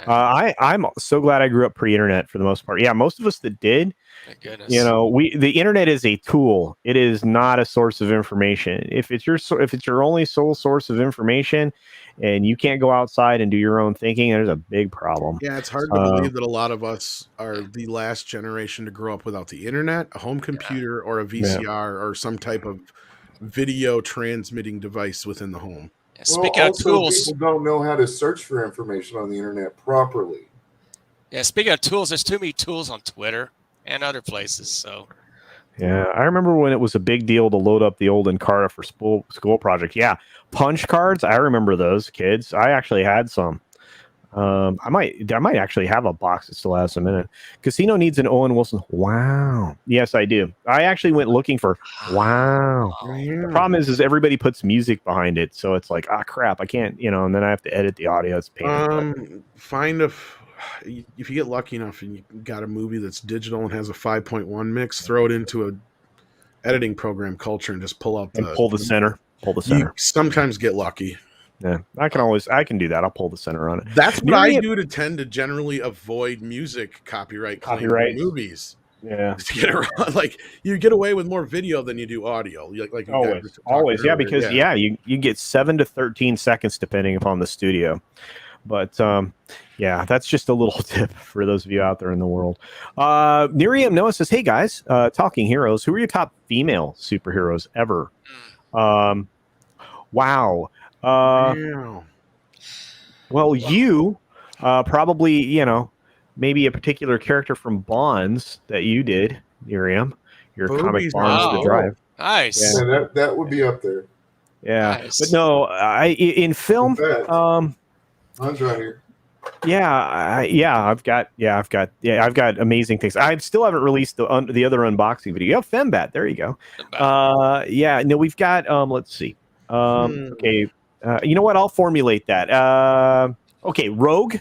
S1: I'm so glad I grew up pre-internet for the most part. Yeah, most of us that did.
S2: Thank goodness.
S1: The internet is a tool. It is not a source of information. If it's your only sole source of information, and you can't go outside and do your own thinking, there's a big problem.
S3: Yeah, it's hard to believe that a lot of us are the last generation to grow up without the internet, a home computer, or a VCR, or some type of video transmitting device within the home.
S2: Speaking of tools,
S4: people don't know how to search for information on the internet properly.
S2: Yeah, speaking of tools, there's too many tools on Twitter and other places. So,
S1: yeah, I remember when it was a big deal to load up the old Encarta for school project. Yeah, punch cards. I remember those, kids. I actually had some. I might actually have a box that still has some in it. Casino needs an Owen Wilson. Wow. Yes, I do. I actually went looking for. Wow. The problem is everybody puts music behind it, so it's like, crap, I can't, and then I have to edit the audio. It's painful.
S3: If you get lucky enough and you got a movie that's digital and has a 5.1 mix, throw it into a editing program, Culture, and just pull out
S1: pull the center.
S3: You sometimes get lucky.
S1: Yeah, I can do that. I'll pull the center on it.
S3: That's what I do to tend to generally avoid music copyright movies.
S1: Yeah,
S3: to get around, like you get away with more video than you do audio. Like
S1: always, yeah, because you get 7 to 13 seconds depending upon the studio. But yeah, that's just a little tip for those of you out there in the world. Miriam Noah says, "Hey guys, talking heroes. Who are your top female superheroes ever?" Wow. Well, you probably, maybe a particular character from Bonds that you did, Miriam. Your comic Bonds to Drive.
S2: Nice.
S4: Yeah, that would be up there.
S1: Yeah,
S2: nice.
S1: But no, in film,
S4: Bonds right here.
S1: I've got amazing things. I still haven't released the other unboxing video. Oh, Fembat, there you go. We've got let's see. Okay. You know what? I'll formulate that. Okay, Rogue.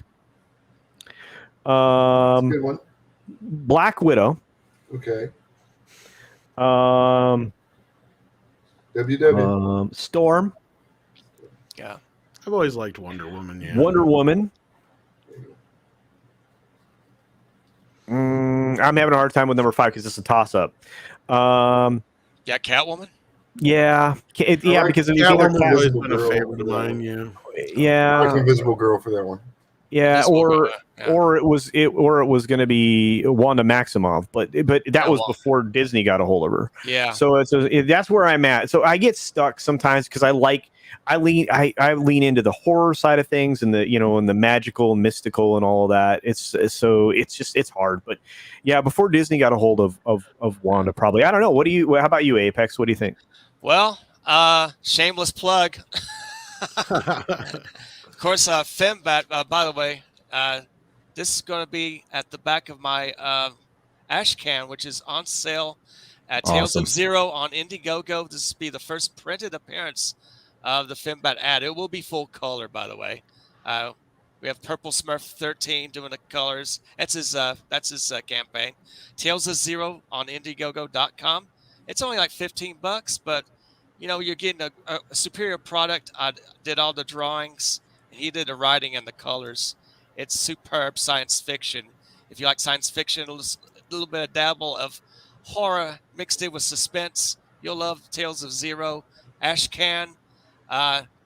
S4: That's a good one.
S1: Black Widow.
S4: Okay.
S1: Storm.
S2: Yeah.
S3: I've always liked Wonder Woman. Yeah.
S1: Wonder Woman. I'm having a hard time with number 5 because it's a toss-up.
S2: Yeah, Catwoman.
S1: Yeah, because it was
S3: Catwoman has been a favorite of mine. Yeah,
S1: Yeah,
S4: like Invisible Girl for that one.
S1: yeah,
S2: Invisible Girl,
S1: or it was going to be Wanda Maximoff, but that was before Disney got a hold of her.
S2: Yeah.
S1: So that's where I'm at. So I get stuck sometimes because I lean into the horror side of things and the magical and mystical and all of that. It's hard. But yeah, before Disney got a hold of Wanda, probably. I don't know. How about you, Apex? What do you think?
S2: Well, shameless plug. Of course, Fembat, by the way, this is going to be at the back of my ash can, which is on sale at Tales
S1: Awesome.
S2: of Zero on Indiegogo. This will be the first printed appearance of the Fembat ad. It will be full color, by the way. We have Purple Smurf 13 doing the colors. That's his campaign. Tales of Zero on Indiegogo.com. It's only like $15, but you're getting a superior product. I did all the drawings. He did the writing and the colors. It's superb science fiction. If you like science fiction, a little bit of dabble of horror mixed in with suspense, you'll love Tales of Zero. Ashcan,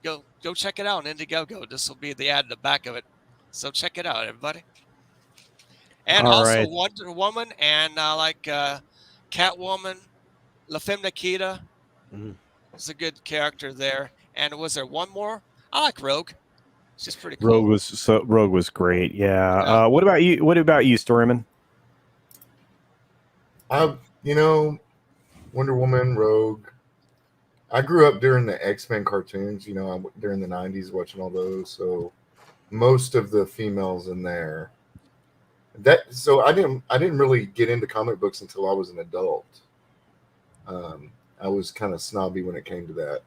S2: go check it out on Indiegogo. This will be the ad in the back of it. So check it out, everybody. And
S1: All
S2: also
S1: right.
S2: Wonder Woman and Catwoman, La Femme Nikita. It's a good character there. And was there one more? I like Rogue. It's just pretty cool.
S1: Rogue was great. Yeah. What about you? What about you, Storyman?
S4: Wonder Woman, Rogue. I grew up during the X-Men cartoons. During the '90s, watching all those. So most of the females in there. So I didn't really get into comic books until I was an adult. I was kind of snobby when it came to that.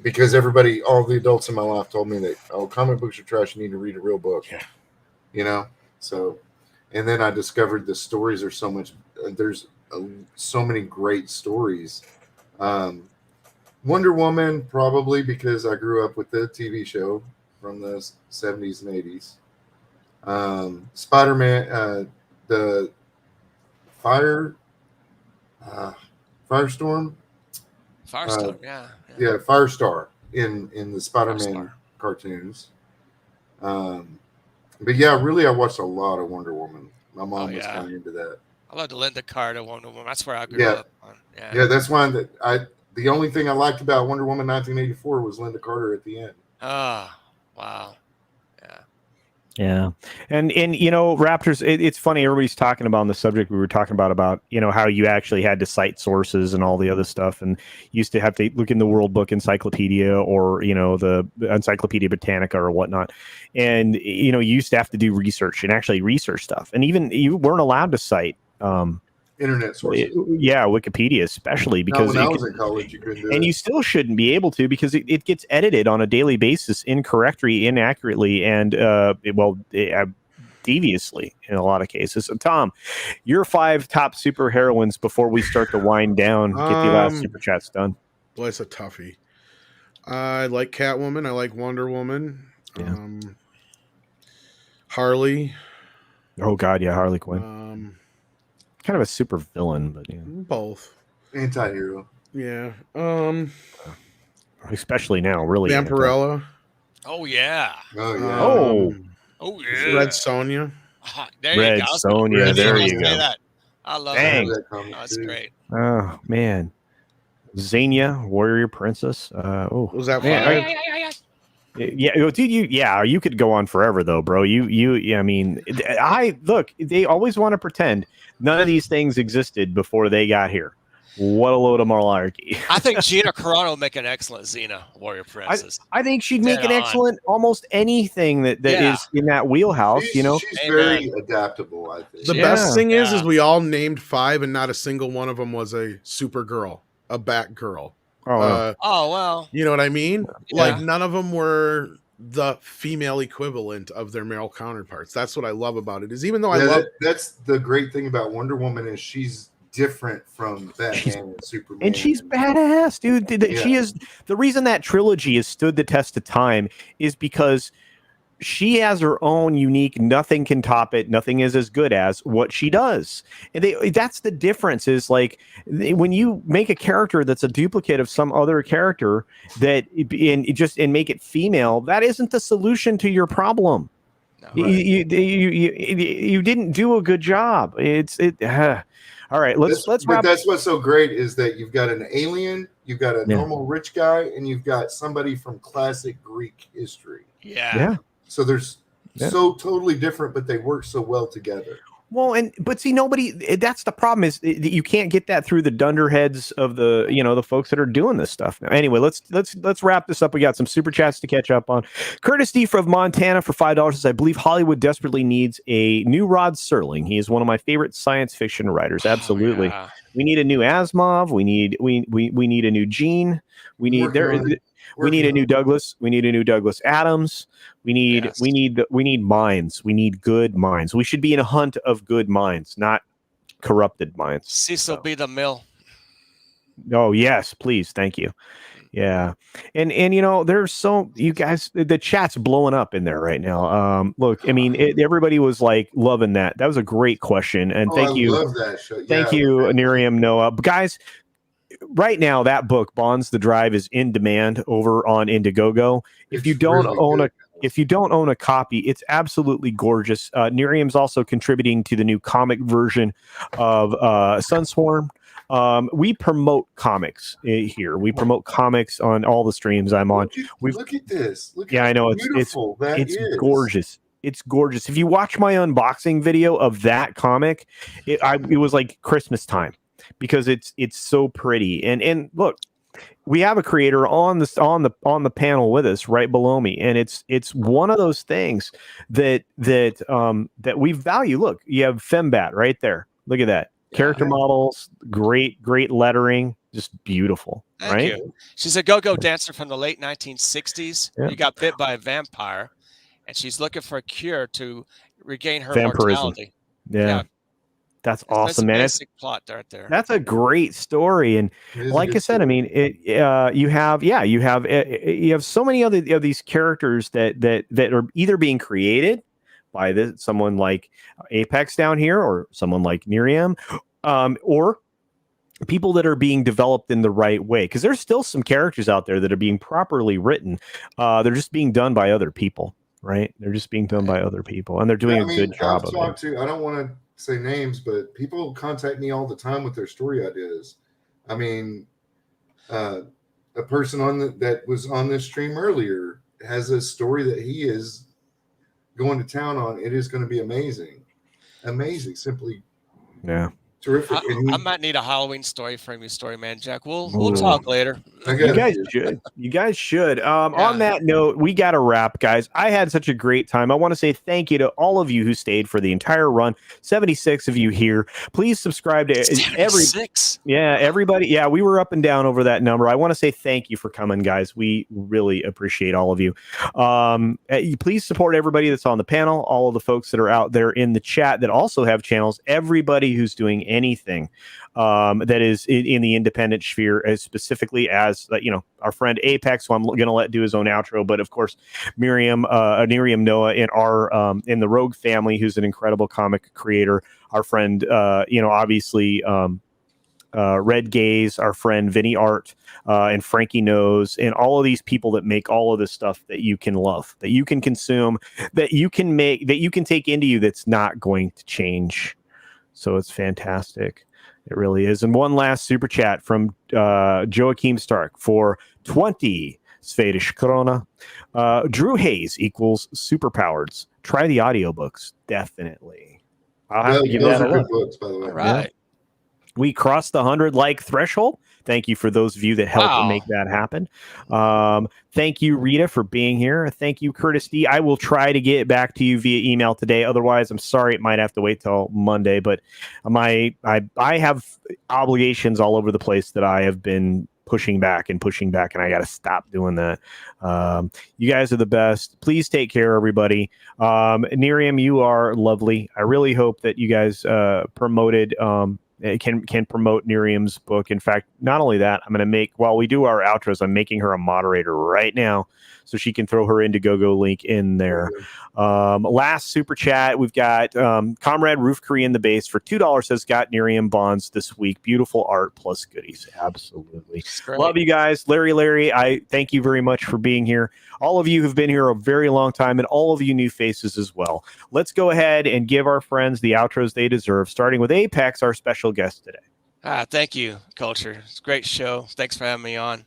S4: Because all the adults in my life told me that, comic books are trash. You need to read a real book. Yeah. So, and then I discovered the stories are so much. There's so many great stories. Wonder Woman, probably because I grew up with the TV show from the 70s and 80s. Spider-Man, the Firestorm.
S2: Firestorm,
S4: Yeah, Firestar in the Spider-Man cartoons. But yeah, really, I watched a lot of Wonder Woman. My mom was kind of into that.
S2: I love the Linda Carter Wonder Woman. That's where I grew up on.
S4: Yeah, that's why the only thing I liked about Wonder Woman 1984 was Linda Carter at the end.
S2: Oh, wow.
S1: Yeah. And Raptors, it's funny, everybody's talking about on the subject we were talking about, how you actually had to cite sources and all the other stuff, and used to have to look in the World Book Encyclopedia or, the Encyclopedia Britannica or whatnot. And, you used to have to do research and actually research stuff. And even you weren't allowed to cite
S4: internet sources.
S1: Wikipedia, especially because
S4: when I was in college, you couldn't do it.
S1: And you still shouldn't be able to, because it gets edited on a daily basis incorrectly, inaccurately, and deviously in a lot of cases. So, Tom, your 5 top superheroines before we start to wind down, get the last super chats done.
S3: Well, it's a toughie. I like Catwoman. I like Wonder Woman.
S1: Yeah.
S3: Harley.
S1: Oh God, yeah, Harley Quinn. Kind of a super villain, but yeah.
S3: Both.
S4: Anti-hero.
S3: Yeah.
S1: Especially now, really.
S3: Vampirella.
S2: Oh yeah.
S4: Oh yeah.
S2: Oh yeah.
S3: Red Sonja.
S2: There you go.
S1: Sonja. There you go.
S2: That. I love
S1: that.
S2: That's great.
S1: Oh man. Xenia, Warrior Princess.
S3: Was that
S1: man, Yeah, dude. You could go on forever, though, bro. I mean, they always want to pretend none of these things existed before they got here. What a load of malarkey.
S2: I think Gina Carano would make an excellent Xena, Warrior Princess.
S1: I think she'd make an excellent almost anything that is in that wheelhouse.
S4: She's very adaptable. I think
S3: the best thing is we all named 5, and not a single one of them was a Supergirl, a Batgirl.
S1: Oh
S2: well.
S3: You know what I mean?
S2: Yeah.
S3: Like none of them were the female equivalent of their male counterparts. That's what I love about it. Is even though
S4: that's the great thing about Wonder Woman is she's different from Batman and Superman,
S1: and she's badass, dude. She is the reason that trilogy has stood the test of time is because she has her own unique, nothing can top it, nothing is as good as what she does. And that's the difference, is like when you make a character that's a duplicate of some other character and make it female, that isn't the solution to your problem. No, right. You didn't do a good job. All right, let's wrap.
S4: But that's what's so great is that you've got an alien, you've got a normal rich guy, and you've got somebody from classic Greek history.
S1: Yeah.
S4: So there's so totally different, but they work so well together.
S1: Well, but see, that's the problem, is that you can't get that through the dunderheads of the folks that are doing this stuff now. Anyway, let's wrap this up. We got some super chats to catch up on. Curtis D from Montana for $5 says, I believe Hollywood desperately needs a new Rod Serling. He is one of my favorite science fiction writers. Absolutely. Oh, yeah. We need a new Asimov. We need a new Gene. We need a new Douglas. We need a new Douglas Adams. We need minds. We need good minds. We should be in a hunt of good minds, not corrupted minds.
S2: Cecil B. DeMille.
S1: Oh yes, please, thank you. Yeah, and there's you guys, the chat's blowing up in there right now. Look, I mean, everybody was like loving that. That was a great question, and thank you.
S4: Love that show.
S1: Thank you, Nerium Noah. But guys, right now that book, Bonds the Drive, is in demand over on Indiegogo. If you don't own a copy, it's absolutely gorgeous. Nerium's also contributing to the new comic version of Sunswarm. We promote comics here. We promote comics on all the streams I'm on.
S4: Look at this.
S1: I know it's gorgeous. It's gorgeous. If you watch my unboxing video of that comic, it was like Christmas time, because it's so pretty. And look, we have a creator on the panel with us right below me, and it's one of those things that we value. Look, you have Fembat right there. Look at that. Character models, great lettering, just beautiful.
S2: Thank you. She's a go-go dancer from the late 1960s. Yeah. You got bit by a vampire, and she's looking for a cure to regain her mortality.
S1: Yeah. That's awesome, man.
S2: Basic plot right there.
S1: That's a great story, and like I said, I mean, you have so many of these characters that are either being created by someone like Apex down here, or someone like Nerium, or people that are being developed in the right way. Because there's still some characters out there that are being properly written. They're just being done by other people, right? They're just being done by other people, and they're doing a good job of it.
S4: I don't want to say names, but people contact me all the time with their story ideas. I mean, a person that was on this stream earlier has a story that he is going to town on. It is going to be amazing, simply terrific.
S2: I might need a Halloween story from you, Storyman Jack. We'll talk later.
S1: You guys should. On that note, we got to wrap, guys. I had such a great time. I want to say thank you to all of you who stayed for the entire run. 76 of you here. Please subscribe to everybody. Yeah, we were up and down over that number. I want to say thank you for coming, guys. We really appreciate all of you. Please support everybody that's on the panel, all of the folks that are out there in the chat that also have channels, everybody who's doing anything that is in the independent sphere, as specifically as our friend Apex, who I'm going to let do his own outro, but of course Nerium Noah in the Rogue family, who's an incredible comic creator, our friend obviously Red Gaze, our friend Vinny Art, and Frankie Knows, and all of these people that make all of this stuff that you can love, that you can consume, that you can make, that you can take into you, that's not going to change. So it's fantastic. It really is. And one last super chat from Joachim Stark for 20 Swedish krona. Drew Hayes equals superpowers. Try the audiobooks. Definitely. I'll have to give that a look.
S4: Books, by the way.
S2: All right.
S1: Yeah. We crossed the 100 like threshold. Thank you for those of you that helped make that happen. Thank you, Rita, for being here. Thank you, Curtis D. I will try to get back to you via email today. Otherwise, I'm sorry, it might have to wait till Monday. But I have obligations all over the place that I have been pushing back, and I got to stop doing that. You guys are the best. Please take care, everybody. Nerium, you are lovely. I really hope that you guys promoted can promote Nerium's book. In fact, not only that, I'm going to make, while we do our outros, I'm making her a moderator right now so she can throw her Indiegogo link in there. Last super chat, we've got Comrade Roof Korean the base for $2 says got Nerium bonds this week. Beautiful art plus goodies. Absolutely. Love you guys. Larry, I thank you very much for being here. All of you have been here a very long time, and all of you new faces as well. Let's go ahead and give our friends the outros they deserve, starting with Apex, our special guest today.
S2: Thank you, Culture. It's a great show. Thanks for having me on.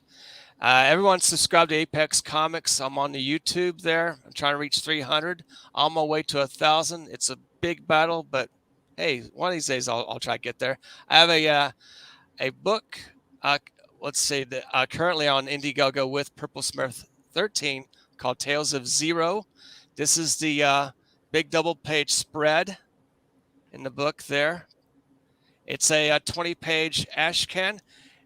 S2: Everyone subscribe to Apex Comics. I'm on the YouTube there. I'm trying to reach 300. On my way to 1,000. It's a big battle, but hey, one of these days I'll try to get there. I have a book, let's say, that currently on Indiegogo with Purple Smith 13 called Tales of Zero. This is the big double-page spread in the book there. It's a 20-page ashcan.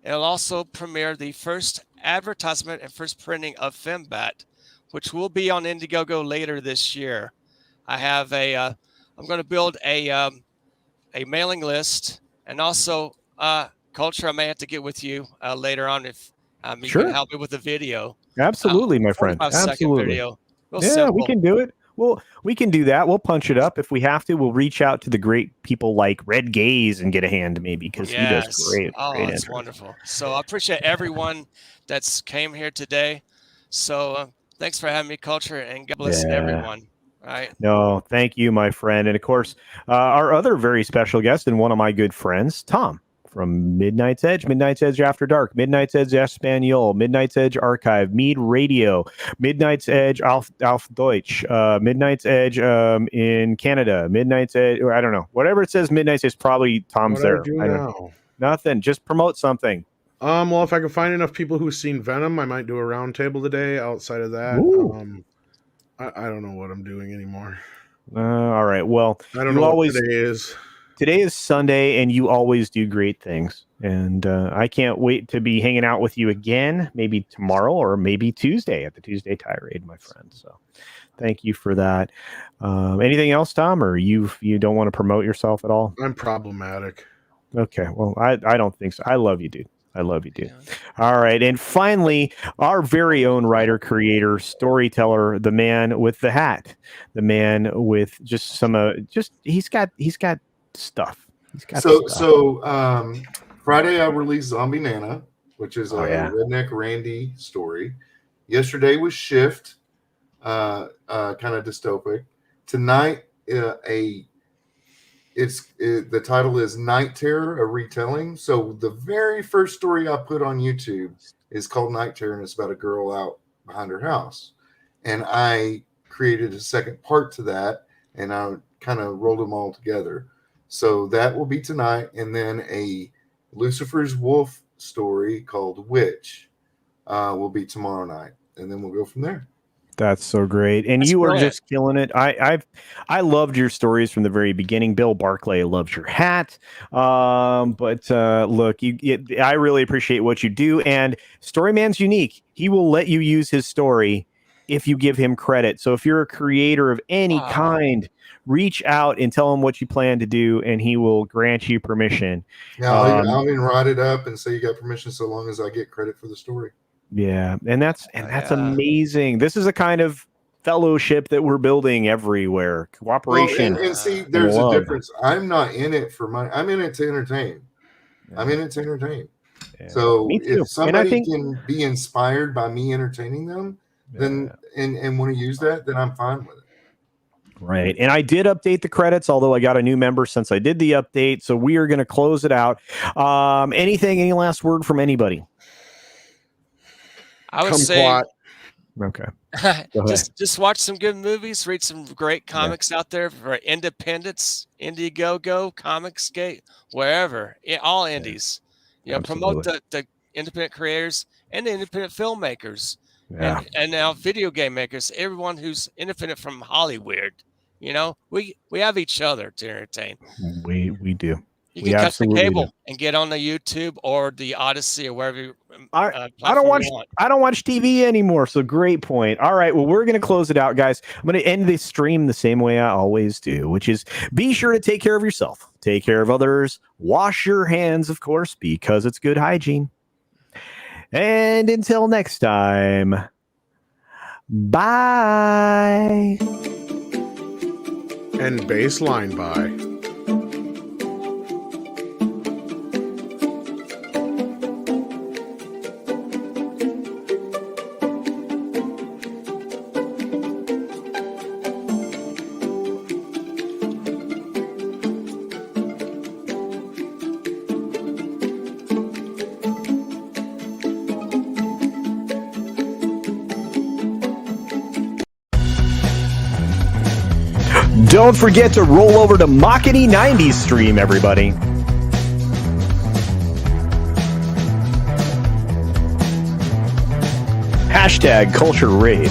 S2: It'll also premiere the first advertisement and first printing of Fembat, which will be on Indiegogo later this year. I have I'm going to build a mailing list, and also Culture, I may have to get with you later on if you
S1: Sure.
S2: can help me with the video.
S1: Absolutely, my friend.
S2: 45-second
S1: Absolutely.
S2: video. Real
S1: Yeah,
S2: simple.
S1: we can do it. Well, we can do that. We'll punch it up. If we have to, we'll reach out to the great people like Red Gaze and get a hand maybe, because he does great.
S2: Oh,
S1: great
S2: that's
S1: entries.
S2: wonderful. So I appreciate everyone that's came here today. So thanks for having me, Culture, and God bless everyone. All right.
S1: No, thank you, my friend. And of course, our other very special guest and one of my good friends, Tom, from Midnight's Edge After Dark, Midnight's Edge Espanol, Midnight's Edge Archive, MEAD Radio, Midnight's Edge auf Deutsch, Midnight's Edge in Canada, Midnight's Edge, or I don't know. Whatever it says Midnight's is probably Tom's there.
S3: What do I do now?
S1: Nothing. Just promote something.
S3: Well, if I can find enough people who've seen Venom, I might do a round table today. Outside of that, I don't know what I'm doing anymore.
S1: All right. Well,
S3: I don't know what today is.
S1: Today is Sunday, and you always do great things. And I can't wait to be hanging out with you again, maybe tomorrow or maybe Tuesday at the Tuesday Tirade, my friend. So thank you for that. Anything else, Tom, or you don't want to promote yourself at all?
S3: I'm problematic.
S1: Okay. Well, I don't think so. I love you, dude. I love you, dude. All right. And finally, our very own writer, creator, storyteller, the man with the hat, the man with just some, he's got stuff. He's got stuff.
S4: So Friday I released Zombie Nana, which is a Redneck Randy story. Yesterday was Shift, kind of dystopic. Tonight, the title is Night Terror, a retelling. So the very first story I put on YouTube is called Night Terror, and it's about a girl out behind her house. And I created a second part to that, and I kind of rolled them all together. So that will be tonight, and then a Lucifer's Wolf story called Witch will be tomorrow night, and then we'll go from there.
S1: That's so great. And you are just killing it. I loved your stories from the very beginning. Bill Barclay loves your hat. But look, I really appreciate what you do. And Storyman's unique. He will let you use his story if you give him credit. So if you're a creator of any kind, reach out and tell him what you plan to do, and he will grant you permission.
S4: Yeah, I'll even write it up and say you got permission so long as I get credit for the story.
S1: Yeah, and that's amazing. This is a kind of fellowship that we're building everywhere. Cooperation.
S4: Well, and see, there's a difference. I'm not in it for money. I'm in it to entertain.
S1: Yeah.
S4: I'm in it to entertain.
S1: Yeah.
S4: So if somebody can be inspired by me entertaining them, then and want to use that, then I'm fine with it.
S1: Right. And I did update the credits, although I got a new member since I did the update. So we are going to close it out. Any last word from anybody?
S2: I would say
S1: okay.
S2: just watch some good movies, read some great comics out there for independents, Indiegogo, Comicsgate, wherever, all indies. You know, promote the independent creators and the independent filmmakers, and now video game makers. Everyone who's independent from Hollywood. You know, we have each other to entertain.
S1: We do.
S2: You can cut the cable and get on the YouTube or the Odyssey or wherever.
S1: I don't watch TV anymore. So great point. All right. Well, we're going to close it out, guys. I'm going to end this stream the same way I always do, which is be sure to take care of yourself, take care of others, wash your hands, of course, because it's good hygiene. And until next time, Bye.
S3: And baseline by.
S1: Don't forget to roll over to Mockety 90s stream, everybody. Hashtag Culture Raid.